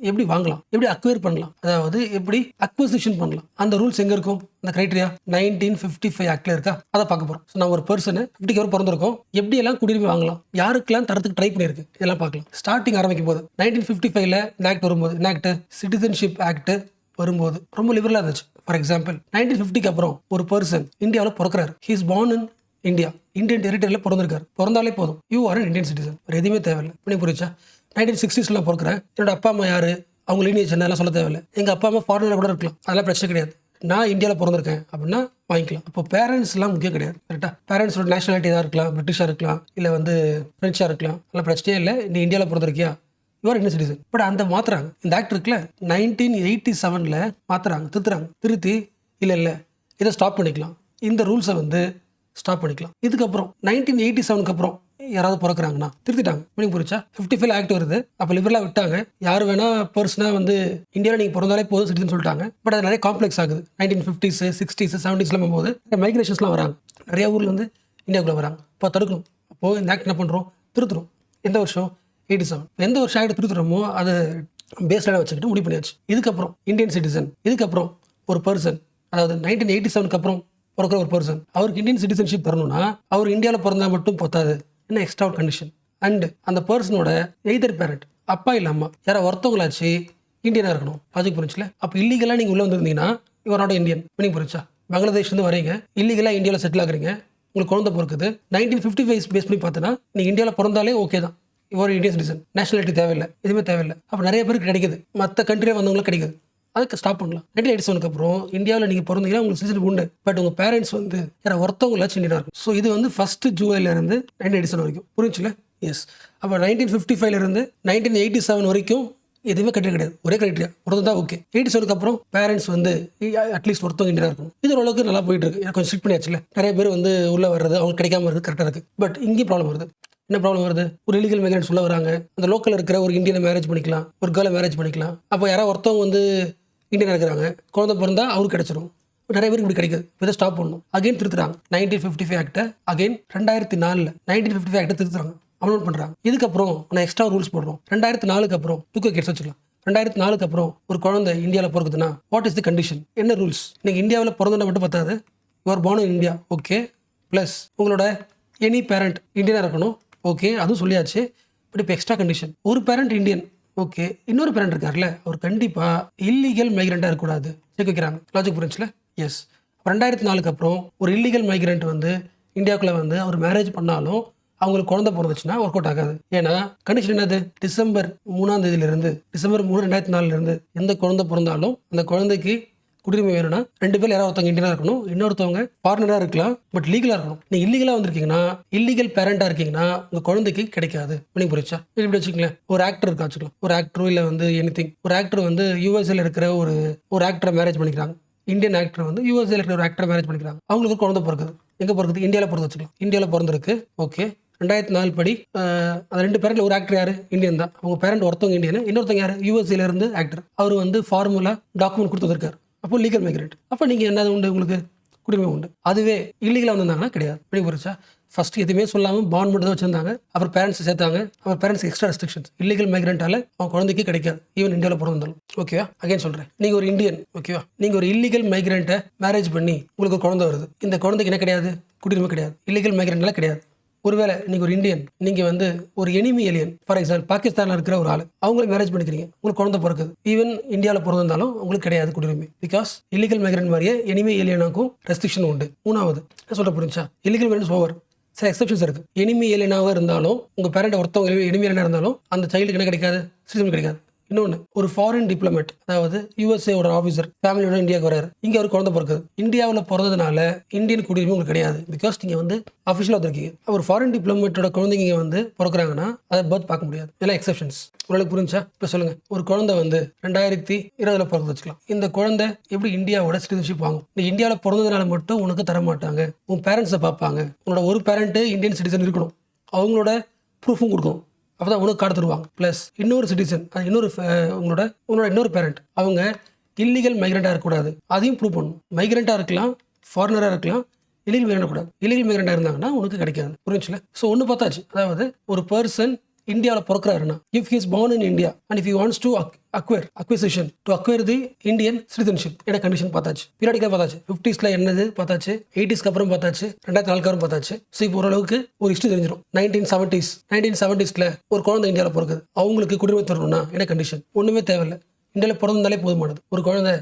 எப்படி வாங்கலாம், எப்படி அக்வயர் பண்ணலாம், அதாவது எப்படி அக்வசிஷன் பண்ணலாம், அந்த ரூல்ஸ் எங்கே இருக்கும், அந்த கிரைட்டீரியா 1955 ஆக்டில் இருக்கா, அதை பார்க்க போகிறோம். ஸோ நான் ஒரு பர்சனு 50 வரை பிறந்திருக்கோம், எப்படியெல்லாம் குடியுரிமை வாங்கலாம், யாருக்கெல்லாம் தரத்துக்கு ட்ரை பண்ணியிருக்கு, இதெல்லாம் பார்க்கலாம். ஸ்டார்டிங் ஆரம்பிக்கும் போது 1955 இந்த ஆக்ட் வரும்போது என்ன ஆக்ட், சிட்டிசன்ஷிப் ஆக்ட் வரும்போது ரொம்ப லிபரலாக இருந்துச்சு. ஃபார் எக்ஸாம்பிள் 1950 அப்புறம் ஒரு பர்சன் இந்தியாவில் பிறக்கிறார், he is born in India, Indian டெரிட்டரியில் பிறந்திருக்காரு, பிறந்தாலே போதும், யூ ஆர் இந்தியன் சிட்டிசன், வேறு எதுவுமே தேவையில்லை. பண்ணி புரிச்சா? 1960s பிறக்கிறேன், என்னோட அப்பா அம்மா யாரு, அவங்க லீனியேஜ் என்னெல்லாம் சொல்ல தேவையில்லை, எங்கள் அப்பா அம்மா ஃபாரினில் கூட இருக்கலாம், அதெல்லாம் பிரச்சனை கிடையாது, நான் இந்தியாவில் பிறந்திருக்கேன் அப்படின்னா வாங்கிக்கலாம். அப்போ பேரண்ட்ஸ்லாம் முக்கியம் கிடையாது, கரெக்டாக? பேரண்ட்ஸோட நேஷனாலிட்டி எதாக இருக்கலாம், பிரிட்டிஷாக இருக்கலாம், இல்லை வந்து ஃப்ரெஞ்சாக இருக்கலாம், அதெல்லாம் பிரச்சனையே இல்லை, நீ இந்தியாவில் பிறந்திருக்கியா, யூஆர் இந்தியன் சிட்டிசன். பட் அந்த மாத்துறாங்க, இந்த ஆக்ட் இருக்குல்ல 1987 மாத்துறாங்க, திருத்தி இல்லை இதை ஸ்டாப் பண்ணிக்கலாம், இந்த ரூல்ஸை வந்து ஸ்டாப் பண்ணிக்கலாம். இதுக்கப்புறம் 1987 அப்புறம் யாராவது பிறக்கிறாங்கன்னா திருத்திட்டாங்க. மீனிங் புரிச்சா? 55 ஆக்ட் வருது, அப்போ லிபரலாக விட்டாங்க, யார் வேணா பர்சனாக வந்து இந்தியாவில் நீங்கள் பிறந்தாலே போதும் சிட்டிசன் சொல்லிட்டாங்க. பட் அது நிறைய காம்ப்ளெக்ஸ் ஆகுது. 1950s, 60s, 70s போது மைக்ரேஷன்ஸ்லாம் வராங்க, நிறைய ஊரில் வந்து இந்தியாவுக்குள்ள வராங்க. இப்போ தடுக்கணும். அப்போது இந்த ஆக்ட் என்ன பண்ணுறோம், திருத்துறோம். எந்த வருஷம்? 87. எந்த வருஷம் ஆக்ட் திருத்துறோமோ அதை பேஸ்டாக வச்சுக்கிட்டு முடிவு பண்ணியாச்சு. இதுக்கப்புறம் இந்தியன் சிட்டிசன், இதுக்கப்புறம் ஒரு பர்சன், அதாவது 1987 அப்புறம் பிறக்கிற ஒரு பர்சன், அவருக்கு இந்தியன் சிட்டிசன்ஷிப் தரணும்னா அவர் இந்தியாவில் பிறந்தா மட்டும் பத்தாது, என்ன எக்ஸ்ட்ரா கண்டிஷன். அண்ட் அந்த பர்சனோட எய்தர் பேரண்ட், அப்பா இல்லை அம்மா, யாரோ ஒருத்தவங்களாச்சு இந்தியனாக இருக்கணும். லாஜிக் புரிஞ்சுல? அப்போ இல்லீகலாக நீங்கள் உள்ளே வந்திருந்தீங்கன்னா இவரோட இந்தியன். மீனிங் புரிச்சா? பங்களாதேஷ்லேருந்து வரீங்க, இல்லீகலாக இந்தியாவில் செட்டில் ஆகுறீங்க, உங்களுக்கு குழந்தை பிறக்குது, 1955 பேஸ் பண்ணி பார்த்தோன்னா நீங்கள் இந்தியாவில் பிறந்தாலே ஓகே தான், இவர் இந்தியன் சிட்டிசன், நேஷனாலிட்டி தேவையில்லை, எதுவுமே தேவையில்லை. அப்போ நிறைய பேருக்கு கிடைக்குது, மற்ற கண்ட்ரியாக வந்தவங்களுக்கு கிடைக்குது, அதுக்கு ஸ்டாப் பண்ணலாம். 1987 அப்புறம் இந்தியாவில் நீங்கள் பிறந்தீங்கன்னா உங்களுக்கு சிட்டிசன் உண்டு, பட் உங்கள் பேரண்ட்ஸ் வந்து யாரோ ஒருத்தவங்களாச்சும் இந்தியனாக இருக்கும். ஸோ இது வந்து ஃபர்ஸ்ட் ஜூலைலேருந்து 1987 வரைக்கும். புரிஞ்சுல? எஸ். அப்போ 1955 1987 வரைக்கும் எதுவுமே கட்டிட கிடையாது, ஒரே கிரைட்டீரியா பிறந்தா ஓகே. 87 அப்புறம் பேரண்ட்ஸ் வந்து அட்லீஸ்ட் ஒருத்தவங்க இந்தியனாக இருக்கணும். இது ஓரளவுக்கு நல்லா போயிட்டு இருக்கு, எனக்கு கொஞ்சம் ஸ்ட்ரிக்ட் பண்ணியாச்சுல, நிறைய பேர் வந்து உள்ளே வர்றது அவங்க கிடைக்காம இருக்குது, கரெக்டாக இருக்குது. பட் இங்கேயும் ப்ராப்ளம் வருது. என்ன ப்ராப்ளம் வருது? ஒரு இல்லீகல் மைக்ரண்ட்ஸ் உள்ள வராங்க, அந்த லோக்கல் இருக்கிற ஒரு இந்தியனை மேரேஜ் பண்ணிக்கலாம், ஒரு கேர்ளை மேரேஜ் பண்ணிக்கலாம். அப்போ யாராவது ஒருத்தவங்க வந்து இந்தியன் இருக்கிறாங்க, குழந்தை பிறந்தா அவருக்கு கிடைச்சிடும். நிறைய பேருக்கு இப்படி கிடைக்குது. இதை ஸ்டாப் பண்ணணும். அகைன் திருத்துறாங்க 1955 ஆக்டை. அகைன் 2004 1955 ஆக்டை திருத்துறாங்க, அமௌண்ட் பண்ணுறாங்க. இதுக்கப்புறம் நான் எக்ஸ்ட்ரா ரூல்ஸ் போடுறோம். 2004 அப்புறம் டூக்கோ கேட்ஸ் வச்சுக்கலாம். 2004 அப்புறம் ஒரு குழந்தை இந்தியாவில் பிறகுதுன்னா வாட் இஸ் தி கண்டிஷன், என்ன ரூல்ஸ்? நீங்கள் இந்தியாவில் பிறந்தா மட்டும் பார்த்தாது, your born in India okay, plus உங்களோட எனி பேரண்ட் இந்தியனாக இருக்கணும் ஓகே, அதுவும் சொல்லியாச்சு. பட் இப்போ எக்ஸ்ட்ரா கண்டிஷன், ஒரு பேரண்ட் இந்தியன் ஓகே, இன்னொரு பேரண்ட் இருக்கார்ல அவர் கண்டிப்பாக இல்லீகல் மைக்ரெண்ட்டாக இருக்கக்கூடாது, சேர்க்க வைக்கிறாங்க. லாஜிக் புரிஞ்சுல? எஸ். 2004 அப்புறம் ஒரு இல்லீகல் மைக்ரெண்ட் வந்து இந்தியாவுக்குள்ளே வந்து அவர் மேரேஜ் பண்ணாலும் அவங்களுக்கு குழந்தை பிறந்துச்சுன்னா ஒர்க் அவுட் ஆகாது. ஏன்னா கண்டிஷன் என்னது? டிசம்பர் 3 டிசம்பர் 3, 2004 எந்த குழந்தை பிறந்தாலும் அந்த குழந்தைக்கு குடியுரிமை வேணும்னா 2 பேர் யாராவது ஒருத்தவங்க இந்தியனாக இருக்கணும், இன்னொருத்தவங்க ஃபாரினராக இருக்கலாம், பட் லீகலாக இருக்கணும். நீங்கள் இல்லீகலாக வந்திருக்கீங்கன்னா, இல்லீகல் பேரண்டாக இருக்கீங்கன்னா உங்கள் குழந்தைக்கு கிடைக்காது. நீங்கள் புரிச்சா? இப்படி வச்சுக்கங்களேன், ஒரு ஆக்டர் இருக்கா வச்சுக்கலாம், ஒரு ஆக்டரோ இல்லை வந்து எனிதிங், ஒரு ஆக்டர் வந்து யூஎஸ்ஏல இருக்கிற ஒரு ஆக்டரை மேரேஜ் பண்ணிக்கிறாங்க, இந்தியன் ஆக்டர் வந்து யூஎஸ்ஏல இருக்கிற ஒரு ஆக்டரை மேரேஜ் பண்ணிக்கிறாங்க, அவங்களுக்கு ஒரு குழந்தை பிறக்குது. எங்கே பிறக்குது? இந்தியாவில் பிறந்து வச்சுக்கலாம். இந்தியாவில் பிறந்திருக்கு ஓகே. 2004 படி அந்த 2 பேரண்ட்ல ஒரு ஆக்டர் யாரு? இந்தியன் தான். அவங்க பேரண்ட் ஒருத்தவங்க இந்தியன், இன்னொருத்தவங்க யாரு? யூஎஸ்ஏல இருந்து ஆக்டர். அவர் வந்து ஃபார்முலா டாக்குமெண்ட் கொடுத்து வந்திருக்காரு. அப்போ லீகல் மைக்ரேட். அப்போ நீங்கள் என்னது உண்டு? உங்களுக்கு குடிமை உண்டு. அதுவே இல்லீகலாக வந்திருந்தாங்கன்னா கிடையாது. இப்படி புரிச்சா? ஃபர்ஸ்ட் எதுவுமே சொல்லாமல் பாண்ட் மட்டும் தான் வச்சிருந்தாங்க, அப்புறம் பேரண்ட்ஸ் சேர்த்தாங்க, அப்புறம் பேரண்ட்ஸ் எக்ஸ்ட்ரா ரெஸ்ட்ரிக்ஷன்ஸ். இல்லீகல் மைக்ரண்டால அவங்க குழந்தைக்கு கிடைக்காது, ஈவன் இந்தியாவில் பிறந்தாலும். ஓகேவா? அகைன் சொல்கிறேன், நீங்கள் ஒரு இந்தியன் ஓகேவா, நீங்கள் ஒரு இல்லீகல் மைக்ரண்ட்டை மேரேஜ் பண்ணி உங்களுக்கு ஒரு குழந்தை வருது, இந்த குழந்தைக்கு என்ன கிடையாது? குடியுரிமை கிடையாது, இல்லீகல் மைக்ரண்ட்லாம் கிடையாது. ஒருவேளை நீங்கள் ஒரு இந்தியன், நீங்கள் வந்து ஒரு எனிமி ஏலியன், ஃபார் எக்ஸாம்பிள் பாகிஸ்தானில் இருக்கிற ஒரு ஆள், அவங்கள மேரேஜ் பண்ணிக்கிறீங்க, உங்களுக்கு குழந்தை பிறக்குது, ஈவன் இந்தியாவில் பிறந்தாலும் உங்களுக்கு கிடையாது குடியுரிமை. பிகாஸ் இல்லீகல் மைக்ரண்ட் மாதிரியே எனிமி ஏலியனாக்கும் ரெஸ்ட்ரிக்ஷன் உண்டு. மூணாவது என்ன சொல்ல புரிஞ்சா? இல்லீகல் மைக்ரண்ட்ஸ் ஓவர், சில எக்ஸப்ஷன்ஸ் இருக்குது. எனிமி ஏலியனாக இருந்தாலும் உங்கள் பேரண்ட் ஒருத்தவங்க எனிமி ஏலியனாக இருந்தாலும் அந்த சைல்டுக்கு என்ன கிடைக்காது? சிட்டிசன் கிடைக்காது. இன்னொன்று ஒரு ஃபாரின் டிப்ளமேட், அதாவது யூஎஸ்ஏ ஆஃபீஸர் ஃபேமிலியோட இந்தியாவுக்கு வராரு. இங்கே ஒரு குழந்தை பிறக்குது. இந்தியாவில் பிறந்ததுனால இந்தியன் குடியுரிமை உங்களுக்கு கிடையாது. பிகாஸ் நீங்கள் வந்து அஃபிஷியலாக வந்திருக்கீங்க. ஒரு ஃபாரின் டிப்ளமேட்டோட குழந்தைங்க இங்கே வந்து பிறக்கிறாங்கன்னா அதை பர்த் பார்க்க முடியாது. இதெல்லாம் எக்ஸப்ஷன்ஸ். உங்களுக்கு புரிஞ்சா? இப்போ சொல்லுங்க, ஒரு குழந்தை வந்து 2020 பிறகு வச்சுக்கலாம். இந்த குழந்தை எப்படி இந்தியாவோட சிட்டிசன்ஷிப் வாங்கும்? நீ இந்தியாவில் பிறந்ததுனால மட்டும் உனக்கு தர மாட்டாங்க. உன் பேரண்ட்ஸை பார்ப்பாங்க. உன்னோட ஒரு பேரண்ட்டு இந்தியன் சிட்டிசன் இருக்கணும், அவங்களோட ப்ரூஃபும் கொடுக்கணும். அப்போ தான் உனக்கு கார்டு தருவாங்க. ப்ளஸ் இன்னொரு சிட்டிசன், அது உங்களோட இன்னொரு பேரண்ட் அவங்க இல்லீகல் மைக்ரெண்ட்டாக இருக்கக்கூடாது, அதையும் ப்ரூவ் பண்ணணும். மைக்ரெண்ட்டாக இருக்கலாம், ஃபாரினராக இருக்கலாம், இல்லீகல் மைக்ரெண்ட் கூடாது. இல்லீகல் மைக்ரெண்ட்டாக இருந்தாங்கன்னா உனக்கு கிடைக்காது. புரிஞ்சுல? ஸோ ஒன்று பார்த்தாச்சு. அதாவது ஒரு பர்சன் இந்தியாவில் பிறக்கிறாருன்னா, if he is born in India and if he wants to acquire the Indian citizenship, என்ன கண்டிஷன் பார்த்தாச்சு. பீரியாடிக்கலாக பார்த்தாச்சு. 50s என்னது பார்த்தாச்சு, 80s அப்புறம் பார்த்தாச்சு, 2004 அப்புறம் பார்த்தாச்சு. ஸோ இப்போ ஓரளவுக்கு ஒரு ஹிஸ்ட்ரி தெரிஞ்சிடும். 1970s ஒரு குழந்தை இந்தியாவில் பிறக்குது. அவங்களுக்கு குடியுரிமை தரணும்னா என்ன கண்டிஷன்? ஒன்றுமே தேவையில்லை, இந்தியாவில் பிறந்தாலே போதுமானது. ஒரு குழந்தை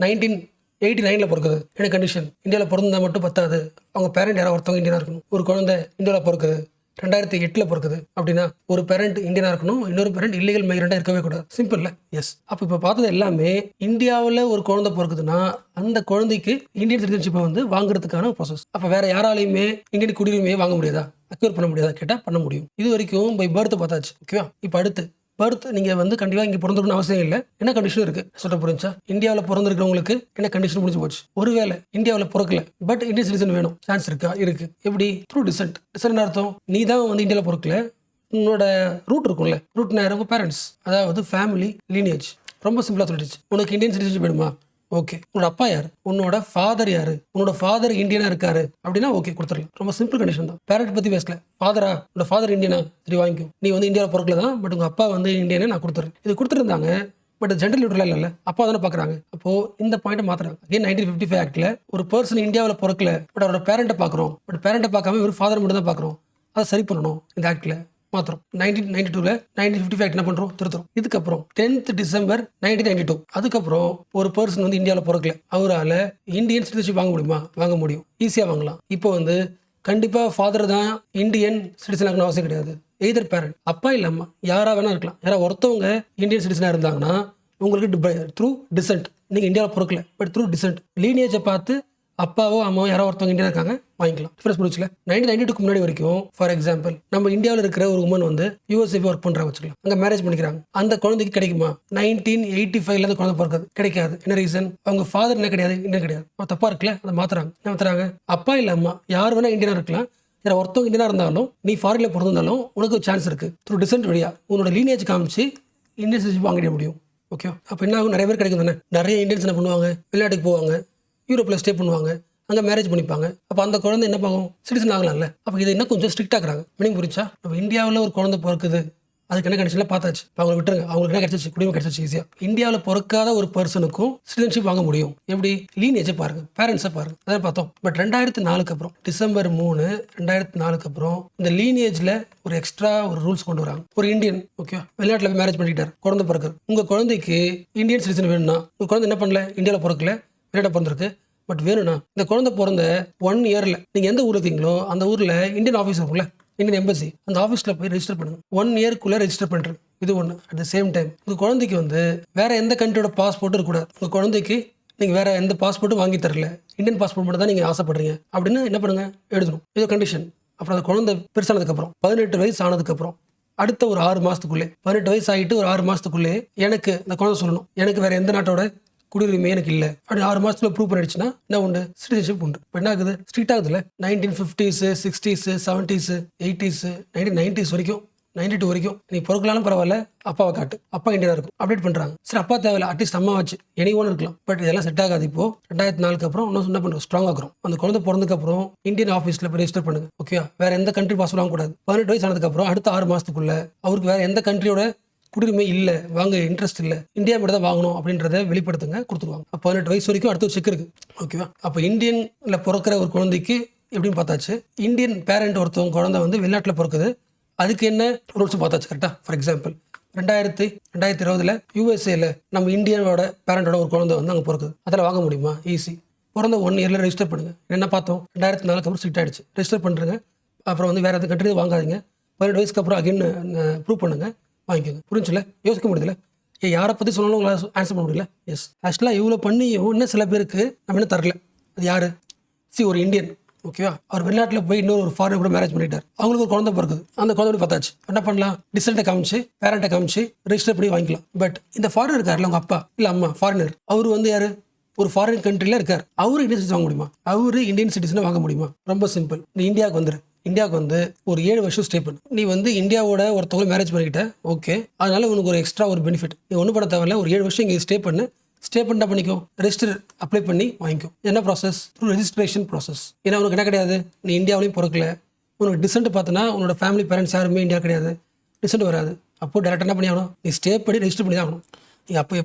1989 பிறக்குது, என்ன கண்டிஷன்? இந்தியாவில் பிறந்தா மட்டும் பத்தாது, அவங்க பேரண்ட் யாராவது ஒருத்தவங்க இந்தியனாக இருக்கணும். ஒரு குழந்தை இந்தியாவில் பிறக்குது, 2008 பிறக்குது அப்படின்னா ஒரு பேரண்ட் இந்தியனாக இருக்கணும், இன்னொரு பேரண்ட் இல்லீகல் மைக்ரெண்டாக இருக்கவே கூடாது. சிம்பிள் இல்லை? எஸ். அப்போ இப்போ பார்த்தது எல்லாமே இந்தியாவில் ஒரு குழந்தை பிறக்குதுன்னா அந்த குழந்தைக்கு இந்தியன் சிட்டிசன்ஷிப்பை வந்து வாங்குறதுக்கான ப்ராசஸ். அப்போ வேற யாராலையுமே இந்தியன் குடியுரிமையை வாங்க முடியாதா? அக்வயர் பண்ண முடியாதா கேட்டால் பண்ண முடியும். இது வரைக்கும் பை பர்த் பார்த்தாச்சு. ஓகேவா? இப்போ அடுத்து பர்த். நீங்கள் வந்து கண்டிப்பாக இங்கே பிறந்திருக்கணும்னு அவசியம் இல்லை. என்ன கண்டிஷன் இருக்குது சொல்ல புரிஞ்சா? இந்தியாவில் பிறந்திருக்கிறவங்களுக்கு என்ன கண்டிஷன் முடிஞ்சு போச்சு. ஒருவேளை இந்தியாவில் பிறக்கல பட் இந்தியன் சிட்டிசன் வேணும், சான்ஸ் இருக்கா? இருக்கு. எப்படி? Through dissent. டிசென்ட் அர்த்தம் நீ தான் வந்து இந்தியாவில் பிறக்கல, உன்னோட ரூட் இருக்கும்ல, ரூட் நேரம் உங்கள் பேரண்ட்ஸ், அதாவது ஃபேமிலி லீனியேஜ். ரொம்ப சிம்பிளாக சொல்லிடுச்சு. உனக்கு இந்தியன் சிட்டிசன்ஷிப் வேணுமா? ஓகே. உன்னோட அப்பா யார்? உன்னோட ஃபாதர் யாரு? உன்னோட ஃபாதர் இந்தியனா இருக்காரு அப்படின்னா ஓகே, கொடுத்துடலாம். ரொம்ப சிம்பிள் கண்டிஷன் தான். பேரண்ட் பற்றி பேசல. ஃபாதரா? உன்னோட ஃபாதர் இந்தியனா? சரி வாங்கிக்கோ. நீ வந்து இந்தியாவில் பிறக்கல தான், பட் உங்கள் அப்பா வந்து இந்தியனே நான் கொடுத்துறேன். இது கொடுத்துருந்தாங்க, பட் ஜென்ரல் நியூட்ரலாக இல்லைல்ல, அப்பா தானே பார்க்குறாங்க. அப்போது இந்த பாயிண்ட்டை மாற்றுறாங்க. அகைன் 1955 ஆக்டில் ஒரு பர்சன் இந்தியாவில் பிறக்கல பட் அவரோட பேரண்ட்டை பார்க்குறோம், பட் பேரண்ட்டை பார்க்காம ஒரு ஃபாதர் மட்டும் தான் பார்க்குறோம். அதை சரி பண்ணணும். இந்த ஆக்டில் மாத்திரம் 1992 1955 என்ன பண்றோம்? திருத்துறோம். இதுக்கப்புறம் 10th December 1992 அதுக்கப்புறம் ஒரு பர்சன் வந்து இந்தியாவில் பிறக்கல, அவரால் இந்தியன் சிட்டிசன்ஷிப் வாங்க முடியுமா? வாங்க முடியும், ஈஸியாக வாங்கலாம். இப்போ வந்து கண்டிப்பாக ஃபாதர் தான் இந்தியன் சிட்டிசன் ஆகணும் அவசியம் கிடையாது. எய்தர் பேரண்ட், அப்பா இல்லை அம்மா, யாராக வேணா இருக்கலாம். யாராவது ஒருத்தவங்க இந்தியன் சிட்டிசனாக இருந்தாங்கன்னா உங்களுக்கு த்ரூ டிசென்ட், நீங்கள் இந்தியாவில் பிறக்கல பட் த்ரூ டிசென்ட் லீனியேஜை பார்த்து அப்பாவோ அம்மாவோ யாரோ ஒருத்தவங்க இந்தியா இருக்காங்க வாங்கிக்கலாம். டிஃபரன்ஸ் புரிச்சுல? 1992 முன்னாடி வரைக்கும் ஃபார் எக்ஸாம்பிள் நம்ம இந்தியாவில் இருக்கிற ஒரு உமன் வந்து யூஎஸ்ஏ ஒர்க் பண்ணுறாங்க வச்சுக்கலாம், அங்கே மேரேஜ் பண்ணிக்கிறாங்க. அந்த குழந்தைக்கு கிடைக்குமா? 1985 குழந்தை பிறக்காது, கிடைக்காது. என்ன ரீசன்? அவங்க ஃபாதர் என்ன கிடையாது, இந்தியன் கிடையாது. தப்பா இருக்குல்ல? அதை மாத்துறாங்க. என்ன மாத்துறாங்க? அப்பா இல்லை அம்மா யார் வேணா இந்தியனா இருக்கலாம், யாரா ஒருத்தவங்க இந்தியனா இருந்தாலும் நீ ஃபாரின்ல பிறந்தாலும் உனக்கு சான்ஸ் இருக்கு. த்ரூ டிசென்ட் வழியா உன்னோட லீனியேஜ் காமிச்சு இந்தியன் சிட்டிசன்ஷிப் வாங்கிட முடியும். ஓகே. அப்போ என்ன ஆகும்? நிறைய பேர் கிடைக்கும் தானே. நிறைய இந்தியன்ஸ் என்ன பண்ணுவாங்க? வெளிநாட்டுக்கு போவாங்க, யூரோப்பில் ஸ்டே பண்ணுவாங்க, அங்கே மேரேஜ் பண்ணிப்பாங்க. அப்போ அந்த குழந்தை என்ன பார்க்கும்? சிட்டிசன் ஆகலாம்ல. அப்போ இதை இன்னும் கொஞ்சம் ஸ்ட்ரிக்ட் ஆக்குறாங்க. மீனிங் புரிச்சா? நம்ம இந்தியாவில் ஒரு குழந்தை பிறக்குது, அதுக்கு என்ன கண்டிஷன்ல பார்த்தாச்சு. அவங்க விட்டுருங்க, அவங்களுக்கு என்ன கிடைச்சிச்சு? குடியுரிமை கிடைச்சிச்சு ஈஸியாக. இந்தியாவில் பிறக்காத ஒரு பர்சனுக்கும் சிட்டிசன்ஷிப் வாங்க முடியும். எப்படி? லீனியேஜை பாருங்க, பேரண்ட்ஸை பாருங்க, அதான் பார்த்தோம். பட் 2004 அப்புறம் December 3, 2004 அப்புறம் இந்த லீனியேஜில் ஒரு எக்ஸ்ட்ரா ஒரு ரூல்ஸ் கொண்டு வராங்க. ஒரு இந்தியன் ஓகே வெளிநாட்டில் போய் மேரேஜ் பண்ணிக்கிட்டார், குழந்தை பிறக்குது. உங்கள் குழந்தைக்கு இந்தியன் சிட்டிசன் வேணும்னா, உங்கள் குழந்தை என்ன பண்ணல? இந்தியாவில் பிறக்கல, வெளிநாட்டில் பிறந்திருக்கு, பட் வேணும்னா இந்த குழந்தை பிறந்த 1 இயர்ல நீங்கள் எந்த ஊர் இருக்கீங்களோ அந்த ஊரில் இந்தியன் ஆஃபீஸ் இருக்கும்ல, இந்தியன் எம்பசி, அந்த ஆஃபீஸில் போய் ரெஜிஸ்டர் பண்ணுங்க. 1 இயர்க்குள்ளே ரெஜிஸ்டர் பண்ணுறது இது ஒன்று. அட் த சேம் டைம் உங்கள் குழந்தைக்கு வந்து வேற எந்த கண்ட்ரியோட பாஸ்போர்ட்டும் இருக்கக்கூடாது. உங்கள் குழந்தைக்கு நீங்கள் வேற எந்த பாஸ்போர்ட்டும் வாங்கி தரல, இந்தியன் பாஸ்போர்ட் மட்டும் தான் நீங்கள் ஆசைப்படுறீங்க அப்படின்னு என்ன பண்ணுங்க? எழுதணும். இது கண்டிஷன். அப்புறம் அந்த குழந்தை பெருசானதுக்கப்புறம் 18 வயசு ஆனதுக்கப்புறம் அடுத்த ஒரு 6 மாதத்துக்குள்ளே, 18 வயசு ஆகிட்டு ஒரு 6 மாதத்துக்குள்ளே எனக்கு இந்த குழந்தை சொல்லணும், எனக்கு வேற எந்த நாட்டோட குடியுரிமை எனக்கு இல்லை அப்படி 6 மாதத்துல ப்ரூவ் பண்ணிடுச்சுன்னா என்ன உண்டு? சிட்டிசன்ஷிப் உண்டு. இப்போ என்ன ஆகுது? ஸ்ட்ரிக்ட் ஆகுதுல்ல. 1950s 60s 70s 80s 1990s வரைக்கும் 92 வரைக்கும் நீ பிறக்கலாலும் பரவாயில்ல, அப்பாவை காட்டு, அப்பா இந்தியா இருக்கும் அப்டேட் பண்றாங்க. சரி அப்பா தேவையில்ல, அட்லீஸ்ட் அம்மா வச்சு எனி ஒன்று இருக்கலாம். பட் இதெல்லாம் செட் ஆகாது. இப்போ 2004 அப்புறம் இன்னும் என்ன பண்ணுறோம்? ஸ்ட்ராங் ஆகிறோம். அந்த குழந்தை பிறந்ததுக்கு அப்புறம் இந்தியன் ஆஃபீஸில் போய் ரெஜிஸ்டர் பண்ணுங்க. ஓகே, வேற எந்த கண்ட்ரி பாஸ்போர்ட் வாங்கக்கூடாது. 18 வயசு ஆனதுக்கு அப்புறம் அடுத்த 6 மாதத்துக்குள்ள அவருக்கு வேற எந்த கண்ட்ரியோட குடியுரிமை இல்லை, வாங்க இன்ட்ரெஸ்ட் இல்லை, இந்தியா மட்டும் தான் வாங்கணும் அப்படின்றத வெளிப்படுத்துங்க, கொடுத்துருவாங்க. அப்போ 18 வயசு வரைக்கும் அடுத்த செக் இருக்கு. ஓகேவா? அப்போ இந்தியன்ல பிறக்கிற ஒரு குழந்தைக்கு எப்படின்னு பார்த்தாச்சு. இந்தியன் பேரண்ட் ஒருத்தவங்க குழந்தை வந்து வெளிநாட்டில் பிறக்குது, அதுக்கு என்ன ரூல்ஸ் பார்த்தாச்சு கரெக்டாக. ஃபார் எக்ஸாம்பிள் 2020 யூஎஸ்ஏல நம்ம இந்தியனோட பேரண்டோட ஒரு குழந்தை வந்து அங்கே பிறக்குது, அதில் வாங்க முடியுமா? ஈஸி. பிறந்த 1 இயர்ல ரெஜிஸ்டர் பண்ணுங்க. என்ன பார்த்தோம்? 2004 அப்புறம் ஸ்ட்ரிக்ட் ஆயிடுச்சு. ரெஜிஸ்டர் பண்ணுறங்க. அப்புறம் வந்து வேற எந்த கண்ட்ரி வாங்காதீங்க. 18 வயசுக்கு அப்புறம் அகைன் ப்ரூவ் பண்ணுங்க, வாங்கிக்கோங்க. புரிஞ்சுல? யோசிக்க முடியுதுல? யாரை பற்றி சொல்லணும் உங்களால் ஆன்சர் பண்ண முடியல. எஸ், ஆக்சுவலாக இவ்வளோ பண்ணியும் இன்னும் சில பேருக்கு நம்ம என்ன தரல. அது யார்? ஒரு இந்தியன், ஓகேவா, அவர் வெளிநாட்டில் போய் இன்னொரு ஒரு ஃபாரினர் கூட மேரேஜ் பண்ணிட்டார். அவங்களுக்கு ஒரு குழந்தை பிறகுது. அந்த குழந்தை பார்த்தாச்சு, என்ன பண்ணலாம், டிசன்ட்டை காமிச்சு பேரண்ட்டை காமிச்சு ரெஜிஸ்டர் பண்ணி வாங்கிக்கலாம். பட் இந்த ஃபாரினர் இருக்கார்ல, அவங்க அப்பா இல்லை அம்மா ஃபாரினர், அவர் வந்து யார், ஒரு ஃபாரின் கண்ட்ரியில் இருக்கார். அவரு இந்தியன் சிட்டிசன் வாங்க முடியுமா? அவரு இந்தியன் சிட்டிசனை வாங்க முடியுமா? ரொம்ப சிம்பிள். நீ இந்தியாவுக்கு வந்துரு, இந்தியாவுக்கு வந்து ஒரு 7 வருஷம் ஸ்டே பண்ணு. நீ வந்து இந்தியாவோட ஒருத்தவங்க மேரேஜ் பண்ணிக்கிட்ட, ஓகே, அதனால உனக்கு ஒரு எக்ஸ்ட்ரா ஒரு பெனிஃபிட். நீ ஒன்றும் பண்ண தேவையில்ல, ஒரு 7 வருஷம் இங்கே ஸ்டே பண்ணு. ஸ்டே பண்ணா பண்ணிக்கோ, ரெஜிஸ்டர் அப்ளை பண்ணி வாங்கிக்கோ. என்ன ப்ராசஸ்? Through registration process. ஏன்னா உனக்கு என்ன கிடையாது, நீ இந்தியாவிலையும் பிறக்கல, உனக்கு டிசென்ட் பார்த்தனா உன்னோட ஃபேமிலி பேரண்ட்ஸ் யாருமே இந்தியா கிடையாது, டிசென்ட் வராது. அப்போ டேரெக்டாக என்ன பண்ணி ஆகணும், நீ ஸ்டே பண்ணி ரெஜிஸ்டர் பண்ணி தான் ஆகணும். நீ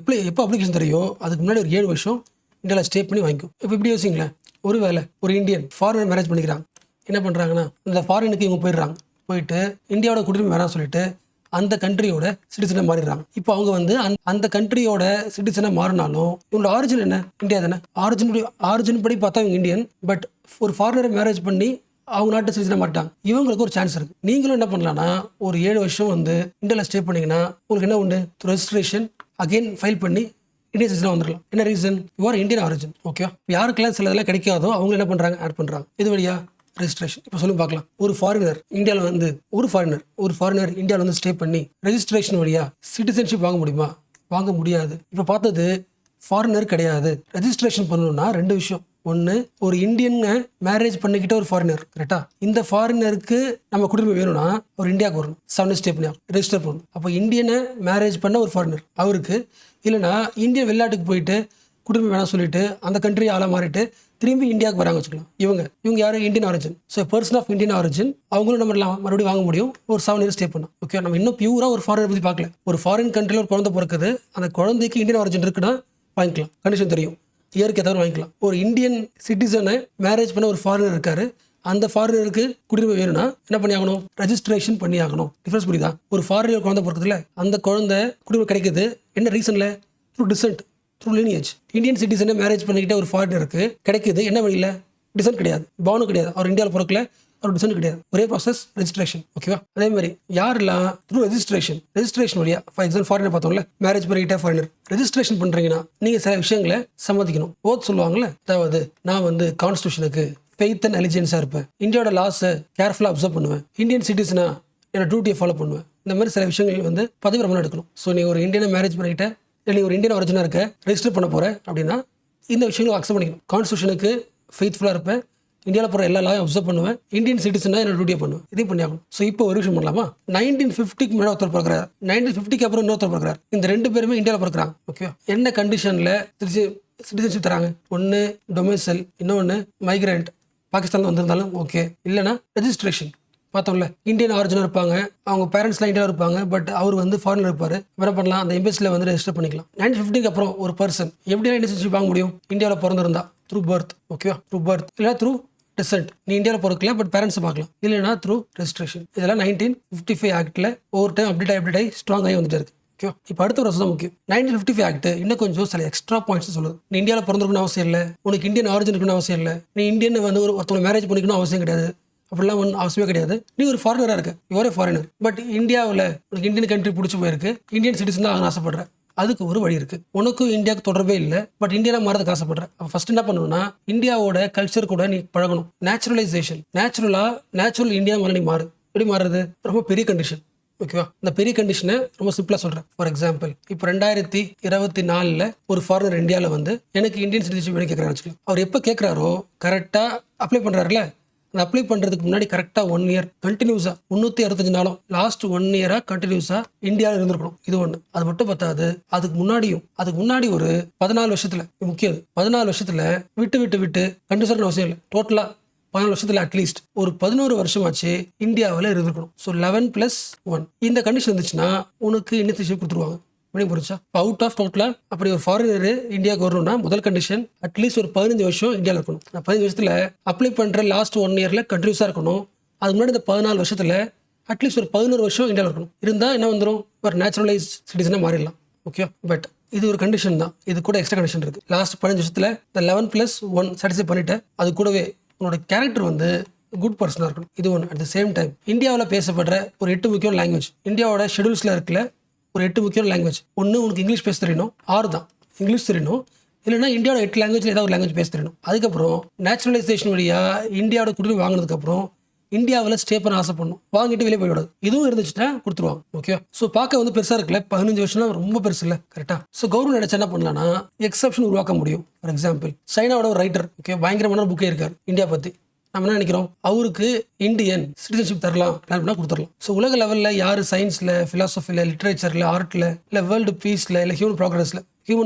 எப்போ அப்ளிகேஷன் தெரியும், அதுக்கு முன்னாடி ஒரு 7 வருஷம் இந்தியாவில் ஸ்டே பண்ணி வாங்கிக்கோ. இப்போ இப்படி யோசிங்களேன், ஒரு வேலை ஒரு இந்தியன் ஃபாரினர் மேரேஜ் பண்ணிக்கிறாங்க. என்ன பண்ணுறாங்கன்னா, அந்த ஃபாரினுக்கு இவங்க போயிடுறாங்க. போயிட்டு இந்தியாவோட குடியுரிமை வேணாம்னு சொல்லிட்டு அந்த கண்ட்ரியோட சிட்டிசனை மாறிடுறாங்க. இப்போ அவங்க வந்து அந்த கண்ட்ரியோட சிட்டிசனை மாறினாலும் இவங்களோட ஆரிஜின் என்ன, இந்தியா தானே. ஆரிஜின் படி பார்த்தா இவங்க இந்தியன். பட் ஒரு ஃபாரினரை மேரேஜ் பண்ணி அவங்க நாட்டு சிட்டிசனை மாட்டாங்க. இவங்களுக்கு ஒரு சான்ஸ் இருக்குது. நீங்களும் என்ன பண்ணலாம்னா, ஒரு 7 வருஷம் வந்து இந்தியாவில் ஸ்டே பண்ணிங்கன்னா உங்களுக்கு என்ன உண்டு, ரெஜிஸ்ட்ரேஷன் அகெயின் ஃபைல் பண்ணி இந்தியன் சிட்டிசனாக வந்துடலாம். என்ன reason, your Indian origin. Okay, யாருக்கெல்லாம் சில இதெல்லாம் கிடைக்காதோ அவங்க என்ன பண்ணுறாங்க, ஆட் பண்ணுறாங்க. இது வழியா ரெஜிஸ்ட்ரேஷன். இப்போ சொல்லி பார்க்கலாம், ஒரு ஃபாரினர் இந்தியாவில் வந்து ஒரு ஃபாரினர் இந்தியாவில் வந்து ஸ்டே பண்ணி ரெஜிஸ்ட்ரேஷன் வழியா சிட்டிசன்ஷிப் வாங்க முடியுமா? வாங்க முடியாது. இப்போ பார்த்தது ஃபாரினர் கிடையாது. ரெஜிஸ்ட்ரேஷன் பண்ணணும்னா 2 விஷயம். ஒன்று, ஒரு இந்தியனை மேரேஜ் பண்ணிக்கிட்ட ஒரு ஃபாரினர், கரெக்டா, இந்த ஃபாரினருக்கு நம்ம குடியுரிமை வேணும்னா ஒரு இந்தியாவுக்கு வரணும், 7 ஸ்டே பண்ணி ரெஜிஸ்டர் பண்ணணும். அப்போ இந்தியனை மேரேஜ் பண்ண ஒரு ஃபாரினர் அவருக்கு, இல்லைனா இந்தியன் வெளிநாட்டுக்கு போயிட்டு குடியுரிமை வேணாம் சொல்லிட்டு அந்த கண்ட்ரி ஆளாக மாறிட்டு திரும்பி இந்தியாவுக்கு வராங்க வச்சுக்கலாம். இவங்க யாரும் Indian origin. So person of Indian origin, அவங்களும் நம்ம மறுபடியும் வாங்க முடியும் ஒரு 7 இயர்ஸ் ஸ்டே பண்ணலாம். ஓகே, நம்ம இன்னும் பியூராக ஒரு ஃபாரினர் பற்றி பார்க்கல. ஒரு ஃபாரின் கண்ட்ரியில் ஒரு குழந்தை பிறக்குது, அந்த குழந்தைக்கு இந்தியன் ஆரிஜின் இருக்குன்னா வாங்கிக்கலாம், கண்டிஷன் தெரியும், இயருக்கு ஏதாவது வாங்கிக்கலாம். ஒரு இந்தியன் சிட்டிசனை மேரேஜ் பண்ண ஒரு ஃபாரினர் இருக்காரு, அந்த ஃபாரினருக்கு குடியுரிமை வேணும்னா என்ன பண்ணி ஆகணும், ரெஜிஸ்ட்ரேஷன் பண்ணி ஆகணும். டிஃபரன்ஸ் புரியுதா? ஒரு ஃபாரினர் குழந்தை பிறக்குதுல, அந்த குழந்தை குடியுரிமை கிடைக்குது என்ன ரீசனில், through descent, through lineage. Indian சிட்டிசனை மேரேஜ் பண்ணிக்கிட்ட ஒரு ஃபாரினருக்கு கிடைக்குது என்ன வழியில், டிசென்ட் கிடையாது, பானும் கிடையாது, அவர் இந்தியாவில் பிறக்கல, அவர் டிசென்ட் கிடையாது, ஒரே ப்ராசஸ் ரெஜிஸ்ட்ரேஷன். ஓகேவா? அதே மாதிரி யாரெல்லாம் த்ரூ ரெஜிஸ்ட்ரேஷன் வழியா, ஃபார் எக்ஸாம்பிள் ஃபாரினர் பார்த்தோம்ல, மேரேஜ் பண்ணிக்கிட்ட ஃபாரினர் ரெஜிஸ்ட்ரேஷன் பண்ணுறீங்கன்னா நீங்கள் சில விஷயங்களை சம்மதிக்கணும். ஓத் சொல்லுவாங்கல்ல, அதாவது நான் வந்து கான்ஸ்டியூஷனுக்கு ஃபெய்த் அண்ட் அலிஜியன்ஸாக இருப்பேன், இந்தியாவோட லாஸை கேர்ஃபுல்லாக அப்சர்வ் பண்ணுவேன், இந்தியன் சிட்டிசனா என்னோட டியூட்டியை ஃபாலோ பண்ணுவேன். இந்த மாதிரி சில விஷயங்கள் வந்து பதவி பிரமாணம் எடுக்கணும். ஸோ நீ ஒரு இந்தியனை மேரேஜ் பண்ணிக்கிட்ட, இல்லை நீ ஒரு இந்தியன் ஒரிஜினாக இருக்க, ரெஜிஸ்டர் பண்ண போகிற அப்படின்னா இந்த விஷயங்களும் அக்செப்ட் பண்ணிக்கணும். கான்ஸ்டியூஷனுக்கு ஃபெய்த்ஃபுல்லாக இருப்பேன், இந்தியாவில் போகிற எல்லா லாயும் அப்சர்வ் பண்ணுவேன், இந்தியன் சிட்டிசனாக என்னோட டியூட்டியை பண்ணுவேன், இதையும் பண்ணியாகணும். ஸோ இப்போ ஒரு விஷயம் பண்ணலாமா, 1950க்கு முன்னாடி ஒருத்தர் பிறக்கிறார், 1950க்கு அப்புறம் இன்னொருத்தர் பிறக்கிறார், இந்த 2 பேருமே இந்தியாவில் பிறக்கிறாங்க. ஓகே, என்ன கண்டிஷனில் சிட்டிசன்ஷிப் தராங்க? ஒன்று டொமைசல், இன்னொன்று மைக்ரண்ட், பாகிஸ்தானில் வந்திருந்தாலும் ஓகே, இல்லைனா ரெஜிஸ்ட்ரேஷன். பார்த்தோம்ல, இந்தியன் ஆரிஜினாக இருப்பாங்க, அவங்க பேரண்ட்ஸ்லாம் இந்தியாவில் இருப்பாங்க, பட் அவர் வந்து ஃபாரினர் இருப்பார், என்ன பண்ணலாம், அந்த எம்பசியில் வந்து ரெஜிஸ்டர் பண்ணிக்கலாம். 1950க்கு அப்புறம் ஒரு பர்சன் எப்படிலாம் இண்டியன்ஷிப் வாங்க முடியும், இந்தியாவில் பிறந்திருந்தா த்ரூ பர்த், ஓகேவா, த்ரூ பர்த் இல்லை த்ரூ டிசென்ட். நீ இந்தியாவில் பிறக்கல பட் பேரண்ட்ஸை பார்க்கலாம், இல்லைனா த்ரூ ரெஜிஸ்ட்ரேஷன். இதெல்லாம் 1955 ஆக்டில் ஒவ்வொரு டைம் அப்டேட் ஆகி ஸ்ட்ராங் ஆகி வந்துட்டு இருக்கு. ஓகே, இப்போ அடுத்த ப்ராசஸ் தான் முக்கியம். 1955 ஆக்ட் இன்னும் கொஞ்சம் சில எக்ஸ்ட்ரா பாயிண்ட்ஸ் சொல்லுது. நீ இந்தியாவில் பிறந்திருக்கணும் அவசியம் இல்லை, உனக்கு இந்தியன் ஆரிஜின் இருக்கணும் அவசியம் இல்லை, நீ இந்தியன் வந்து ஒருத்தவங்க மேரேஜ் பண்ணிக்கணும் அவசியம் கிடையாது, அப்படிலாம் ஒன்றும் அவசியமே கிடையாது. நீ ஒரு ஃபாரினராக இருக்க, யுவரே ஃபாரினர், பட் இந்தியாவில் உனக்கு இந்தியன் கண்ட்ரி பிடிச்சி போயிருக்கு, இந்தியன் சிட்டிசன் தான் ஆசைப்படுற, அதுக்கு ஒரு வழி இருக்குது. உனக்கும் இந்தியாவுக்கு தொடர்பே இல்லை, பட் இந்தியாவில் மாறதுக்கு ஆசைப்படுற. அப்போ ஃபர்ஸ்ட் என்ன பண்ணணும்னா, இந்தியாவோட கல்ச்சர் கூட நீ பழகணும். நேச்சுரலைசேஷன், நேச்சுரல் இந்தியா மேலே நீ மாறு. எப்படி மாறுறது, ரொம்ப பெரிய கண்டிஷன். ஓகேவா, இந்த பெரிய கண்டிஷனை ரொம்ப சிம்பிளாக சொல்கிறேன். ஃபார் எக்ஸாம்பிள், இப்போ 2024 ஒரு ஃபாரினர் இந்தியாவில் வந்து எனக்கு இந்தியன் சிட்டிசன்ஷிப் வேணும் கேட்குறாரு வச்சுக்கலாம். அவர் எப்போ கேட்குறாரோ கரெக்டாக அப்ளை பண்ணுறாருல, அந்த அப்ளை பண்ணுறதுக்கு முன்னாடி கரெக்டாக 1 இயர் கண்டினியூஸாக 365 நாளும் லாஸ்ட் 1 இயராக கண்டினியூஸாக இந்தியாவில் இருந்திருக்கணும். இது ஒன்று. அது மட்டும் பார்த்தாது, அதுக்கு முன்னாடி ஒரு 14 வருஷத்தில், முக்கியம் 14 வருஷத்தில் விட்டு கண்டினியூஸாக அவசியம் இல்லை, டோட்டலாக 14 வருஷத்தில் அட்லீஸ்ட் ஒரு 11 வருஷமாச்சு இந்தியாவில் இருந்திருக்கணும். ஸோ 11+1 இந்த கண்டிஷன் இருந்துச்சுன்னா உனக்கு இண்டியன்ஷிப் கொடுத்துருவாங்க. பண்ணி புரிச்சா, அவுட் ஆஃப் டோட்டலாக அப்படி ஒரு ஃபாரினர் இந்தியாவுக்கு வரணும்னா முதல் கண்டிஷன் அட்லீஸ்ட் ஒரு 15 வருஷம் இந்தியாவில் இருக்கணும். 15 வருஷத்தில் அப்ளை பண்ணுற லாஸ்ட் 1 இயரில் கண்டினியூஸாக இருக்கணும். அதுக்கு முன்னாடி இந்த 14 வருஷத்தில் அட்லீஸ்ட் ஒரு 11 வருஷம் இந்தியாவில் இருக்கணும். இருந்தால் என்ன வந்துடும், ஒரு நேச்சுரலைஸ் சிட்டிசனாக மாறிடலாம். ஓகே, பட் இது ஒரு கண்டிஷன் தான். இது கூட எக்ஸ்ட்ரா கண்டிஷன் இருக்குது. லாஸ்ட் 15 வருஷத்தில் இந்த 11+1 சாட்டிஸ்ஃபை பண்ணிவிட்டு அது கூடவே உன்னோட கேரக்டர் வந்து குட் பர்சனாக இருக்கணும். இது ஒன்று. அட் த சேம் டைம் இந்தியாவில் பேசப்படுற ஒரு 8 முக்கியம் லாங்குவேஜ் இந்தியாவோட ஷெடியூல்ஸில் இருக்குல்ல, ஒரு 8 முக்கியமான லாங்குவேஜ். ஒன்று உனக்கு இங்கிலீஷ் பேச தெரியணும், 6 தான் இங்கிலீஷ் தெரியணும், இல்லைன்னா இந்தியாவோட 8 லாங்குவேஜில் ஏதாவது ஒரு லாங்குவேஜ் பேச தெரியணும். அதுக்கப்புறம் நேச்சுரலைசேஷன் வழியாக இந்தியாவோட குடியுரிமை வாங்கினதுக்கப்புறம் இந்தியாவில் ஸ்டே பண்ண ஆசைப்படணும், வாங்கிட்டு வெளியே போயிடாது. இதுவும் இருந்துச்சுன்னா கொடுத்துருவாங்க. ஓகே, ஸோ பார்க்க வந்து பெருசாக இருக்குல்ல, 15 வருஷம்லாம் ரொம்ப பெருசு இல்லை, கரெக்டாக. ஸோ கவர்மெண்ட் நினைச்சா என்ன பண்ணலாம்னா எக்ஸப்ஷன் உருவாக்க முடியும். ஃபார் எக்ஸாம்பிள் சைனாவோட ஒரு ரைட்டர், ஓகே, பயங்கரமான புக்கே இருக்கார் இந்தியா பற்றி. நம்ம என்ன நினைக்கிறோம், அவருக்கு இந்தியன் சிட்டிசன்ஷிப் தரலாம், பிளான் பண்ணால் கொடுத்துடலாம். ஸோ உலக லெவலில் யார் சயின்ஸில், ஃபிலாசபியில், லிட்ரேச்சரில், ஆர்ட்டில், இல்லை வேர்ல்டு பீஸில், இல்லை ஹியூமன்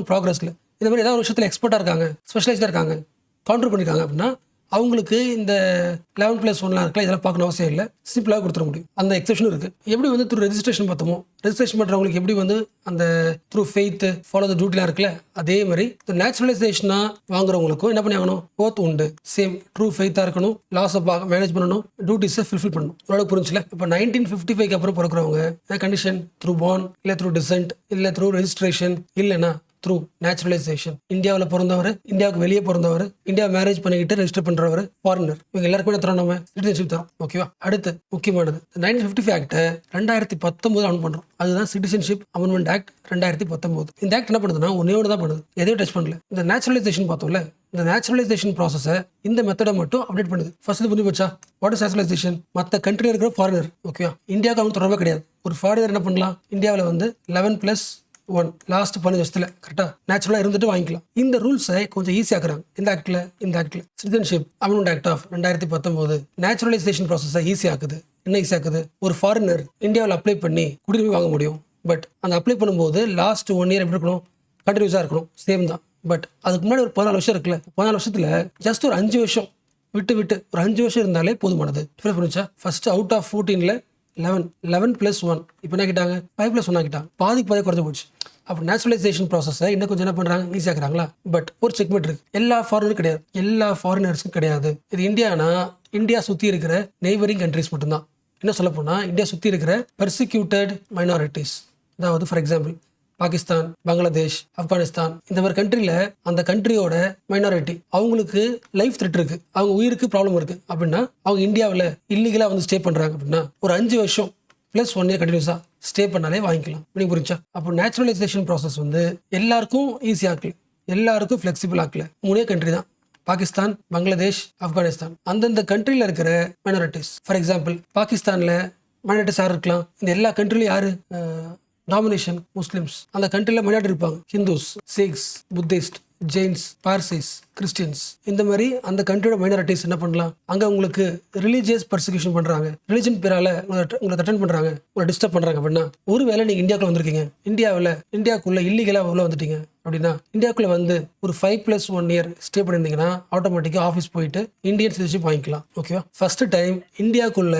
ப்ராக்ரஸில் இந்த மாதிரி ஏதாவது ஒரு விஷயத்தில் எக்ஸ்பர்ட்டாக இருக்காங்க, ஸ்பெஷலைஸ்டாக இருக்காங்க, கான்ட்ரிபியூட் பண்ணியிருக்காங்க அப்படின்னா அவங்களுக்கு இந்த 11+1 இருக்குல்ல, இதெல்லாம் பார்க்கணும் அவசியம் இல்லை, சிம்பிளாக கொடுத்துட முடியும். அந்த எக்ஸப்ஷனும் இருக்குது. எப்படி வந்து த்ரூ ரெஜிஸ்ட்ரேஷன் பார்த்தோமோ, ரெஜிஸ்ட்ரேஷன் பண்ணுறவங்களுக்கு எப்படி வந்து அந்த த்ரூ ஃபெய்த் ஃபாலோ த டியூட்டிலாம் இருக்குல்ல, அதே மாதிரி இந்த நேச்சுரலைசேஷனாக வாங்குறவங்களுக்கும் என்ன பண்ணி ஆகணும், போத் உண்டு. சேம் ட்ரூ ஃபெய்த்தாக இருக்கணும், லாஸை மேனேஜ் பண்ணணும், டியூட்டிஸை ஃபுல்ஃபில் பண்ணணும். ஓரளவுக்கு புரிஞ்சுல. இப்போ 1955 அப்புறம் பிறக்கிறவங்க கண்டிஷன் த்ரூ பார்ன், இல்லை த்ரூ டிசென்ட், இல்லை த்ரூ ரெஜிஸ்ட்ரேஷன், இல்லைன்னா த்ரூ நேச்சுரலைசேஷன். இந்தியாவில் பிறந்தவர், இந்தியாவுக்கு வெளியே பிறந்தவர், இந்தியா மேரேஜ் பண்ணிக்கிட்டு ரெஜிஸ்டர் பண்றவர், ஃபாரினர், இவங்க எல்லாருக்குமே தரோம், நம்ம சிட்டிசன்ஷிப் தரோம். ஓகேவா. அடுத்து முக்கியமானது 1955 ஆக்டை 2019 அமௌண்ட் பண்றோம். அதுதான் சிட்டிசன்ஷிப் அமெண்ட்மெண்ட் ஆக்ட் 2019. இந்த ஆக்ட் என்ன பண்ணுதுன்னா ஒன்னே தான் பண்ணுது, எதையும் டச் பண்ணல. இந்த நேச்சுரலைசேஷன் பார்த்தோம்ல, இந்த நேச்சுரலைசேஷன் ப்ராசஸை இந்த மெத்தடை மட்டும் அப்டேட் பண்ணுது. ஃபர்ஸ்ட் புரிஞ்சு போச்சா, வாட் இஸ் நேச்சுரலைசேஷன்? மற்ற கண்ட்ரியில் இருக்கிற ஃபாரினர், ஓகேவா, இந்தியாவுக்கு அவங்க தொடர்பே கிடையாது. ஒரு ஃபாரினர் என்ன பண்ணலாம், இந்தியாவில் வந்து 11+1 லாஸ்ட் 15 வருஷத்துல கரெக்டாக நேச்சுரலாக இருந்துட்டு வாங்கிக்கலாம். இந்த ரூல்ஸை கொஞ்சம் ஈஸியாக்குறாங்க இந்த ஆக்டில். Citizenship amendment act of 2019 naturalisation ப்ராசஸை ஈஸியாக்குது. என்ன ஈஸியாக்குது, ஒரு ஃபாரினர் இந்தியாவில் அப்ளை பண்ணி குடியுரிமை வாங்க முடியும். பட் அந்த அப்ளை பண்ணும்போது லாஸ்ட் 1 இயர் எப்படி இருக்கணும், கண்டினியூஸாக இருக்கணும், சேம் தான். பட் அதுக்கு முன்னாடி ஒரு 14 வருஷம் இருக்குல்ல, 14 வருஷத்துல ஜஸ்ட் ஒரு 5 வருஷம் விட்டு ஒரு 5 வருஷம் இருந்தாலே போதுமானது. புரிஞ்சா, ஃபர்ஸ்ட் அவுட் ஆஃப் 14ல் 11+1 இப்போ என்ன ஆகிட்டாங்க, 5+1 ஆகிட்டாங்க. பாதிக்கு குறைஞ்சு போச்சு. அப்போ நேச்சுரலைசேஷன் ப்ராசஸை இன்னும் கொஞ்சம் என்ன பண்ணுறாங்க, ஈஸியாக்குறாங்களா. பட் ஒரு செக்மெண்ட் இருக்கு, எல்லா ஃபாரினரும் கிடையாது, எல்லா ஃபாரினர்ஸும் கிடையாது. இது இந்தியானா இந்தியா சுற்றி இருக்கிற நெய்பரிங் கண்ட்ரிஸ் மட்டும்தான். என்ன சொல்ல போனால் இந்தியா சுற்றி இருக்கிற பெர்சிக்யூட்டட் மைனாரிட்டிஸ், அதாவது ஃபார் எக்ஸாம்பிள் பாகிஸ்தான், பங்களாதேஷ், ஆப்கானிஸ்தான், இந்த மாதிரி கண்ட்ரியில் அந்த கண்ட்ரியோட மைனாரிட்டி அவங்களுக்கு லைஃப் த்ரெட் இருக்கு, அவங்க உயிருக்கு ப்ராப்ளம் இருக்கு அப்படின்னா அவங்க இந்தியாவில் இல்லீகலாக வந்து ஸ்டே பண்ணுறாங்க அப்படின்னா ஒரு 5 வருஷம் +1 இயர் கண்டினியூஸாக ஸ்டே பண்ணாலே வாங்கிக்கலாம். இப்படி புரிஞ்சா. அப்போ நேச்சுரலைசேஷன் ப்ராசஸ் வந்து எல்லாருக்கும் ஈஸி ஆக்கல, எல்லாருக்கும் ஃப்ளெக்சிபிள் ஆக்கல. 3 கண்ட்ரி தான், பாகிஸ்தான், பங்களாதேஷ், ஆப்கானிஸ்தான். அந்தந்த கண்ட்ரியில் இருக்கிற மைனாரிட்டிஸ், ஃபார் எக்ஸாம்பிள் பாகிஸ்தானில் மைனாரிட்டிஸ் யார் இருக்கலாம், இந்த எல்லா கண்ட்ரிலையும் யாரு டாமினேஷன் முஸ்லிம்ஸ். அந்த கண்ட்ரியில் மைனாரிட்டி இருப்பாங்க, ஹிந்துஸ், சிக்ஸ், புத்திஸ்ட், ஜெயின்ஸ், பார்சிஸ், கிறிஸ்டியன்ஸ். இந்த மாதிரி அந்த கண்ட்ரியோட மைனாரிட்டிஸ் என்ன பண்ணலாம், அங்கே உங்களுக்கு ரிலீஜியஸ் பர்சிக்யூஷன் பண்ணுறாங்க, ரிலிஜன் பேரால உங்களை அட்டென்ட் பண்ணுறாங்க, உங்களை டிஸ்டர்ப் பண்ணுறாங்க அப்படின்னா, ஒருவேளை நீங்கள் இந்தியாவுக்குள்ள வந்திருக்கீங்க, இந்தியாவுக்குள்ள இல்லீகலாக உள்ள வந்துட்டீங்க அப்படின்னா இந்தியாவுக்குள்ள வந்து ஒரு 5+1 இயர் ஸ்டே பண்ணியிருந்தீங்கன்னா ஆட்டோமேட்டிக்காக ஆஃபீஸ் போயிட்டு இந்தியன் சிட்டிசன்ஷிப் வாங்கிக்கலாம். ஓகேவா. ஃபர்ஸ்ட் டைம் இந்தியாவுக்குள்ள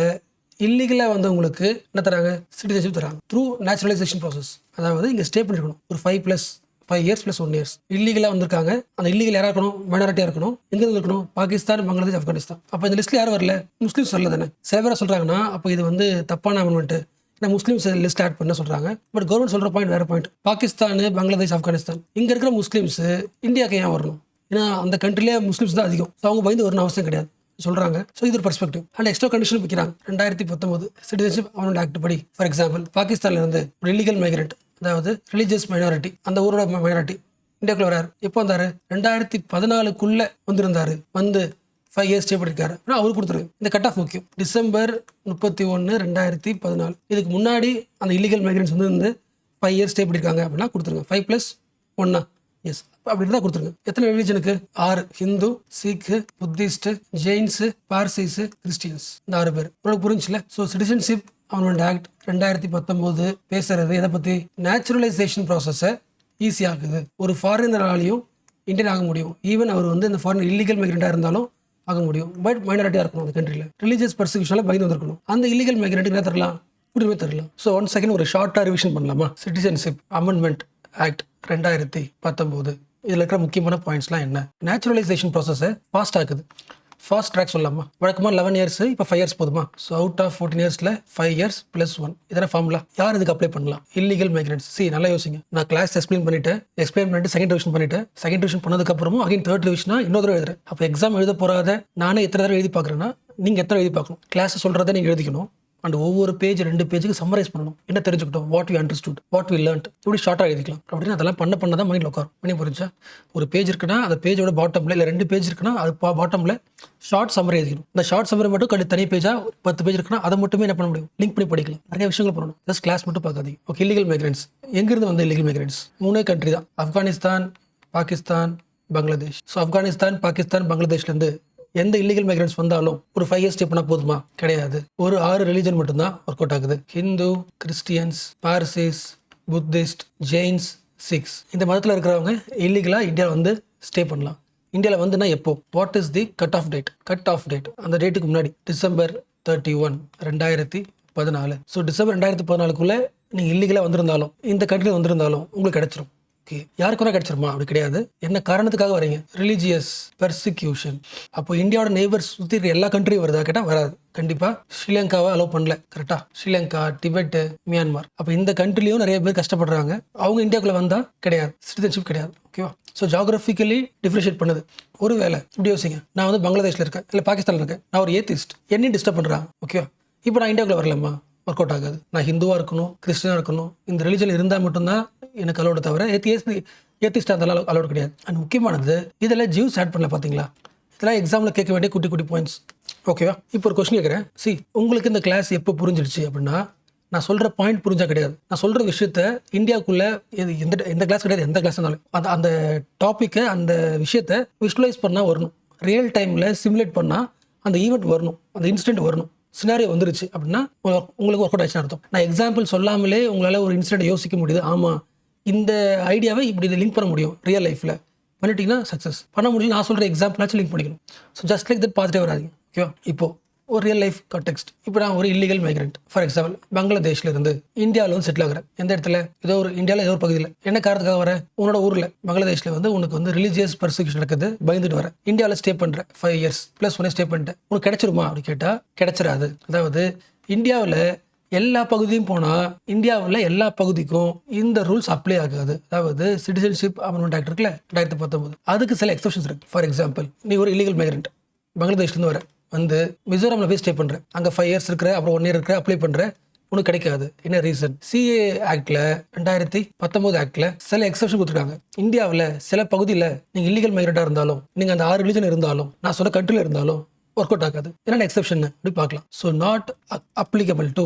இல்லீகலாக வந்து உங்களுக்கு என்ன தராங்க, சிட்டிசன்ஷிப் தராங்க த்ரூ நேச்சுரலைசேஷன் ப்ராசஸ். அதாவது இங்கே ஸ்டே பண்ணிருக்கணும் ஒரு 5 இயர்ஸ் +1 இயர்ஸ். இல்லீகலாக வந்திருக்காங்க, அந்த இல்லீகல் யாராக இருக்கணும், மைனாரிட்டியாக இருக்கணும். எங்கே இருக்கணும், பாகிஸ்தான், பங்களாதேஷ், ஆப்கானிஸ்தான். அப்போ இந்த லிஸ்ட்டில் யாரும் வரல, முஸ்லீம்ஸ் வரல தானே. சில பேரை சொல்கிறாங்கன்னா அப்போ இது வந்து தப்பான அமெண்ட்மெண்ட், ஏன்னா முஸ்லீம்ஸ் லிஸ்ட் ஆட் பண்ண சொல்கிறாங்க. பட் கவர்மெண்ட் சொல்கிற பாயிண்ட் வேறு பாயிண்ட். பாகிஸ்தான், பங்களாதேஷ், ஆப்கானிஸ்தான் இங்கே இருக்கிற முஸ்லீம்ஸ் இந்தியாவுக்கு ஏன் வரணும், ஏன்னா அந்த கண்ட்ரிலே முஸ்லீம்ஸ் தான் அதிகம். ஸோ அவங்க பயந்து வரணும் அவசியம் கிடையாது சொல்கிறாங்க. ஸோ இது ஒரு பெர்ஸ்பெக்டிவ். அண்ட் எக்ஸ்ட்ரா கண்டிஷன் வைக்கிறாங்க 2019 சிட்டிசன்ஷிப் அமெண்ட்மெண்ட் ஆக்ட் படி. ஃபார் எக்ஸாம்பிள் பாகிஸ்தான்ல இருந்து ஒரு இல்லீகல் மைக்ரண்ட், அதாவது ரிலீஜியஸ் மைனாரிட்டி, அந்த ஊரோட மைனாரிட்டி இந்தியாக்குள்ள வராரு. எப்போ வந்தாரு, 2014க்குள்ள வந்திருந்தாரு, வந்து 5 இயர்ஸ் ஸ்டே பண்ணிருக்காரு அப்படின்னா அவருக்கு கொடுத்துருங்க. இந்த கட் ஆஃப் முக்கியம், December 31, 2014. இதுக்கு முன்னாடி அந்த இல்லீகல் மைக்ரண்ட்ஸ் வந்து 5 இயர்ஸ் ஸ்டே பண்ணிருக்காங்க அப்படின்னா கொடுத்துருங்க. 5+1 எஸ் அப்படி இருந்தால் கொடுத்துருங்க. எத்தனை ரிலீஜனுக்கு, 6, ஹிந்து, சீக், புத்திஸ்ட், ஜெயின்ஸ், பார்சிஸ், கிறிஸ்டியன்ஸ், இந்த 6 பேர். உங்களுக்கு புரிஞ்சுல. ஸோ சிட்டிசன்ஷிப் அமெண்ட்மெண்ட் ஆக்ட் 2019 பேசுறது எதை பற்றி, நேச்சுரலைசேஷன் ப்ராசஸை ஈஸியாகுது. ஒரு ஃபாரினராலையும் இந்தியன் ஆக முடியும். ஈவன் அவர் வந்து இந்த ஃபாரினர் இல்லீகல் மைக்ரண்டாக இருந்தாலும் ஆக முடியும். பட் மைனாரிட்டியாக இருக்கணும், அந்த கண்ட்ரியில் ரிலீஜியஸ் பர்சிக்யூஷனில் பயந்து வந்திருக்கணும். அந்த இல்லீகல் மைக்ரண்ட்டுக்கு என்ன தரலாம், குடியுரிமை தரலாம். ஸோ 1 செகண்ட் ஒரு ஷார்ட்டாக ரிவிஷன் பண்ணலாமா. சிட்டிசன்ஷிப் அமெண்ட்மெண்ட் ஆக்ட் 2019 இதில் இருக்கிற முக்கியமான பாயிண்ட்ஸ்லாம் என்ன. நேச்சுரலைசேஷன் ப்ராசஸை ஃபாஸ்ட் ஆக்குது. ஃபாஸ்ட் ட்ராக் சொல்லலாமா. வழக்கமாக 11 இயர்ஸ், இப்போ 5 இயர்ஸ் போதுமா. ஸோ அவுட் ஆஃப் 14 இயர்ஸில் 5 இயர்ஸ் +1 இதெல்லாம் ஃபார்முலா. யார் இதுக்கு அப்ளை பண்ணலாம், இல்லீகல் மைக்ரண்ட்ஸ். நல்லா யோசிங்க. நான் கிளாஸ் எக்ஸ்பிளைன் பண்ணிட்டு செகண்ட் ரிவிஷன் பண்ணிட்டு செகண்ட் ரிவிஷன் பண்ணதுக்கப்புறமும் அகைன் தேர்ட் ரிவிஷனா இன்னொரு தடவை எழுதுறேன். அப்போ எக்ஸாம் எழுத போகாத நானே எத்தனை தடவை எழுதி பார்க்குறேன்னா நீங்கள் எத்தனை எழுதி பார்க்கணும். கிளாஸ் சொல்கிறத நீங்கள் எழுதிக்கணும், அண்ட் ஒவ்வொரு பேஜ் 2 பேஜுக்கு சம்மரைஸ் பண்ணணும். என்ன தெரிஞ்சுக்கிட்டோம், what we understood, what we learned, இப்படி ஷார்ட்டாக எழுதிக்கலாம். அப்படின்னு அதெல்லாம் பண்ண தான் மைண்டில் உட்காரும். பண்ணி புரிஞ்சா ஒரு பேஜ் இருக்குன்னா அந்த பேஜோட பாட்டமில் இல்லை 2 பேஜ் இருக்குன்னா அது பாட்டமில் ஷார்ட் சம்மரி எழுதிக்கணும். இந்த ஷார்ட் சம்மரி மட்டும் கண்டு தனி பேஜாக 10 பேஜ் இருக்குன்னா அதை மட்டுமே என்ன பண்ண முடியும், லிங்க் பண்ணி படிக்கலாம். நிறைய விஷயங்கள் பண்ணணும். ஜஸ்ட் கிளாஸ் மட்டும் பார்க்காதீங்க. ஓகே, இல்லீகல் மைக்ரன்ஸ் எங்கிருந்து வந்து இல்லீகல் மைக்ரன்ஸ் 3 கண்ட்ரி தான், ஆப்கானிஸ்தான், பாகிஸ்தான், பங்களாதேஷ். ஸோ ஆப்கானிஸ்தான், பாகிஸ்தான், பங்களாதேஷ்லேருந்து எந்த இல்லீகல் மைக்ரன்ஸ் வந்தாலும் ஒரு 5 இயர்ஸ் ஸ்டே பண்ணால் போதுமா? கிடையாது. ஒரு 6 ரிலீஜன் மட்டும்தான் ஒர்க் அவுட் ஆகுது. Hindu, Christians, Parsis, Buddhist, Jains, Sikhs. இந்த மதத்தில் இருக்கிறவங்க இல்லீகலாக இந்தியாவில் வந்து ஸ்டே பண்ணலாம். இந்தியாவில் வந்துன்னா எப்போ, what is the cut off date? Cut off date அந்த டேட்டுக்கு முன்னாடி December 31, 2014. ஸோ December 2014 நீங்கள் இல்லீகலாக வந்திருந்தாலும் இந்த கண்ட்ரியில் வந்திருந்தாலும் உங்களுக்கு கிடைச்சிரும். ஓகே, யாருக்கு வேணா கிடைச்சிருமா? அப்படி கிடையாது. என்ன காரணத்துக்காக வரீங்க? Religious persecution. அப்போ இந்தியாவோட நெய்பர்ஸ் சுற்றி இருக்க எல்லா கண்ட்ரியும் வருதா கேட்டால் வராது. கண்டிப்பாக ஸ்ரீலங்காவை அலோவ் பண்ணல. கரெக்டாக ஸ்ரீலங்கா, டிபெட்டு, மியான்மர். அப்போ இந்த கண்ட்ரிலையும் நிறைய பேர் கஷ்டப்படுறாங்க. அவங்க இந்தியாவுக்குள்ளே வந்தால் கிடையாது, சிட்டிசன்ஷிப் கிடையாது. ஓகேவா? ஸோ ஜாகிரபிக்கலி டிஃப்ரென்ஷியேட் பண்ணுது. ஒரு வேலை இப்படி யோசிங்க, நான் வந்து பங்களாதேஷில் இருக்கேன், இல்லை பாகிஸ்தானில் இருக்கேன், நான் ஒரு ஏத்திஸ்ட், என்னையும் டிஸ்டர்ப் பண்ணுறாங்க. ஓகேவா? இப்போ நான் இந்தியாவுக்குள்ளே வரலாமா? ஒர்க் அவுட் ஆகாது. நான் ஹிந்துவாக இருக்கணும், கிறிஸ்டினாக இருக்கணும், இந்த ரிலிஜன் இருந்தால் மட்டும்தான் எனக்கு அலோடு, தவிர ஏத்திஸ்டாக இருந்தாலும் அலோடு கிடையாது. அண்ட் முக்கியமானது இதில் ஜூஸ் ஆட் பண்ணல. பார்த்தீங்களா? இதெல்லாம் எக்ஸாமில் கேட்க வேண்டிய குட்டி குட்டி பாயிண்ட்ஸ். ஓகேவா? இப்போ ஒரு கொஸ்டின் கேட்குறேன். உங்களுக்கு இந்த கிளாஸ் எப்போ புரிஞ்சிடுச்சு அப்படின்னா, நான் சொல்கிற பாயிண்ட் புரிஞ்சா கிடையாது. நான் சொல்கிற விஷயத்த இந்தியாவுக்குள்ளே எந்த கிளாஸ் கிடையாது, எந்த கிளாஸ் இருந்தாலும் அந்த டாப்பிக்கை, அந்த விஷயத்தை விஷுவலைஸ் பண்ணால் வரணும். ரியல் டைமில் சிமுலேட் பண்ணால் அந்த ஈவெண்ட் வரணும், அந்த இன்சிடென்ட் வரணும். சினாரியோ வந்துருச்சு அப்படின்னா உங்களுக்கு ஒர்க் அவுட் ஆயிடுச்சுன்னு அர்த்தம். நான் எக்ஸாம்பிள் சொல்லாமலே உங்களால் ஒரு இன்சிடென்ட் யோசிக்க முடியுது. ஆமாம், இந்த ஐடியாவை இப்படி இதை லிங்க் பண்ண முடியும் ரியல் லைஃப்பில் பண்ணிட்டீங்கன்னா சக்ஸஸ். பண்ண முடியல, நான் சொல்கிற எக்ஸாம்பிளாச்சும் லிங்க் பண்ணிக்கணும். So just like that positive வராதிங்க. ஓகேவா? இப்போ ஒரு ரியல் லைஃப் கான்டெக்ஸ்ட். இப்போ நான் ஒரு இல்லீகல் மைக்ரண்ட், ஃபார் எக்ஸாம்பிள் பங்களாதேஷ்ல இருந்து இந்தியாவில் வந்து செட்டில் ஆகிறேன். எந்த இடத்துல? இந்தியாவில் ஏதோ ஒரு பகுதியில். என்ன காரணத்துக்காக வர? உன்னோட ஊரில் பங்களாதேஷ்ல வந்து உனக்கு வந்து ரிலீஜியஸ் பர்சிக்யூஷன் நடக்குது, பயந்துட்டு வர. இந்தியாவில் ஸ்டே பண்ணுற 5 இயர்ஸ் ப்ளஸ் 1 ஸ்டே பண்ணிட்டேன். உனக்கு கிடைச்சிருமா அப்படி கேட்டால் கிடைச்சிடாது. அதாவது இந்தியாவில் எல்லா பகுதியும் போனால் இந்தியாவில் எல்லா பகுதிக்கும் இந்த ரூல்ஸ் அப்ளை ஆகாது. அதாவது சிட்டிசன்ஷிப் அமெண்ட்மெண்ட் ஆக்ட் இருக்குல்ல 2019, அதுக்கு சில எக்ஸப்ஷன்ஸ் இருக்கு. ஃபார் எக்ஸாம்பிள், நீ ஒரு இல்லீகல் மைக்ரண்ட் பங்களாதேஷ்லேருந்து வர, வந்து மிசோரமில் போய் ஸ்டே பண்ணுறேன், அங்கே 5 இயர்ஸ் இருக்கிற, அப்புறம் 1 இயர் இருக்கிற, அப்ளை பண்ணுறேன், உனக்கு கிடைக்காது. என்ன ரீசன்? CA ஆக்டில் 2019 ஆக்டில் சில எக்ஸப்ஷன் கொடுத்துருக்காங்க. இந்தியாவில் சில பகுதியில் நீங்கள் இல்லீகல் மைக்ரண்டாக இருந்தாலும், நீங்கள் அந்த 6 ரிலிஜன் இருந்தாலும், நான் சொன்ன கண்ட்ரியில் இருந்தாலும் ஒர்க் அவுட் ஆகாது. என்னென்ன எக்ஸப்ஷன் அப்படி பார்க்கலாம். So not applicable to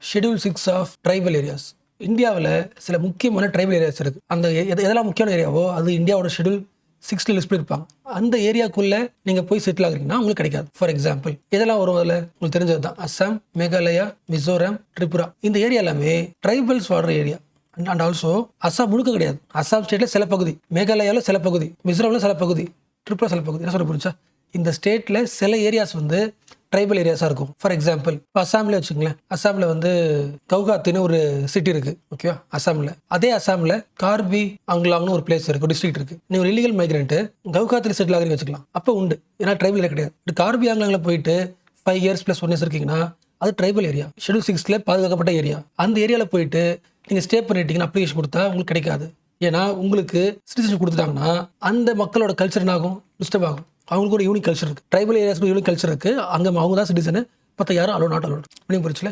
Schedule 6 of tribal areas. இந்தியாவில் சில முக்கியமான ட்ரைபல் ஏரியாஸ் இருக்குது. அந்த எதெல்லாம் முக்கியமான ஏரியாவோ அது இந்தியாவோட Schedule 6 லிஸ்ட் பண்ணியிருப்பாங்க. அந்த ஏரியாக்குள்ளே நீங்கள் போய் செட்டில் ஆகுறீங்கன்னா உங்களுக்கு கிடைக்காது. ஃபார் எக்ஸாம்பிள், இதெல்லாம் வரும் அதில் உங்களுக்கு தெரிஞ்சது தான். அஸ்ஸாம், மேகாலயா, மிசோரம், திரிபுரா. இந்த ஏரியா எல்லாமே ட்ரைபல்ஸ் வாடுற ஏரியா. அண்ட் ஆல்சோ அஸ்ஸாம் முழுக்க கிடையாது. அஸ்ஸாம் ஸ்டேட்டில் சில பகுதி, மேகாலயாவில் சில பகுதி, மிசோரமில் சில பகுதி, திரிபுரா சில பகுதி. என்ன சொல்ல புரிஞ்சா? இந்த ஸ்டேட்டில் சில ஏரியாஸ் வந்து ட்ரைபல் ஏரியாஸாக இருக்கும். ஃபார் எக்ஸாம்பிள், இப்போ அஸ்ஸாமில் வச்சுங்களேன். அஸ்ஸாமில் வந்து கவுகாத்தின்னு ஒரு சிட்டி இருக்குது. ஓகேவா? அஸ்ஸாமில். அதே அஸ்ஸாமில் கார்பி அங்லாங்னு ஒரு பிளேஸ் இருக்குது, ஒரு டிஸ்ட்ரிக்ட் இருக்குது. நீ ஒரு இல்லீகல் மைக்ரண்ட்டு கவுகாத்தில் செட்டில் ஆகிறீங்கன்னு வச்சுக்கலாம். அப்போ உண்டு, ஏன்னா ட்ரைபல் ஏரியா கிடையாது. இப்போ கார்பி ஆங்லாங்கில் போயிட்டு 5 இயர்ஸ் ப்ளஸ் 1 இயர்ஸ் இருக்கீங்கன்னா அது ட்ரைபல் ஏரியா, Schedule 6 பாதுகாக்கப்பட்ட ஏரியா. அந்த ஏரியாவில் போயிட்டு நீங்கள் ஸ்டே பண்ணிட்டீங்கன்னா அப்ளிகேஷன் கொடுத்தா உங்களுக்கு கிடைக்காது. ஏன்னா உங்களுக்கு சிட்டிசன்ஷிப் கொடுத்துட்டாங்கன்னா அந்த மக்களோட கல்ச்சர் என்ன ஆகும்? டிஸ்டர்ப் ஆகும். அவங்களுக்கு ஒரு யூனிக் கல்ச்சர் இருக்குது. ட்ரைபல் ஏரியாஸ்க்கு யூனிக் கல்ச்சர் இருக்குது. அங்கே அவங்க தான் சிட்டிசனு, மற்ற யாரும் அலோட் நாட் அலோட். அப்படின்னு புரிச்சுல.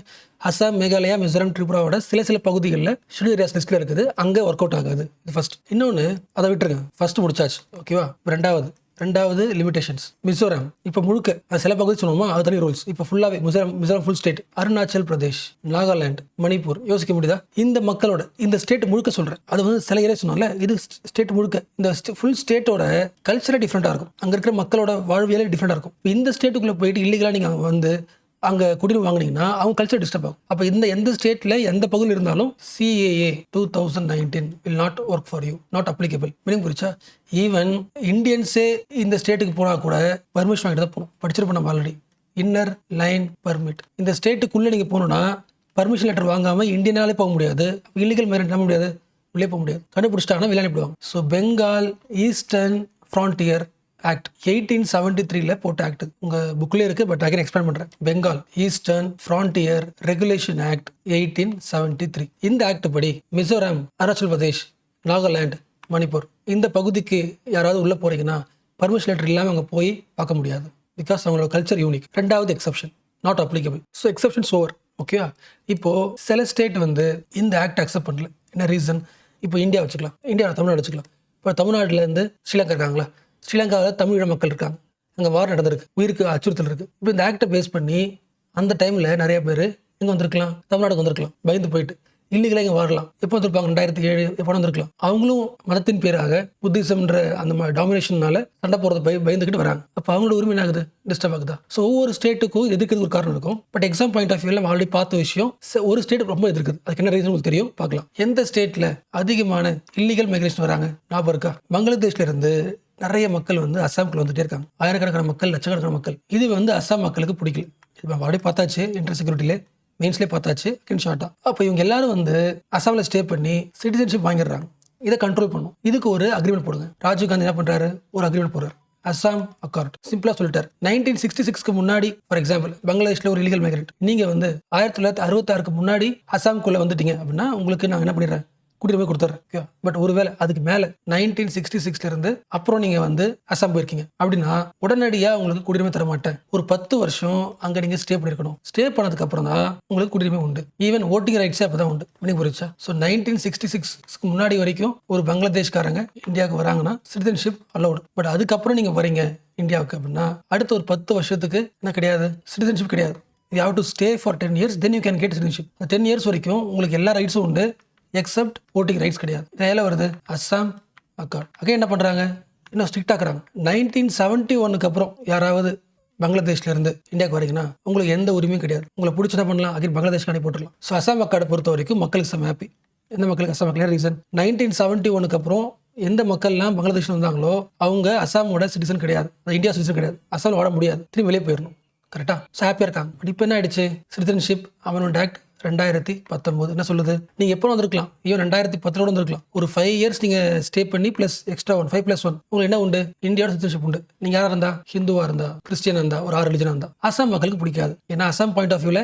அஸ்ஸாம், மேகாலயா, மிசோரம், திரிபுராவோட சில பகுதிகளில் ஷெட்யூல் ஏரியாஸ் லிஸ்ட்டில் இருக்குது. அங்கே ஒர்க் அவுட் ஆகாது. இது ஃபர்ஸ்ட். இன்னொன்று அதை விட்டுருங்க, ஃபர்ஸ்ட் முடிச்சாச்சு. ஓகேவா? ரெண்டாவது லிமிடேஷன்ஸ். மிசோரம் இப்போ முழுக்க அது சில பகுதி சொன்னோமா, அது தனி ரூல்ஸ். இப்போ ஃபுல்லாகவே மிசோரம் ஃபுல் ஸ்டேட். அருணாச்சல் பிரதேஷ், நாகாலாந்து, மணிப்பூர். யோசிக்க முடியுதா? இந்த மக்களோட இந்த ஸ்டேட் முழுக்க சொல்கிறேன். அது வந்து சில ஏரியா சொன்னால இது ஸ்டேட் முழுக்க. இந்த ஃபுல் ஸ்டேட்டோட கல்ச்சரே டிஃப்ரெண்ட்டாக இருக்கும். அங்கே இருக்கிற மக்களோட வாழ்வியலே டிஃப்ரெண்ட்டாக இருக்கும். இந்த ஸ்டேட்டுக்குள்ளே போயிட்டு இல்லீகலாக நீங்கள் வந்து அங்கே குடிநீர் வாங்கினீங்கன்னா அவங்க கல்ச்சர் டிஸ்டர்ப் ஆகும். அப்போ எந்த ஸ்டேட்டில் எந்த பகுதியில் இருந்தாலும் CAA 2019 will not work for you, not applicable. Meaning புரிச்சா? ஈவன் இந்தியன்ஸே இந்த ஸ்டேட்டுக்கு போனால் கூட பர்மிஷன் வாங்கிட்டு தான் போகணும். படிச்சிருப்போம் நம்ம ஆல்ரெடி. Inner line permit. இந்த ஸ்டேட்டுக்குள்ளே நீங்கள் போகணுன்னா பர்மிஷன் லெட்டர் வாங்காமல் இந்தியனாலே போக முடியாது. இல்லீகல் மைக்ரண்ட் நம்ப முடியாது, உள்ளே போக முடியாது. கண்டுபிடிச்சிட்டாங்கன்னா வெளியே அனுப்பிடுவாங்க. So Bengal eastern frontier act 1873 போட்ட ஆக்ட். உங்கள் புக்லேயே இருக்குது, பட் அகைன் எக்ஸ்பிளைன் பண்ணுறேன். Bengal eastern frontier regulation act 1873. இந்த ஆக்ட் படி மிசோரம், அருணாச்சல் பிரதேஷ், நாகாலாந்து, மணிப்பூர் இந்த பகுதிக்கு யாராவது உள்ளே போகிறீங்கன்னா பர்மிஷன் லெட்டர் இல்லாமல் அங்கே போய் பார்க்க முடியாது. பிகாஸ் அவங்களோட கல்ச்சர் யூனிக். ரெண்டாவது exception, not applicable. So exceptions over. ஓகேவா? இப்போது சில ஸ்டேட் வந்து இந்த ஆக்ட் அக்செப்ட் பண்ணல. என்ன ரீசன்? இப்போ இந்தியா வச்சுக்கலாம், இந்தியாவில் தமிழ்நாடு வச்சுக்கலாம். இப்போ தமிழ்நாட்டிலேருந்து ஸ்ரீலங்கா இருக்காங்களா, ஸ்ரீலங்காவில் தமிழக மக்கள் இருக்காங்க, அங்கே வார் நடந்திருக்கு, உயிருக்கு அச்சுறுத்தல் இருக்குது. இப்போ இந்த ஆக்டை பேஸ் பண்ணி அந்த டைமில் நிறைய பேர் இங்கே வந்திருக்கலாம், தமிழ்நாடுக்கு வந்திருக்கலாம், பயந்து போயிட்டு இல்லீகலாக இங்கே வரலாம். எப்போ வந்திருப்பாங்க? 2007 எப்போ வந்திருக்கலாம். அவங்களும் மதத்தின் பேராக புத்திசம்ன்ற அந்த டாமினேஷனால சண்டை போகிறத பயந்துக்கிட்டு வராங்க. அப்போ அவங்களோட உரிமை என்ன ஆகுது? டிஸ்டர்ப் ஆகுதா? ஸோ ஒவ்வொரு ஸ்டேட்டுக்கும் எதிர்க்கிறது ஒரு காரணம் இருக்கும். பட் எக்ஸாம் பாயிண்ட் ஆஃப் வியூவில் நம்ம ஆல்ரெடி பார்த்த விஷயம், ஒரு ஸ்டேட் ரொம்ப எதிர்க்குது. அதுக்கு என்ன ரீசன் உங்களுக்கு தெரியும், பார்க்கலாம். எந்த ஸ்டேட்டில் அதிகமான இல்லீகல் மைக்ரேஷன் வராங்க ஞாபகம் இருக்கா? பங்களாதேஷ்ல இருந்து நிறைய மக்கள் வந்து அஸ்ஸாமுக்குள்ள வந்துட்டே இருக்காங்க. ஆயிரக்கணக்கான மக்கள், லட்சக்கணக்கான மக்கள். இது வந்து அஸ்ஸாம் மக்களுக்கு பிடிக்கல. இது நம்ம ஆல்ரெடி பார்த்தாச்சு, இன்டர் செக்யூரிட்டிலே மெயின்ஸ்லேயே பார்த்தாச்சு ஷார்ட்டா. அப்போ இவங்க எல்லாரும் வந்து அஸ்ஸாமில் ஸ்டே பண்ணி சிட்டிசன்ஷிப் வாங்கிடுறாங்க. இதை கண்ட்ரோல் பண்ணும். இதுக்கு ஒரு அக்ரிமெண்ட் போடுங்க. ராஜீவ் காந்தி என்ன பண்ணுறாரு? ஒரு அக்ரிமெண்ட் போடுறாரு, அஸ்ஸாம் அக்கார்ட். சிம்பிளாக சொல்லிட்டார். 1966க்கு முன்னாடி ஃபார் எக்ஸாம்பிள் பங்களாதேஷில் ஒரு இல்லீகல் மைக்ரேட், நீங்கள் வந்து 1966க்கு முன்னாடி அஸ்ஸாமுக்குள்ளே வந்துட்டீங்க அப்படின்னா உங்களுக்கு நான் என்ன பண்ணிடுறேன், குடியுரிமை கொடுத்துட்றேன். ஓகே, பட் ஒருவேளை அதுக்கு மேலே 1966 இருந்து அப்புறம் நீங்கள் வந்து அஸ்ஸாம் போயிருக்கீங்க அப்படின்னா உடனடியாக உங்களுக்கு குடியுரிமை தர மாட்டேன். ஒரு 10 வருஷம் அங்கே நீங்கள் ஸ்டே பண்ணியிருக்கணும். ஸ்டே பண்ணதுக்கு அப்புறம் தான் உங்களுக்கு குடியுரிமை உண்டு. ஈவன் ஓட்டிங் ரைட்ஸே அப்போ தான் உண்டு. பண்ணி புரிச்சா? ஸோ 1966க்கு முன்னாடி வரைக்கும் ஒரு பங்களாதேஷ்காரங்க இந்தியாவுக்கு வராங்கன்னா சிட்டிசன்ஷிப் அலௌடு. பட் அதுக்கப்புறம் நீங்கள் வரீங்க இந்தியாவுக்கு அப்படின்னா அடுத்த ஒரு 10 வருஷத்துக்கு என்ன கிடையாது, சிட்டிசன்ஷிப் கிடையாது. You have to stay for 10 years, then you can get citizenship. 10 years வரைக்கும் உங்களுக்கு எல்லா ரைட்ஸும் உண்டு, எக்ஸப்ட் ஓட்டிங் ரைட்ஸ் கிடையாது. இதில் வருது அஸ்ஸாம் அக்கார்ட். அங்கே என்ன பண்ணுறாங்க, இன்னும் ஸ்ட்ரிக்ட் ஆக்குறாங்க. 1971க்கு அப்புறம் யாராவது பங்களாதேஷ்ல இருந்து இந்தியாவுக்கு வரீங்கன்னா உங்களுக்கு எந்த உரிமையும் கிடையாது. உங்களை பிடிச்சி என்ன பண்ணலாம், அங்கே பங்களாதேஷ்க்கு அனுப்பி போட்டுடலாம். ஸோ அஸ்ஸாம் அக்கார்டை பொறுத்த வரைக்கும் மக்களுக்கு செம்ம ஹாப்பி. எந்த மக்களுக்கு? அஸ்ஸாம் மக்கள். ரீசன் 1971க்கு அப்புறம் எந்த மக்கள்லாம் பங்களாதேஷ் வந்தாங்களோ அவங்க அஸ்ஸாமோட சிட்டிசன் கிடையாது, இந்தியா சிட்டிசன் கிடையாது. அஸ்ஸாமில் வாழ முடியாது, திரும்பி வெளியே போயிடணும். கரெக்டாக? ஸோ ஹாப்பியாக இருக்காங்க. பட் இப்போ என்ன ஆயிடுச்சு, சிட்டிசன்ஷிப் அமெண்ட்மெண்ட் ஆக்ட் 2019 என்ன சொல்லுது, நீங்கள் எப்போ வந்திருக்கலாம், ஈவன் 2010 வந்திருக்கலாம். ஒரு 5 years நீங்கள் ஸ்டே பண்ணி ப்ளஸ் எக்ஸ்ட்ரா 5+1 உங்களுக்கு என்ன உண்டு, இந்தியாவோட சிட்டிசன்ஷிப் உண்டு. நீங்கள் யாராக இருந்தா, ஹிந்துவாக இருந்தா, கிறிஸ்டியனாக இருந்தா, ஒரு 6 ரிலிஜனாக இருந்தா. அஸ்ஸாம் மக்களுக்கு பிடிக்காது. ஏன்னா அஸ்ஸாம் பாயிண்ட் ஆஃப் வியூவில்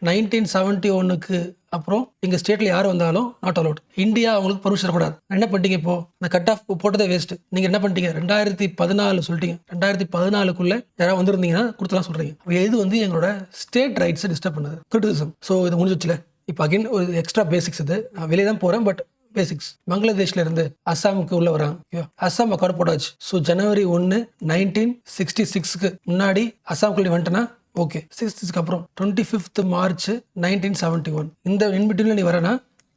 1971க்கு அப்புறம் எங்கள் ஸ்டேட்டில் யார் வந்தாலும் நாட் அலவுட். இந்தியா அவங்களுக்கு பர்மிஷன் தரக்கூடாது. என்ன பண்ணிட்டீங்க? இப்போ இந்த கட் ஆஃப் போட்டதே வேஸ்ட்டு. நீங்கள் என்ன பண்ணிட்டீங்க, 2014 சொல்லிட்டீங்க. 2014க்குள்ளே யாராவது வந்திருந்தீங்கன்னா கொடுத்துலாம் சொல்கிறீங்க. இது வந்து எங்களோட ஸ்டேட் ரைட்ஸை டிஸ்டர்ப் பண்ணுது, கிரிட்டிசிசம். ஸோ இது முடிஞ்சிச்சுல. இப்போ அகைன் ஒரு எக்ஸ்ட்ரா பேசிக்ஸ். இது நான் வெளியே தான் போகிறேன், பட் பேசிக்ஸ். பங்களாதேஷ்ல இருந்து அஸ்ஸாமுக்கு உள்ள வராங்க. அஸ்ஸாம் அக்கார்ட் போட்டாச்சு. ஸோ ஜனவரி 1, 1966க்கு முன்னாடி அஸ்ஸாமுக்குள்ளே வந்துட்டேன்னா ஓகே. 66க்கு அப்புறம் 25th March 1971 இந்த இன்பிட்வீனில் நீ வரனா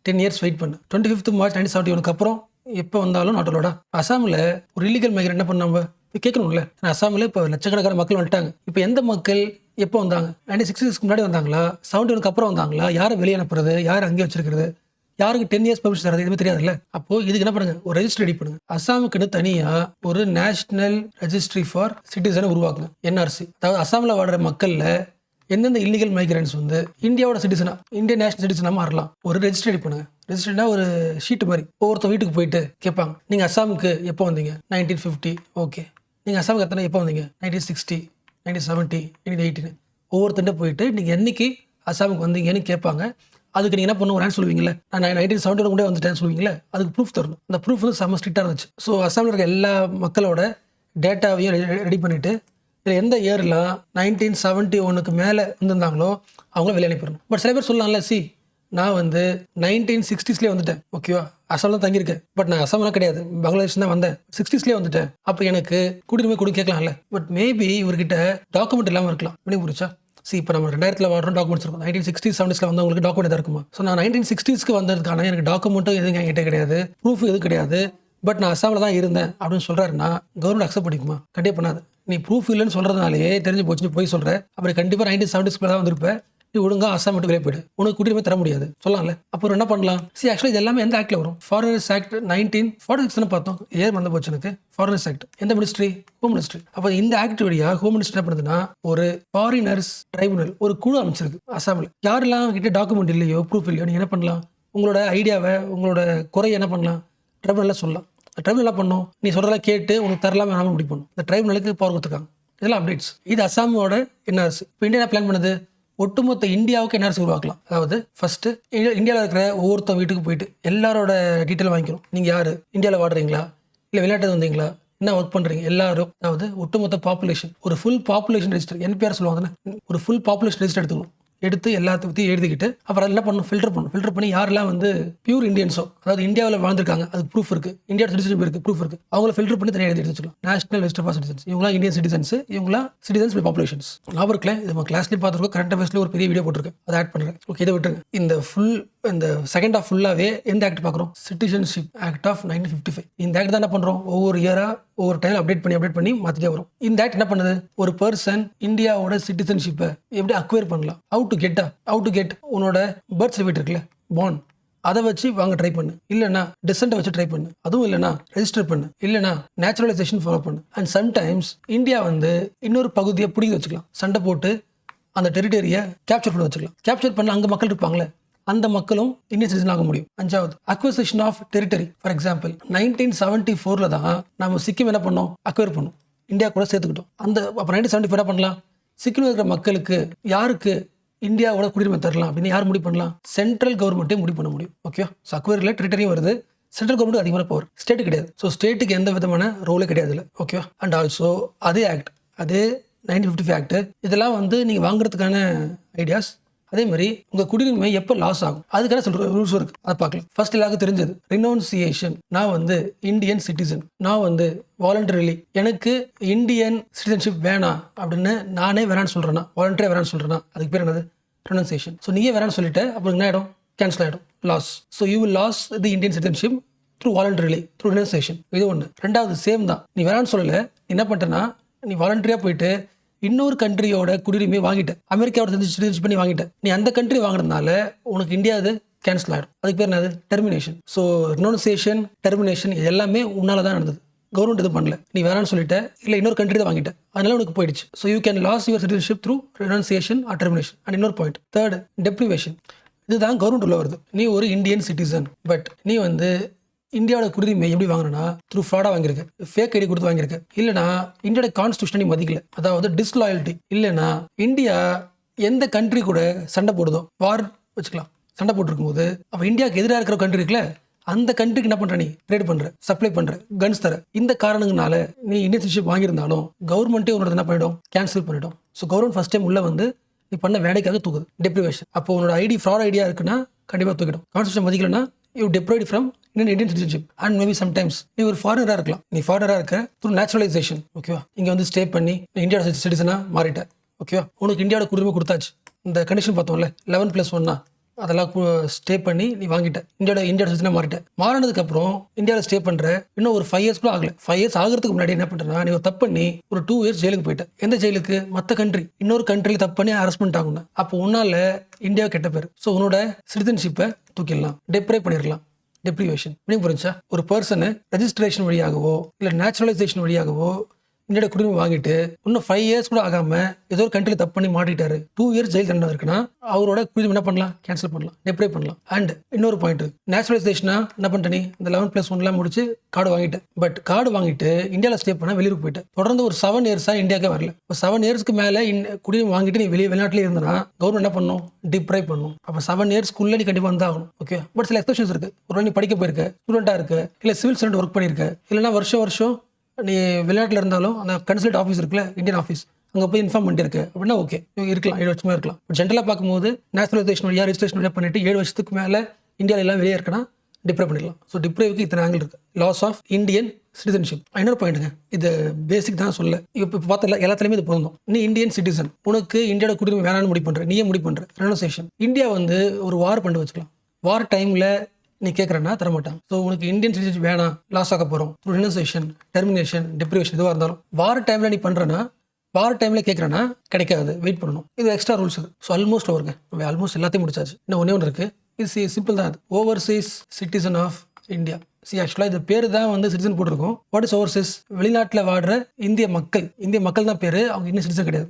10 years வெயிட் பண்ணு. 25th March 1971க்கு அப்புறம் எப்போ வந்தாலும் நாட் அலோடா. அஸ்ஸாமில் ஒரு இல்லீகல் மைக்ரேட் என்ன பண்ணாம கேட்கணும்ல. அஸ்ஸாமில் இப்போ லட்சக்கணக்கான மக்கள் வந்துட்டாங்க. இப்போ எந்த மக்கள் எப்போ வந்தாங்க? 1966க்கு முன்னாடி வந்தாங்களா, 71க்கு அப்புறம் வந்தாங்களா, யாரை வெளியே அனுப்புறது, யார் அங்கே வச்சிருக்கிறது, யாருக்கு 10 years பெர்மிஷன் தரது, எதுவுமே தெரியாதுல்ல. அப்போ இதுக்கு என்ன பண்ணுங்க, ஒரு ரெஜிஸ்டர் ரெடி பண்ணுங்க. அஸ்ஸாமுக்குன்னு தனியா ஒரு நேஷனல் ரெஜிஸ்ட்ரி ஃபார் சிட்டிசனை உருவாக்குங்க, NRC. அதாவது அஸ்ஸாமில் வாடுற மக்கள்ல எந்தெந்த இல்லீகல் மைக்ரன்ஸ் வந்து இந்தியாவோட சிட்டிசனா, இந்தியன் நேஷனல் சிட்டிசனா மாறலாம். ஒரு ரெஜிஸ்டர் ரெடி பண்ணுங்க. ரெஜிஸ்டர்னா ஒரு ஷீட் மாதிரி. ஒவ்வொருத்த வீட்டுக்கு போயிட்டு கேட்பாங்க, நீங்க அஸ்ஸாமுக்கு எப்போ வந்தீங்க? 1950. ஓகே. நீங்க அஸ்ஸாமுக்கு எத்தனை எப்போ வந்தீங்க? 1960, 1970, 1980. ஒவ்வொருத்தண்ட போயிட்டு நீங்க என்னைக்கு அஸ்ஸாமுக்கு வந்தீங்கன்னு கேட்பாங்க. அதுக்கு நீங்கள் என்ன பண்ணுவோம் சொல்லுவீங்களே, நான் 1971 கூட வந்துட்டேன்னு சொல்லுவீங்களே, அதுக்கு ப்ரூஃப் தரணும். அந்த ப்ரூஃப் வந்து செம்ம ஸ்ட்ரிக்டாக இருந்துச்சு. ஸோ அஸ்ஸாமில் இருக்க எல்லா மக்களோட டேட்டாவையும் ரெடி பண்ணிவிட்டு இதில் எந்த இயர்லாம் 1971க்கு மேலே வந்திருந்தாங்களோ அவங்கள வெளியே அனுப்பிடணும். பட் சில பேர் சொல்லலாம்ல, நான் வந்து 1960ஸ்லேயே வந்துட்டேன், ஓகேவா, அஸ்ஸாமில் தான் தங்கியிருக்கேன், பட் நான் அஸ்ஸாம்லாம் கிடையாது, பங்களாதேஷ் தான் வந்தேன், 60ஸ்லேயே வந்துட்டேன், அப்போ எனக்கு குடியுரிமை கொடுக்க கேட்கலாம்ல. பட் மேபி இவர்கிட்ட டாக்குமெண்ட் இல்லாமல் இருக்கலாம். பண்ணி புரிச்சா? இப்போ நம்ம 2000 வாடுறோம், டாக்குமெண்ட்ஸ் இருக்கும். 1960s 70ஸ்ல வந்து உங்களுக்கு டாக்குமெண்ட் எதாவது இருக்குமா? ஸோ நான் 1960ஸ்க்கு வந்ததுக்கான எனக்கு டாக்குமெண்ட்டும் எதுவும் என்கிட்ட கிடையாது, ப்ரூஃப் எதுவும் கிடையாது, பட் நான் அஸ்ஸாமில் தான் இருந்தேன் அப்படின்னு சொல்கிறாருன்னா கவர்மெண்ட் அக்செப்ட் பண்ணிக்குமா? கண்டிப்பாக பண்ணாது. நீ ப்ரூஃப் இல்லைன்னு சொல்கிறதுனாலே தெரிஞ்சு போச்சுன்னு போய் சொல்கிறேன். அப்புறம் கண்டிப்பாக 1970s தான் வந்திருப்பேன். நீ ஒழுங்கா அஸ்ஸாம் விட்டு வெளியே போயிடு, உனக்கு குடியுரிமை தர முடியாது சொல்லலாம்ல. அப்புறம் என்ன பண்ணலாம்? ஆக்சுவலி இது எல்லாமே எந்த ஆக்டில் வரும்? ஃபாரினர்ஸ் ஆக்ட் 1946 பார்த்தோம். ஏன் வந்து போச்சு எனக்கு ஃபாரினர்ஸ் ஆக்ட்? எந்த மினிஸ்ட்ரி? Home ministry. அப்போ இந்த ஆக்ட் வழியாக ஹோம் மினிஸ்ட்ரி என்ன பண்ணுதுன்னா ஒரு ஃபாரினர்ஸ் ட்ரைபுனல், ஒரு குழு அமைச்சிருக்கு அஸ்ஸாமில். யாரெல்லாம் கிட்ட டாக்குமெண்ட் இல்லையோ, ப்ரூஃப் இல்லையோ, நீங்கள் என்ன பண்ணலாம், உங்களோட ஐடியாவை, உங்களோட குறையை என்ன பண்ணலாம், ட்ரைபுனலில் சொல்லலாம். ட்ரைபுனல் என்ன பண்ணும், நீ சொல்கிறதெல்லாம் கேட்டு உனக்கு தரலாம் வேணாமல் முடிவு பண்ணும். இந்த ட்ரைபுனலுக்கு பவர் கொடுத்துருக்காங்க. இதெல்லாம் அப்டேட்ஸ். இது அஸ்ஸாமோட NRC. இப்போ இந்தியா பிளான் பண்ணுது, ஒட்டுமொத்த இந்தியாவுக்கு NRC உருவாக்கலாம். அதாவது ஃபர்ஸ்ட் இந்தியாவில் இருக்கிற ஒவ்வொருத்தர் வீட்டுக்கு போயிட்டு எல்லாரோட டீட்டெயில் வாங்கிக்கணும். நீங்கள் யார், இந்தியாவில் வாடுறீங்களா, இல்லை வெளிநாட்டு வந்தீங்களா, என்ன ஒர்க் பண்ணுறீங்க, எல்லாரும். அதாவது ஒட்டுமொத்த பாப்புலேஷன், ஒரு ஃபுல் பாப்புலேஷன் ரெஜிஸ்டர், NPR சொல்லுவாங்க தானே, ஒரு ஃபுல் பாப்புலேஷன் ரெஜிஸ்டர் எடுத்துக்கணும். எடுத்து எல்லாத்தையும் பற்றி எழுதிக்கிட்டு அப்புறம் என்ன பண்ணணும், ஃபில்டர் பண்ணி யாரெல்லாம் வந்து பியூர் இந்தியன்ஸோ, அதாவது இந்தியாவில் வாழ்ந்திருக்காங்க, அதுக்கு ப்ரூஃப் இருக்குது, இந்தியா சிட்டிசன்ஷிப் இருக்குது, ப்ரூஃப் இருக்குது, அவங்கள ஃபில்டர் பண்ணி தனியாக எழுதி வச்சுக்கலாம். நேஷனல் ரெஜிஸ்டர் ஃபார் சிட்டிசன்ஸ், இவங்களாம் இந்தியன் சிட்டிசன்ஸ், இவங்களாம் சிட்டிசன்ஸ் பை பாப்புலேஷன்ஸ். ஞாபகம் இருக்குல்ல, இது நம்ம கிளாஸ்லேயும் பார்த்துருக்கோம், கரண்ட் அஃபேர்ஸில் ஒரு பெரிய வீடியோ போட்டிருக்கேன், அதை ஆட் பண்ணுறேன். ஓகே, இதை விட்டுருங்க. இந்த செகண்ட் ஆஃப் ஃபுல்லாகவே எந்த ஆக்ட் பார்க்குறோம், சிட்டிசன்ஷிப் ஆக்ட் ஆஃப் 1955. இந்த ஆக்ட் தான் என்ன பண்ணுறோம், ஒவ்வொரு இயராக ஒவ்வொரு டைம் அப்டேட் பண்ணி மாற்றிட்டே வரும். இந்த ஆக்ட் என்ன பண்ணுது, ஒரு பர்சன் இந்தியாவோட சிட்டிசன்ஷிப்பை எப்படி அக்வயர் பண்ணலாம், ஹவு டு கெட் உன்னோட பர்த் சர்டிஃபிகேட் இருக்குல்ல, பார்ன், அதை வச்சு வாங்க ட்ரை பண்ணு, இல்லைனா டிசென்ட்டை வச்சு ட்ரை பண்ணு, அதுவும் இல்லைனா ரெஜிஸ்டர் பண்ணு, இல்லைனா நேச்சுரலைசேஷன் ஃபாலோ பண்ணு. அண்ட் சம்டைம்ஸ் இந்தியா வந்து இன்னொரு பகுதியை பிடிக்க வச்சுக்கலாம், சண்டை போட்டு அந்த டெரிட்டரியை கேப்சர் பண்ண வச்சுக்கலாம். கேப்சர் பண்ண அங்கே மக்கள் இருப்பாங்களே, அந்த மக்களும் இந்தியன் சிட்டிசன் ஆக முடியும். அஞ்சாவது, acquisition of territory. For example 1974 தான் நம்ம சிக்கிம் என்ன பண்ணோம், அக்வயர் பண்ணோம், இந்தியா கூட சேர்த்துக்கிட்டோம். அப்போ 1974 என்ன பண்ணலாம், சிக்கிம் இருக்கிற மக்களுக்கு யாருக்கு இந்தியாவோட குடியுரிமை தரலாம் அப்படின்னு யார் முடிவு பண்ணலாம், சென்ட்ரல் கவர்மெண்ட்டே முடிவு பண்ண முடியும். ஓகே, ஸோ அக்வயரில் டெரிட்டரியும் வருது, சென்ட்ரல் கவர்மெண்ட் அதிகமான பவர், ஸ்டேட்டு கிடையாது. ஸோ ஸ்டேட்டுக்கு எந்த விதமான ரோலே கிடையாது இல்லை. ஓகே, அண்ட் ஆல்சோ அதே 1955 ஆக்ட், இதெல்லாம் வந்து நீங்கள் வாங்குறதுக்கான ஐடியாஸ். அதே மாதிரி உங்கள் குடியுரிமை எப்போ லாஸ் ஆகும் அதுக்கான சொல்கிற ரூல்ஸ் இருக்குது, அதை பார்க்கலாம். ஃபர்ஸ்ட் எல்லாருக்கும் தெரிஞ்சது ரினவுன்சியேஷன். நான் வந்து இந்தியன் சிட்டிசன், நான் வந்து வாலண்டரிலி எனக்கு இந்தியன் சிட்டிசன்ஷிப் வேணாம் அப்படின்னு நானே வேணான்னு சொல்கிறேன்னா, வாலண்டரியாக வேணான்னு சொல்கிறேன்னா, அதுக்கு பேர் என்னது, ரினவுன்சியேஷன். ஸோ நீயே வேணான்னு சொல்லிட்டு அப்புறம் என்ன ஆகிடும், கேன்சல் ஆகிடும், loss. So you will lose the Indian citizenship through voluntarily, through renunciation. இது ஒன்று. ரெண்டாவது சேம் தான், நீ வேணான்னு சொல்லலை, என்ன பண்ணிட்டேன்னா நீ வாலண்டரியாக போயிட்டு இன்னொரு கண்ட்ரியோட குடியுரிமை வாங்கிட்ட, அமெரிக்காவோட சிட்டிசன்ஷிப் பண்ணி வாங்கிட்ட, நீ அந்த கண்ட்ரி வாங்கினதுனால உனக்கு இந்தியா அது கேன்சல் ஆகிடும். அதுக்கு பேர் என்னது, டெர்மினேஷன். ஸோ ரினவுன்சியேஷன், டெர்மினேஷன் இது எல்லாமே உன்னால தான் நடந்தது, கவர்மெண்ட் எதுவும் பண்ணல. நீ வேணான்னு சொல்லிட்ட, இல்லை இன்னொரு கண்ட்ரி தான் வாங்கிட்ட, அதனால உனக்கு போயிடுச்சு. So you can lose your citizenship through renunciation or termination. And இன்னொரு பாயிண்ட், தேர்ட், டெப்ரிவேஷன். இதுதான் கவர்மெண்ட் உள்ள வருது. நீ ஒரு இந்தியன் சிட்டிசன், பட் நீ வந்து இந்தியாவோட குடியுரிமை எப்படி வாங்கினா, த்ரூ ஃப்ராடாக வாங்கியிருக்க, ஃபேக் ஐடி கொடுத்து வாங்கியிருக்க, இல்லைனா இந்தியாவோட கான்ஸ்டியூஷனை நீ மதிக்கல, அதாவது டிஸ்லாயல்ட்டி, இல்லைனா இந்தியா எந்த கண்ட்ரி கூட சண்டை போடுதோ, வார் வச்சுக்கலாம், சண்டை போட்டுருக்கும் போது அப்போ இந்தியாவுக்கு எதிராக இருக்கிற கண்ட்ரி இருக்குல்ல, அந்த கண்ட்ரிக்கு என்ன பண்ணுற, நீ ட்ரேட் பண்ணுற, சப்ளை பண்ணுற, கன்ஸ் தர. இந்த காரணங்களால நீ இந்தியன் சிட்டிசன்ஷிப் வாங்கியிருந்தாலும் கவர்மெண்ட்டே உன்னோட என்ன பண்ணிடும், கேன்சல் பண்ணிடும். ஸோ கவர்மெண்ட் ஃபர்ஸ்ட் டைம் உள்ள வந்து நீ பண்ண வேலைக்காக தூக்குது, டெப்ரிவேஷன். அப்போ உன்னோட ஐடி ஃப்ராட் ஐடியா இருக்குன்னா கண்டிப்பாக தூக்கிடும். கான்ஸ்டியூஷன் மதிக்கலன்னா you deprived from Indian citizenship and maybe sometimes நீ ஒரு ஃபாரினராக இருக்கலாம், நீ ஃபாரினராக இருக்க த்ரூ நேச்சுரலைசேஷன். ஓகேவா, இங்கே வந்து ஸ்டே பண்ணி நீ இந்தியாவோட சிட்டிசனாக மாறிட்ட. ஓகேவா, உனக்கு இந்தியாவோட குடியுரிமை கொடுத்தாச்சு. இந்த கண்டிஷன் பார்த்தோம்ல 11+1 அதெல்லாம் ஸ்டே பண்ணி நீ வாங்கிட்ட, இந்தியாவோட சிட்டிசனாக மாறிட்ட. மாறினதுக்கப்புறம் இந்தியாவில் ஸ்டே பண்ணுற இன்னும் ஒரு 5 years கூட ஆகலை. 5 years ஆகிறதுக்கு முன்னாடி என்ன பண்ணுறேன்னா, நீ ஒரு தப்பு பண்ணி ஒரு 2 years ஜெயிலுக்கு போயிட்ட. எந்த ஜெயிலுக்கு, மற்ற கண்ட்ரி, இன்னொரு கண்ட்ரியில் தப்பு பண்ணி அரெஸ்ட் பண்ணிட்டாங்கன்னா அப்போ உன்னால இந்தியா கெட்ட பேர். ஸோ உன்னோட சிட்டிசன்ஷிப்பை தூக்கிடலாம், டெப்ரைவ் பண்ணிடலாம், டெப்ரிவேஷன். மீனிங் புரிஞ்சா, ஒரு பர்சனு ரெஜிஸ்ட்ரேஷன் வழியாகவோ இல்லை நேச்சுரலைசேஷன் வழியாகவோ இந்தியோட குடியுரிமை வாங்கிட்டு இன்னும் 5 years கூட ஆகாம ஏதோ ஒரு கண்ட்ரியில் தப்பு பண்ணி மாட்டிட்டாரு, 2 years ஜெயில் தண்டனை இருக்குன்னா அவரோட குடியுரிமை என்ன பண்ணலாம், கேன்சல் பண்ணலாம், டெப்ரைவ் பண்ணலாம். அண்ட் இன்னொரு பாயிண்ட், நேச்சுரலைசேஷனா என்ன பண்ணிட்டே, இந்த 11+1 முடிச்சு கார்டு வாங்கிட்டேன். பட் கார்டு வாங்கிட்டு இந்தியாவில் ஸ்டே பண்ண வெளியூருக்கு போயிட்டேன். தொடர்ந்து ஒரு 7 years இந்தியாவுக்கே வரல. இப்போ 7 yearsக்கு மேலே குடியுரிமை வாங்கிட்டு நீ வெளிநாட்டிலே இருந்தனா கவர்மெண்ட் என்ன பண்ணும், டிப்ரைவ் பண்ணும். அப்போ 7 yearsக்குள்ள நீ கண்டிப்பாக வந்தாகணும். ஓகே, பட் சில எக்ஸப்ஷன்ஸ் இருக்கு. ஒரு நீ படிக்க போயிருக்க, ஸ்டூடெண்டாக இருக்கு, இல்லை சிவில் சர்வெண்ட் ஒர்க் பண்ணியிருக்க, இல்லைனா வருஷம் நீ வெளிநாட்டில் இருந்தாலும் அந்த கன்சுலேட் ஆஃபீஸ் இருக்குல்ல, இந்தியன் ஆஃபீஸ், அங்கே போய் இன்ஃபார்ம் பண்ணிட்டு இருக்கு அப்படின்னா ஓகே இருக்கலாம், 7 வருஷமா இருக்கலாம். பட் ஜென்ரலாக பார்க்கும்போது நேச்சுரலைசேஷன் வழியாக ரெஜிஸ்ட்ரேஷன் வழியாக பண்ணிட்டு 7 வருஷத்துக்கு மேலே இந்தியாவில் எல்லாம் வெளியே இருக்குன்னா டிப்ரைவ் பண்ணிடலாம். ஸோ டிப்ரைவுக்கு இத்தனை ஆங்கிள் இருக்குது. Loss of Indian citizenship. இன்னொரு பாயிண்ட்டுங்க, இது பேசிக் தான் சொல்ல, இப்போ பார்த்தல எல்லாத்துலேயுமே இது பொருந்தும். நீ இந்தியன் சிட்டிசன், உனக்கு இந்தியாவோட குடியுரிமை வேணான்னு முடிவு பண்ணுற, நீயே முடிவு பண்ணுற, ரெனோசேஷன். இந்தியா வந்து ஒரு வார் பண்ணி வச்சுக்கலாம், வார் டைமில் நீ கேட்குறேன்னா தரமாட்டாங்க. ஸோ உனக்கு இந்தியன் சிட்டிசன்ஷிப் வேணாம், லாஸ் ஆக போகிறோம், ரினோசேஷன், டெர்மினேஷன், டிப்ரிவேஷன் எதுவாக இருந்தாலும் வார் டைமில் நீ பண்ணுறேன்னா, வார் டைமில் கேட்குறேன்னா கிடைக்காது, வெயிட் பண்ணணும். இது எக்ஸ்ட்ரா ரூல்ஸ் இது. ஸோ ஆல்மோஸ்ட் வருங்க, நம்ம ஆல்மோஸ்ட் எல்லாத்தையும் முடிச்சாச்சு. இன்னும் ஒன்று இருக்குது, இது சிம்பிள் தான். அது ஓவர்சீஸ் சிட்டிசன் ஆஃப் இந்தியா. ஆக்சுவலாக இது பேர் தான் வந்து சிட்டிசன் போட்டிருக்கோம். What is Overseas? வெளிநாட்டில் வாடுற இந்திய மக்கள் தான் பேர், அவங்க இந்தியன் சிட்டிசன் கிடையாது.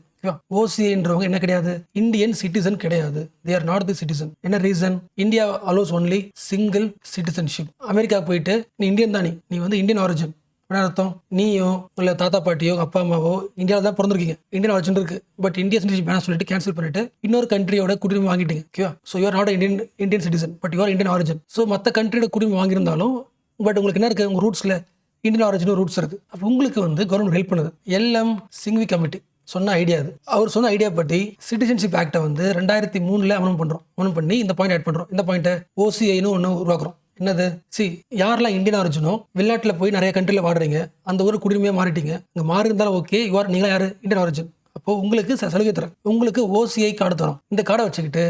ஓசிஏன்றவங்க என்ன கிடையாது, இந்தியன் சிட்டிசன் கிடையாது. They are not the citizen. என்ன reason? India allows only single citizenship. America போயிட்டு நீ இந்தியன் தான், நீ வந்து இந்தியன் ஆரிஜின் அர்த்தம். நீயும் இல்லை தாத்தா பாட்டியோ அப்பா அம்மாவோ இந்தியாவில் தான் பிறந்திருக்கீங்க, இந்தியன் ஆரிஜின் இருக்கு, பட் இந்தியன் சிட்டிசன்ஷிப் வேணாம் சொல்லிட்டு கேன்சல் பண்ணிட்டு இன்னொரு கண்ட்ரியோட குடியுரிமை வாங்கிட்டீங்க. ஓகேவா, so you are not Indian citizen, but you are Indian origin. So மற்ற கண்ட்ரியோட குடியுரிமை வாங்கியிருந்தாலும் பட் உங்களுக்கு என்ன இருக்குது, உங்கள் ரூட்ஸில் இந்தியன் ஆரிஜின் ரூட்ஸ் இருக்குது. அப்போ உங்களுக்கு வந்து கவர்மெண்ட் ஹெல்ப் பண்ணுது. எல்எம் சிங்வி கமிட்டி, சொன்ன ஐடியா அது. அவர் சொன்ன ஐடியா பற்றி சிட்டிசன்ஷிப் ஆக்டை வந்து 2003 அமலும் பண்ணி இந்த பாயிண்ட் ஆட் பண்ணுறோம். இந்த பாயிண்ட்டை ஓசிஐன்னு ஒன்று உருவாக்குறோம். என்னது? யாரெல்லாம் இந்தியன் ஆரிஜினோ வெளிநாட்டில் போய் நிறைய கண்ட்ரியில் வாடுறீங்க, அந்த ஊர் குடிமையாக மாறிட்டீங்க, இங்கே மாறி இருந்தாலும் ஓகே, நீங்களா யார்? Indian origin. அப்போது உங்களுக்கு சலுகை தரேன், உங்களுக்கு ஓசிஐ கார்டு தரோம். இந்த கார்டை வச்சுக்கிட்டு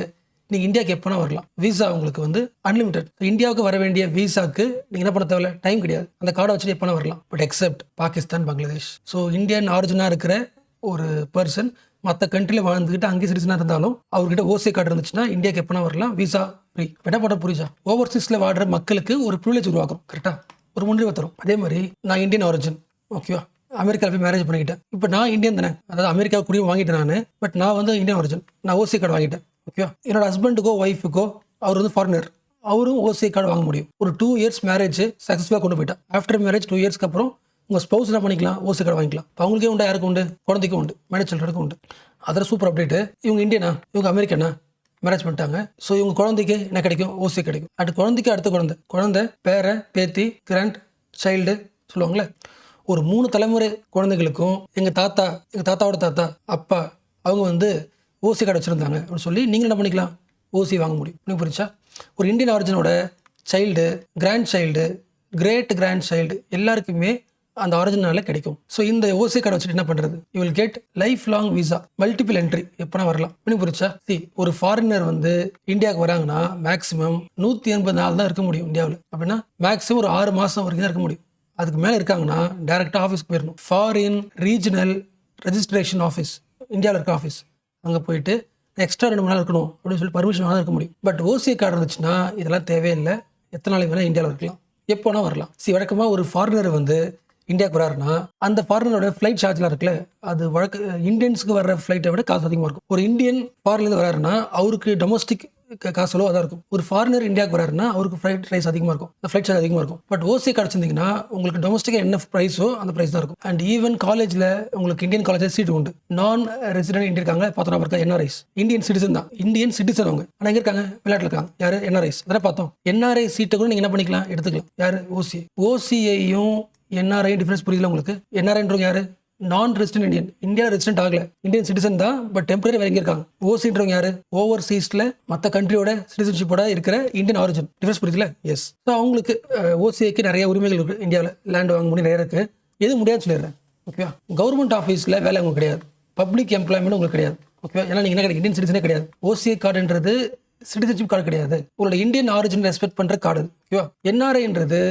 நீங்கள் இந்தியாவுக்கு எப்போனா வரலாம். விசா உங்களுக்கு வந்து அன்லிமிட்டட். இந்தியாவுக்கு வர வேண்டிய விசாக்கு நீங்கள் என்ன பண்ண தேவையில்ல, டைம் கிடையாது. அந்த கார்டை வச்சுட்டு எப்போனா வரலாம். But except Pakistan, Bangladesh. So Indian ஆரிஜினாக இருக்கிற ஒரு பர்சன் மற்ற கண்ட்ரியில் வாழ்ந்துக்கிட்டு அங்கேயே சிட்டிசனாக இருந்தாலும் அவர்கிட்ட ஓசிஐ கார்டு இருந்துச்சுன்னா இந்தியாவுக்கு எப்போனா வரலாம், விசா ஃப்ரீ. என்ன பண்ண புரியுதா? ஓவர்சீஸில் வாடுற மக்களுக்கு ஒரு ப்ரிவிலேஜ் உருவாக்கும். கரெக்டாக ஒரு முன்னுரிமை தரும். அதே மாதிரி நான் இந்தியன் ஆரிஜின், ஓகேவா, அமெரிக்காவில் போய் மேரேஜ் பண்ணிக்கிட்டேன். இப்போ நான் இந்தியன் தானே, அதாவது அமெரிக்காவுக்கு குடியும் வாங்கிட்டேன் நான். பட் நான் வந்து இந்தியன் ஆரிஜின், நான் ஓசிஐ கார்டு வாங்கிட்டேன். ஓகேவா, என்னோட ஹஸ்பண்டுக்கோ ஒய்ஃபுக்கோ அவர் வந்து ஃபாரினர், அவரும் ஓசிஐ கார்டு வாங்க முடியும். ஒரு 2 இயர்ஸ் மேரேஜ் சக்ஸஸ்ஃபுல்லாக கொண்டு போயிட்டா. ஆஃப்டர் மேரேஜ் 2 இயர்ஸ்க்கு அப்புறம் உங்கள் ஸ்பௌஸ் என்ன பண்ணிக்கலாம், ஓசிஐ கார்டு வாங்கிக்கலாம். அவங்களுக்கே உண்டு, யாருக்கும் உண்டு? குழந்தைக்கும் உண்டு, மேரேஜ் சில்ட்ரனுக்கும் உண்டு. அதில் சூப்பர் அப்டேட்டு. இவங்க இந்தியனா, இவங்க அமெரிக்கனா, மேரேஜ் பண்ணிட்டாங்க. ஸோ இவங்க குழந்தைக்கு என்ன கிடைக்கும்? ஓசிஐ கிடைக்கும். அடுத்த குழந்தைக்கு அடுத்த குழந்தை பேர பேத்தி கிராண்ட் சைல்டு சொல்லுவாங்களே, ஒரு 3 தலைமுறை குழந்தைகளுக்கும் எங்கள் தாத்தாவோட தாத்தா அப்பா அவங்க வந்து ஓசி கார்டு வச்சுருந்தாங்க அப்படின்னு சொல்லி நீங்கள் என்ன பண்ணிக்கலாம், ஓசி வாங்க முடியும். எனக்கு புரிச்சா? ஒரு இந்தியன் ஆரிஜினோட child, grandchild, great grandchild எல்லாருக்குமே அந்த ஆரிஜினால கிடைக்கும். ஸோ இந்த ஓசி கார்டை வச்சுட்டு என்ன பண்ணுறது? You will get life long visa, multiple entry, எப்போனா வரலாம். எனக்கு புரிச்சா? ஒரு ஃபாரினர் வந்து இந்தியாவுக்கு வராங்கன்னா மேக்ஸிமம் 180 நாள் தான் இருக்க முடியும் இந்தியாவில். அப்படின்னா மேக்ஸிமம் ஒரு 6 மாதம் வரைக்கும் தான் இருக்க முடியும். அதுக்கு மேலே இருக்காங்கன்னா டேரெக்டாக ஆஃபீஸ்க்கு போயிடணும். ஃபாரின் ரீஜனல் ரெஜிஸ்ட்ரேஷன் ஆஃபீஸ், இந்தியாவில் இருக்க ஆஃபீஸ், அங்கே போயிட்டு எக்ஸ்ட்ரா 2 மணி நேரம் இருக்கணும் அப்படின்னு சொல்லி பர்மிஷன் தான் இருக்க முடியும். பட் ஓசிஐ கார்டு இருந்துச்சுன்னா இதெல்லாம் தேவையில்லை. எத்தனை நாளைக்கு வேணால் இந்தியாவில் இருக்கலாம், எப்போனா வரலாம். வழக்கமாக ஒரு ஃபாரினர் வந்து இந்தியாவுக்கு வராருன்னா அந்த ஃபாரினரோட ஃப்ளைட் சார்ஜ்லாம் இருக்குல்ல, அது இந்தியன்ஸுக்கு வர ஃப்ளைட்டை விட காசு அதிகமாக இருக்கும். ஒரு இந்தியன் ஃபாரின்லேருந்து வராருன்னா அவருக்கு டொமஸ்டிக் காசு அதான் இருக்கும். ஒரு ஃபாரினர் இந்தியாவுக்கு வராருன்னா அவருக்கு ஃப்ளைட் ப்ரைஸ் அதிகமாக இருக்கும், ஃப்ளைட் சார்ஜ் அதிகமாக இருக்கும். பட் ஓசிஐ கிடச்சிருந்தீங்கன்னா உங்களுக்கு டொமஸ்டிக்காக என்ன ப்ரைஸோ அந்த ப்ரைஸ் தான் இருக்கும். அண்ட் ஈவன் காலேஜில் உங்களுக்கு இந்தியன் காலேஜில் சீட் உண்டு. நான் ரெசிடென்ட் இந்தியன் இருக்காங்க, 19 இருக்கா என்ஆர்ஐஸ், இந்தியன் சிட்டிசன் தான், இந்தியன் சிட்டிசன் அவங்க. ஆனால் எங்கே இருக்காங்க? விளையாட்டில் இருக்காங்க. யார்? என்ஆர்ஐஸ். அதெல்லாம் பார்த்தோம். என்ஆர்ஐ சீட்டை கூட நீங்கள் என்ன பண்ணிக்கலாம், எடுத்துக்கலாம். யார்? ஓசிஐயும் என்ஆர்ஐ டிஃபரன்ஸ் புரியல உங்களுக்கு? என்ஆர்ஐன்றவங்க யாரு? நான் ரெசிடென்ட் இந்தியன், இந்தியாவில் ரெசிடென்ட் ஆகல, இந்தியன் சிட்டிசன் தான், பட் டெம்பரரி வேற இருக்காங்க. ஓசின்றவங்க யாரு? ஓவர்சீஸ்ல மற்ற கண்ட்ரியோட சிட்டிசன்ஷிப்போட இருக்கிற இந்தியன் ஆரிஜின். டிஃபரன்ஸ் புரியுதுல? எஸ். ஸோ அவங்களுக்கு ஓசிஐக்கு நிறைய உரிமைகள் இருக்கு. இந்தியாவில் லேண்ட் வாங்க முடியும், நிறைய இருக்கு. எது முடியாதுன்னு சொல்லிடுறேன். ஓகேவா? கவர்மெண்ட் ஆஃபீஸில் வேலை உங்களுக்கு கிடையாது, பப்ளிக் எம்ப்ளாய்மெண்ட் உங்களுக்கு கிடையாது. ஓகேவா? ஏன்னா நீங்கள் என்ன கிடையாது, இந்தியன் சிட்டிசனே கிடையாது. ஓசிஐ கார்டுன்றது சிட்டிசன்ஷிப் கார்டு கிடையாது, உங்களோட இந்தியன் ஆரிஜின் ரெஸ்பெக்ட் பண்ணுற கார்டு. ஓகேவா? என்ஆர்ஐன்றது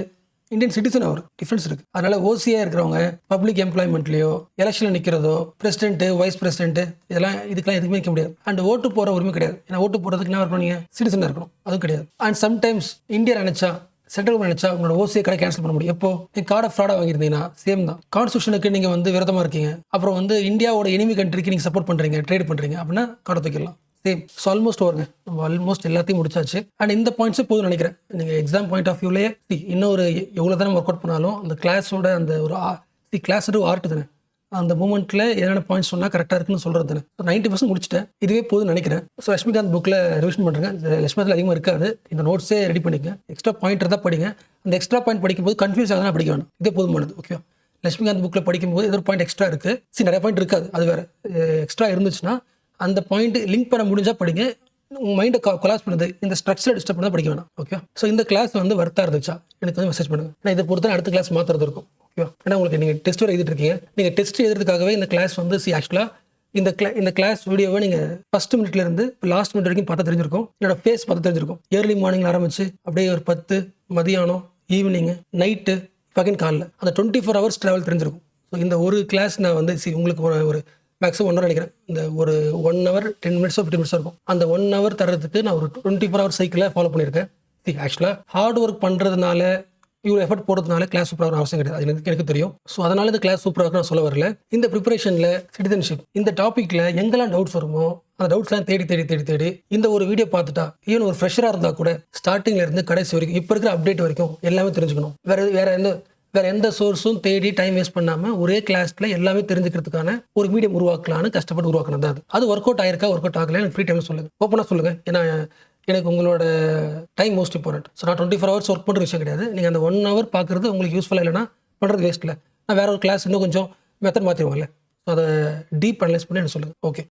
இந்தியன் சிட்டிசன், அவர் டிஃபரன்ஸ் இருக்கு. அதனால ஓசியா இருக்கிறவங்க பப்ளிக் எம்ப்ளாய்மெண்ட்லயோ எலெக்ஷன்ல நிற்கிறதோ பிரசிடென்ட் வைஸ் பிரசிடென்ட் இதுக்கெல்லாம் எதுவுமே நிற்க முடியாது. அண்ட் ஓட்டு போற உரிமை கிடையாது. ஏன்னா ஓட்டு போறதுக்கு என்ன இருக்கணும், நீங்க சிட்டிசனா இருக்கணும், அதுவும் கிடையாது. அண்ட் சம்டைம்ஸ் இந்தியா நினைச்சா, சென்ட்ரல் கவர்மெண்ட் நினைச்சா உங்களோட ஓசியை கடை கேன்சல் பண்ண முடியும். எப்போ நீங்க கார்டை ஃப்ராடா வாங்கியிருந்தீங்கன்னா சேம் தான். கான்ஸ்டியூஷனுக்கு நீங்க வந்து விரதமா இருக்கீங்க, அப்புறம் வந்து இந்தியாவோட எனிமி கண்ட்ரிக்கு நீங்க சப்போர்ட் பண்றீங்க, ட்ரேட் பண்றீங்க அப்படின்னா கார்டை தூக்கிடலாம். சேம். ஸோ ஆல்மோஸ்ட் வருங்க, நம்ம ஆல்மோஸ்ட் எல்லாத்தையும் முடிச்சாச்சு. அண்ட் இந்த பாயிண்ட்ஸே போதும் நினைக்கிறேன். நீங்கள் எக்ஸாம் பாயிண்ட் ஆஃப் வியூலேயே இன்னொரு எவ்வளோ தானே ஒர்க் அவுட் பண்ணாலும் அந்த கிளாஸோட அந்த ஒரு கிளாஸ் ஆர்ட் தானே, அந்த மூமெண்ட்டில் என்னென்ன பாயிண்ட்ஸ் சொன்னால் கரெக்டாக இருக்குன்னு சொல்கிறது தானே. ஸோ 90% முடிச்சுட்டேன், இதுவே போதும்னு நினைக்கிறேன். ஸோ லட்சுமிகாந்த் புக்கில் ரிவிஷன் பண்ணுறேன். லட்சுமிகாந்தில் அதிகமாக இருக்காது, இந்த நோட்ஸே ரெடி பண்ணிக்க, எக்ஸ்ட்ரா பாயிண்ட் தான் படிங்க. அந்த எக்ஸ்ட்ரா பாயிண்ட் படிக்கும்போது கன்ஃபியூஸ் ஆகுதுன்னா படிக்க வேணும், இதே போதுமானது. ஓகே, லட்சுமிகாந்த் புக்கில் படிக்கும்போது ஏதோ ஒரு பாயிண்ட் எக்ஸ்ட்ரா இருக்குது, நிறைய பாயிண்ட் இருக்காது, அது வேறு. எக்ஸ்ட்ரா இருந்துச்சுன்னா அந்த பாயிண்ட் லிங்க் பண்ண முடிஞ்சால் படிங்க. உங்கள் மைண்டை கொலாஸ் பண்ணுது, இந்த ஸ்ட்ரக்சரை டிஸ்டர்ப் பண்ணால் படிக்க வேணாம். ஓகே. ஸோ இந்த கிளாஸ் வந்து வர்த்தா இருந்துச்சா எனக்கு வந்து மெசேஜ் பண்ணுங்கள். நான் இதை பொறுத்த அடுத்த கிளாஸ் மாற்றுறது இருக்கும். ஓகே. ஏன்னா உங்களுக்கு நீங்கள் டெஸ்ட் வரை எழுதிட்டு இருக்கீங்க, நீங்கள் டெஸ்ட் எழுதுறதுக்காகவே இந்த கிளாஸ் வந்து ஆக்சுவலாக இந்த கிளாஸ் வீடியோவை நீங்கள் ஃபர்ஸ்ட் மினிட்லேருந்து லாஸ்ட் மினிட் வரைக்கும் பார்த்தா தெரிஞ்சிருக்கும். என்னோட ஃபேஸ் பார்த்து தெரிஞ்சிருக்கும். ஏர்லி மார்னிங்கில் ஆரம்பிச்சு அப்படியே ஒரு 10 மதியானம் ஈவினிங்கு நைட்டு பகன் காலில் அந்த 24 hours ட்ராவல் தெரிஞ்சிருக்கும். ஸோ இந்த ஒரு கிளாஸ் நான் வந்து உங்களுக்கு ஒரு மேக்ஸிமம் 1 hour நினைக்கிறேன். இந்த ஒரு 1 hour 10 minutes 15 minutes இருக்கும். அந்த 1 hour தரதுக்கு நான் ஒரு 24 hour சைக்கிளை ஃபாலோ பண்ணியிருக்கேன். ஆக்சுவலாக ஹார்ட் ஒர்க் பண்ணுறதுனால இவ்வளோ எஃபர்ட் போடுறதுனால கிளாஸ் சூப்பராக அவசியம் கிடையாது, அது எனக்கு தெரியும். ஸோ அதனால இந்த கிளாஸ் சூப்பராக நான் சொல்ல வரல. இந்த ப்ரிப்பரேஷனில் சிட்டிசன்ஷிப் இந்த டாப்பிக்கில் எங்கெல்லாம் டவுட்ஸ் வருமோ அந்த டவுட்ஸ்லாம் தேடி இந்த ஒரு வீடியோ பார்த்துட்டா ஈவன் ஒரு ஃப்ரெஷராக இருந்தால் கூட ஸ்டார்டிங்ல இருந்து கடைசி வரைக்கும் இப்போ இருக்கிற அப்டேட் வரைக்கும் எல்லாமே தெரிஞ்சுக்கணும். வேற எந்த சோர்ஸும் தேடி டைம் வேஸ்ட் பண்ணாமல் ஒரே கிளாஸ்ல எல்லாமே தெரிஞ்சுக்கிறதுக்கான ஒரு மீடியம் உருவாக்கலான்னு கஷ்டப்பட்டு உருவாக்கினது. அது ஒர்க் அவுட் ஆயிருக்கா, ஒர்க் அவுட் ஆகல, எனக்கு ஃப்ரீ டைம்ல சொல்லுங்க, ஓப்பனாக சொல்லுங்க. ஏன்னா எனக்கு உங்களோட டைம் மோஸ்ட் இம்பார்ட்டன்ட். ஸோ நான் 24 hours ஒர்க் பண்ணுற விஷயம் கிடையாது. நீங்கள் அந்த 1 hour பார்க்குறது உங்களுக்கு யூஸ்ஃபுல்லாக இல்லைன்னா பண்ணுறது வேஸ்ட் இல்லை. நான் வேற ஒரு கிளாஸ் இன்னும் கொஞ்சம் மெத்தட் மாற்றிடுவோம்ல. அதை டீப் அனலைஸ் பண்ணி எனக்கு சொல்லுங்கள். ஓகே.